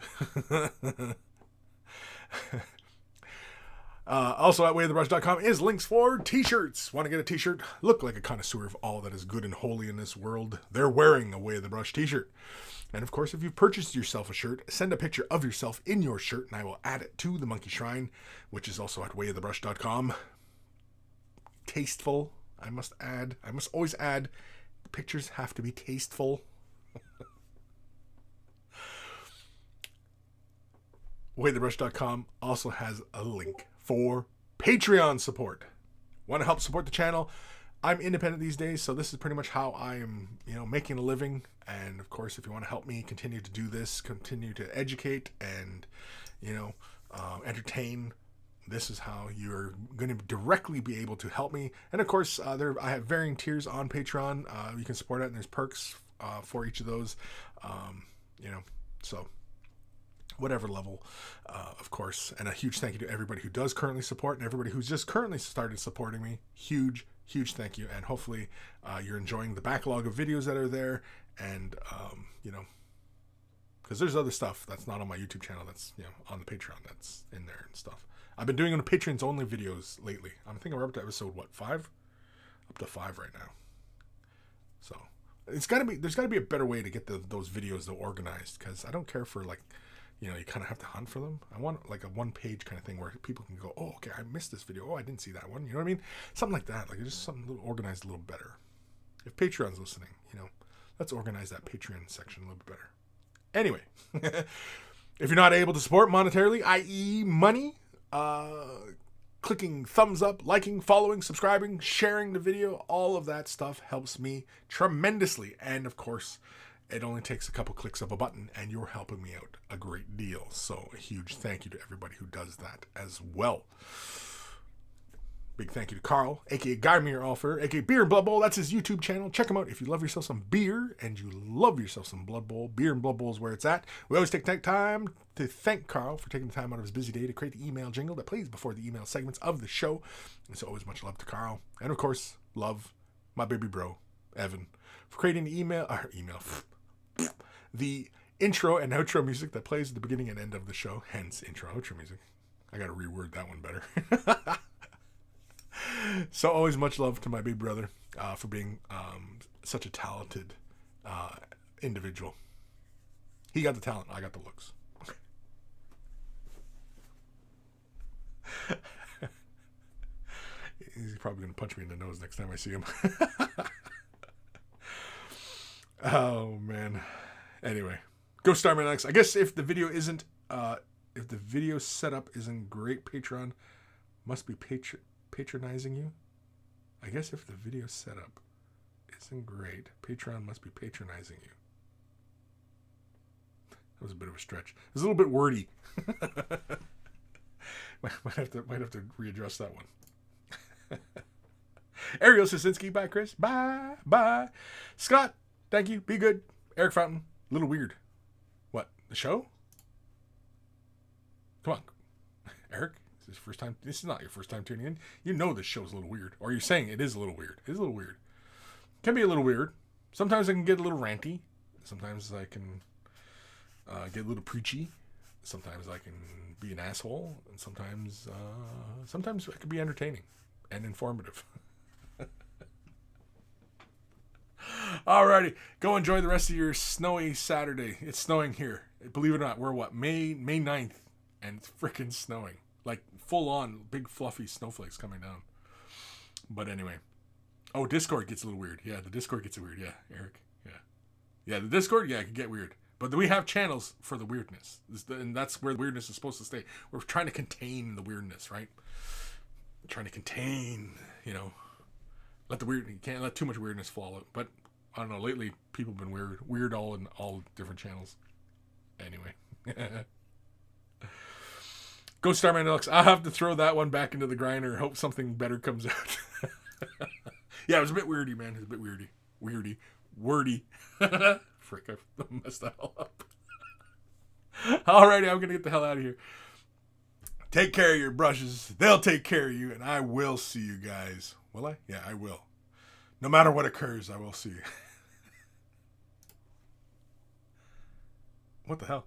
Also at wayofthebrush.com is links for t-shirts. Want to get a t-shirt? Look like a connoisseur of all that is good and holy in this world. They're wearing a Way of the Brush t-shirt. And of course, if you've purchased yourself a shirt, send a picture of yourself in your shirt and I will add it to the Monkey Shrine, which is also at wayofthebrush.com. Tasteful, I must add. I must always add, the pictures have to be tasteful. wayofthebrush.com also has a link for Patreon support. Want to help support the channel? I'm independent these days, so this is pretty much how I am, making a living. And of course, if you want to help me continue to do this, continue to educate and, entertain, this is how you're going to directly be able to help me. And of course, I have varying tiers on Patreon. You can support it, and there's perks for each of those. So whatever level, of course. And a huge thank you to everybody who does currently support and everybody who's just currently started supporting me. Huge thank you. And hopefully you're enjoying the backlog of videos that are there. And, because there's other stuff that's not on my YouTube channel that's, on the Patreon that's in there and stuff. I've been doing on the Patreons only videos lately. I'm thinking we're up to episode, 5? Up to 5 right now. So there's got to be a better way to get those videos organized, because I don't care for you kind of have to hunt for them. I want like a 1-page kind of thing where people can go, oh, okay, I missed this video. Oh, I didn't see that one. You know what I mean? Something like that. Like just something a little organized a little better. If Patreon's listening, let's organize that Patreon section a little bit better. Anyway, if you're not able to support monetarily, i.e. money, clicking thumbs up, liking, following, subscribing, sharing the video, all of that stuff helps me tremendously. And of course, it only takes a couple clicks of a button and you're helping me out a great deal. So a huge thank you to everybody who does that as well. Big thank you to Carl, aka Guymere Alfer, aka Beer and Blood Bowl. That's his YouTube channel. Check him out if you love yourself some beer and you love yourself some Blood Bowl. Beer and Blood Bowl is where it's at. We always take time to thank Carl for taking the time out of his busy day to create the email jingle that plays before the email segments of the show. And so always much love to Carl. And of course, love my baby bro, Evan, for creating the intro and outro music that plays at the beginning and end of the show. Hence, intro, outro music. I got to reword that one better. So always much love to my big brother for being such a talented individual. He got the talent. I got the looks. He's probably going to punch me in the nose next time I see him. Oh, man. Anyway, go Star Man Alex. I guess if the video isn't, if the video setup isn't great, Patreon must be patronizing you. I guess if the video setup isn't great, Patreon must be patronizing you. That was a bit of a stretch. It was a little bit wordy. might have to readdress that one. Ariel Sisinski, bye Kris. Bye. Scott, thank you. Be good. Eric Fountain, a little weird. What? The show? Come on, Eric. This is not your first time tuning in. You know this show's a little weird. Or you're saying it is a little weird. It is a little weird. Can be a little weird. Sometimes I can get a little ranty. Sometimes I can get a little preachy. Sometimes I can be an asshole. And sometimes I can be entertaining and informative. Alrighty. Go enjoy the rest of your snowy Saturday. It's snowing here. Believe it or not, we're May 9th. And it's freaking snowing. Like full on big fluffy snowflakes coming down. But anyway. Oh, Discord gets a little weird. Yeah, the Discord gets weird. Yeah, Eric. Yeah, the Discord, it can get weird. But we have channels for the weirdness. And that's where the weirdness is supposed to stay. We're trying to contain the weirdness, right? Trying to contain, let the weird, you can't let too much weirdness fall out. But I don't know, lately people have been weird all in all different channels. Anyway. Go Starman Deluxe. I'll have to throw that one back into the grinder. Hope something better comes out. Yeah, it was a bit weirdy, man. It was a bit weirdy. Wordy. Frick, I messed that all up. Alrighty, I'm going to get the hell out of here. Take care of your brushes. They'll take care of you, and I will see you guys. Will I? Yeah, I will. No matter what occurs, I will see you. What the hell?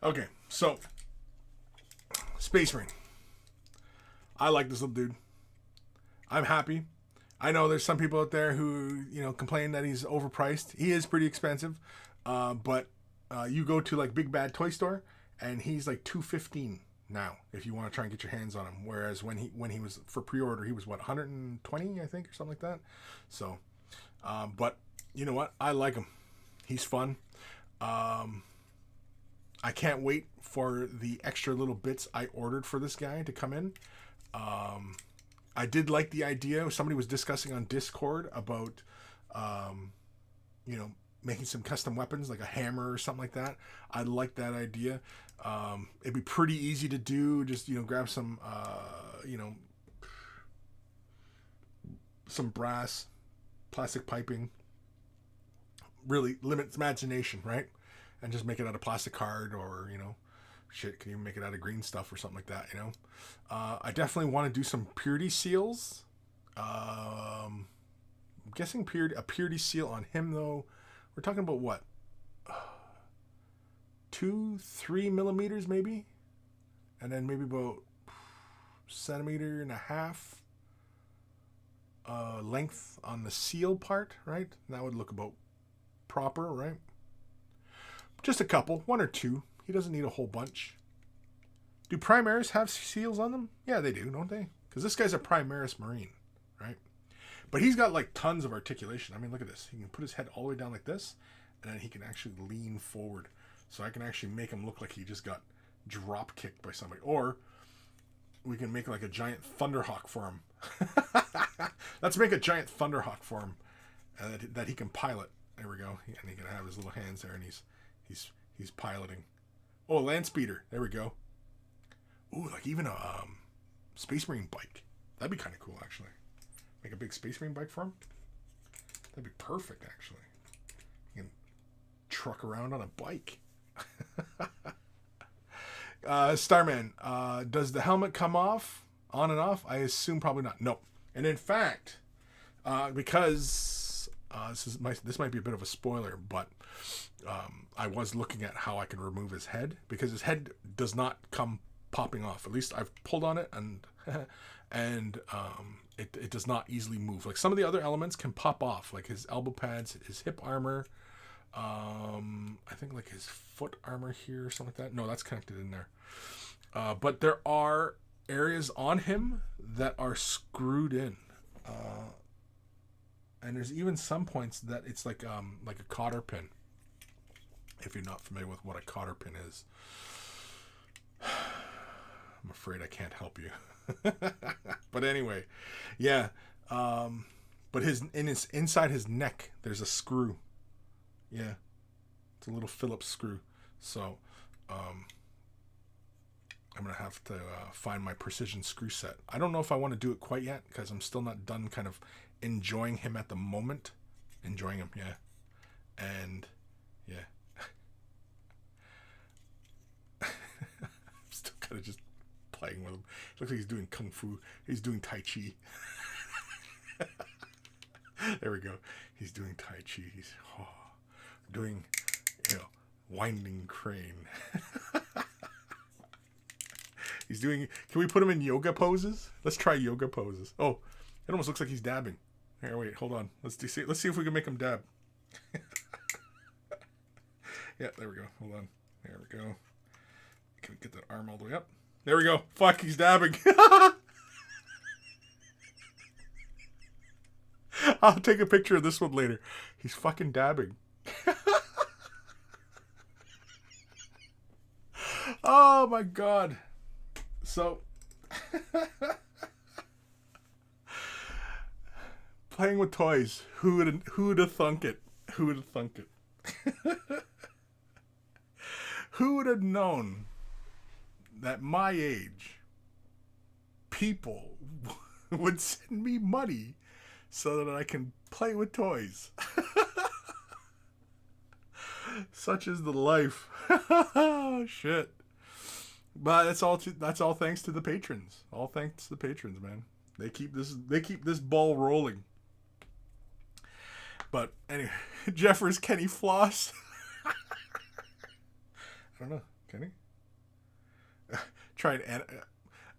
Okay, so Space Marine. I like this little dude. I'm happy. I know there's some people out there who, complain that he's overpriced. He is pretty expensive. But you go to like Big Bad Toy Store and he's like $215 now if you want to try and get your hands on him. Whereas when he was for pre-order, he was what, $120, I think, or something like that. So, but you know what? I like him. He's fun. I can't wait for the extra little bits I ordered for this guy to come in. I did like the idea. Somebody was discussing on Discord about, making some custom weapons, like a hammer or something like that. I like that idea. It'd be pretty easy to do. Just, grab some, some brass, plastic piping. Really limit imagination, right? And just make it out of plastic card or, shit, can even make it out of green stuff or something like that, I definitely want to do some purity seals. I'm guessing a purity seal on him, though. We're talking about what? 2-3 millimeters, maybe? And then maybe about 1.5 centimeters length on the seal part, right? That would look about proper, right? Just a couple, 1 or 2. He doesn't need a whole bunch. Do Primaris have seals on them? Yeah, they do, don't they? Because this guy's a Primaris Marine, right? But he's got like tons of articulation. I mean, look at this. He can put his head all the way down like this, and then he can actually lean forward. So I can actually make him look like he just got drop kicked by somebody. Or we can make like a giant Thunderhawk for him. Let's make a giant Thunderhawk for him that he can pilot. There we go. And he can have his little hands there, and he's piloting. Oh, land speeder. There we go. Ooh, like even a Space Marine bike. That'd be kind of cool, actually. Make a big Space Marine bike for him. That'd be perfect, actually. You can truck around on a bike. Starman, does the helmet come off on and off? I assume probably not. No. And in fact, because this might be a bit of a spoiler, but I was looking at how I can remove his head, because his head does not come popping off. At least I've pulled on it, and it does not easily move. Like some of the other elements can pop off, like his elbow pads, his hip armor, I think like his foot armor here or something like that. No, that's connected in there. But there are areas on him that are screwed in. And there's even some points that it's like a cotter pin. If you're not familiar with what a cotter pin is, I'm afraid I can't help you. But anyway, yeah. But inside his neck, there's a screw. Yeah, it's a little Phillips screw. So, I'm gonna have to find my precision screw set. I don't know if I want to do it quite yet, because I'm still not done kind of enjoying him at the moment. Enjoying him, yeah. And yeah. I'm still kind of just playing with him. Looks like he's doing kung fu. He's doing tai chi. There we go. He's doing tai chi. He's doing, winding crane. He's doing. Can we put him in yoga poses? Let's try yoga poses. Oh, it almost looks like he's dabbing. Here, wait, hold on. Let's see if we can make him dab. Yeah, there we go. Hold on. There we go. Can we get that arm all the way up? There we go. Fuck, he's dabbing. I'll take a picture of this one later. He's fucking dabbing. Oh my god. So playing with toys. Who would have thunk it? Who would have thunk it? Who would have known that my age people would send me money so that I can play with toys? Such is the life. Oh, shit. But that's all thanks to the patrons. All thanks to the patrons, man. They keep this ball rolling. But anyway, Jeffers, can he floss? I don't know. Can he?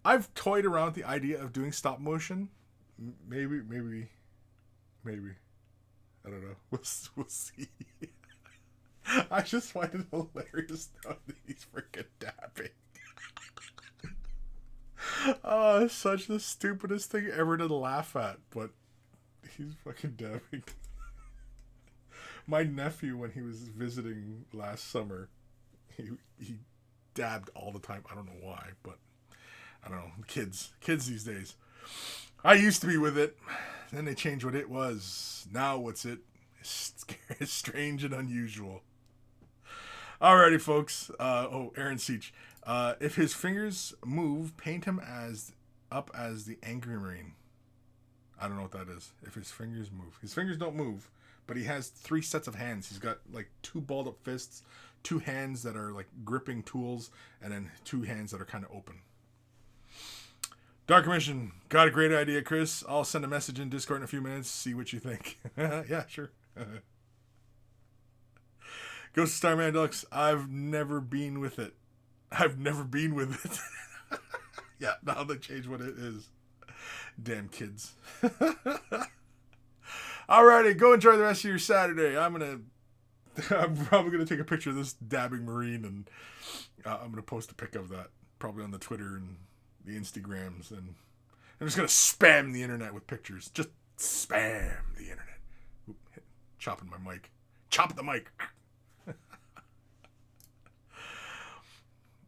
I've toyed around with the idea of doing stop motion. Maybe. I don't know. We'll see. I just find it hilarious now that he's freaking dabbing. Oh, it's such the stupidest thing ever to laugh at, but he's fucking dabbing. My nephew, when he was visiting last summer, he dabbed all the time. I don't know why, but I don't know. Kids these days. I used to be with it. Then they changed what it was. Now what's it? It's strange and unusual. Alrighty, folks. Aaron Seach. If his fingers move, paint him up as the Angry Marine. I don't know what that is. If his fingers move. His fingers don't move, but he has 3 sets of hands. He's got like 2 balled up fists, 2 hands that are like gripping tools, and then 2 hands that are kind of open. Dark Commission, got a great idea, Kris. I'll send a message in Discord in a few minutes, see what you think. Yeah, sure. Ghost Starman Deluxe, I've never been with it. Yeah, now they changed what it is. Damn kids. Alrighty, go enjoy the rest of your Saturday. I'm probably gonna take a picture of this dabbing Marine, and I'm gonna post a pic of that probably on the Twitter and the Instagrams, and I'm just gonna spam the internet with pictures. Just spam the internet. Oop, chopping my mic. Chop the mic.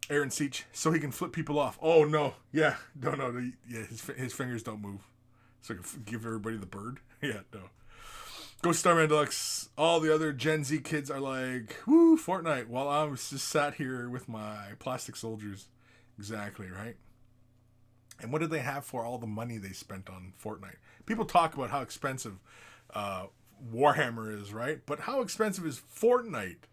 Aaron Seach, so he can flip people off. Oh no, yeah, no, yeah, his fingers don't move, so I can give everybody the bird. Yeah, no. Ghost Starman Deluxe. All the other Gen Z kids are like, woo, Fortnite, while I was just sat here with my plastic soldiers. Exactly, right? And what did they have for all the money they spent on Fortnite? People talk about how expensive Warhammer is, right? But how expensive is Fortnite?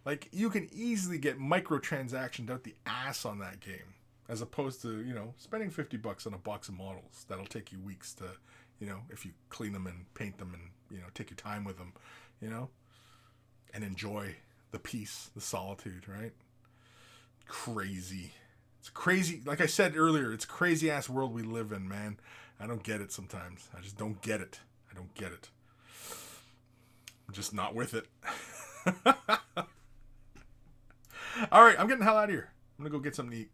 Like, you can easily get microtransactions out the ass on that game, as opposed to, spending $50 on a box of models. That'll take you weeks to, if you clean them and paint them and, take your time with them, and enjoy the peace, the solitude, right? Crazy. It's crazy. Like I said earlier, it's a crazy ass world we live in, man. I don't get it sometimes. I just don't get it. I'm just not with it. All right, I'm getting the hell out of here. I'm going to go get something to eat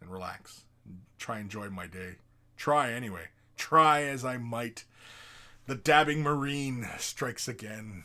and relax and try and enjoy my day. Try anyway. Try as I might. The dabbing Marine strikes again.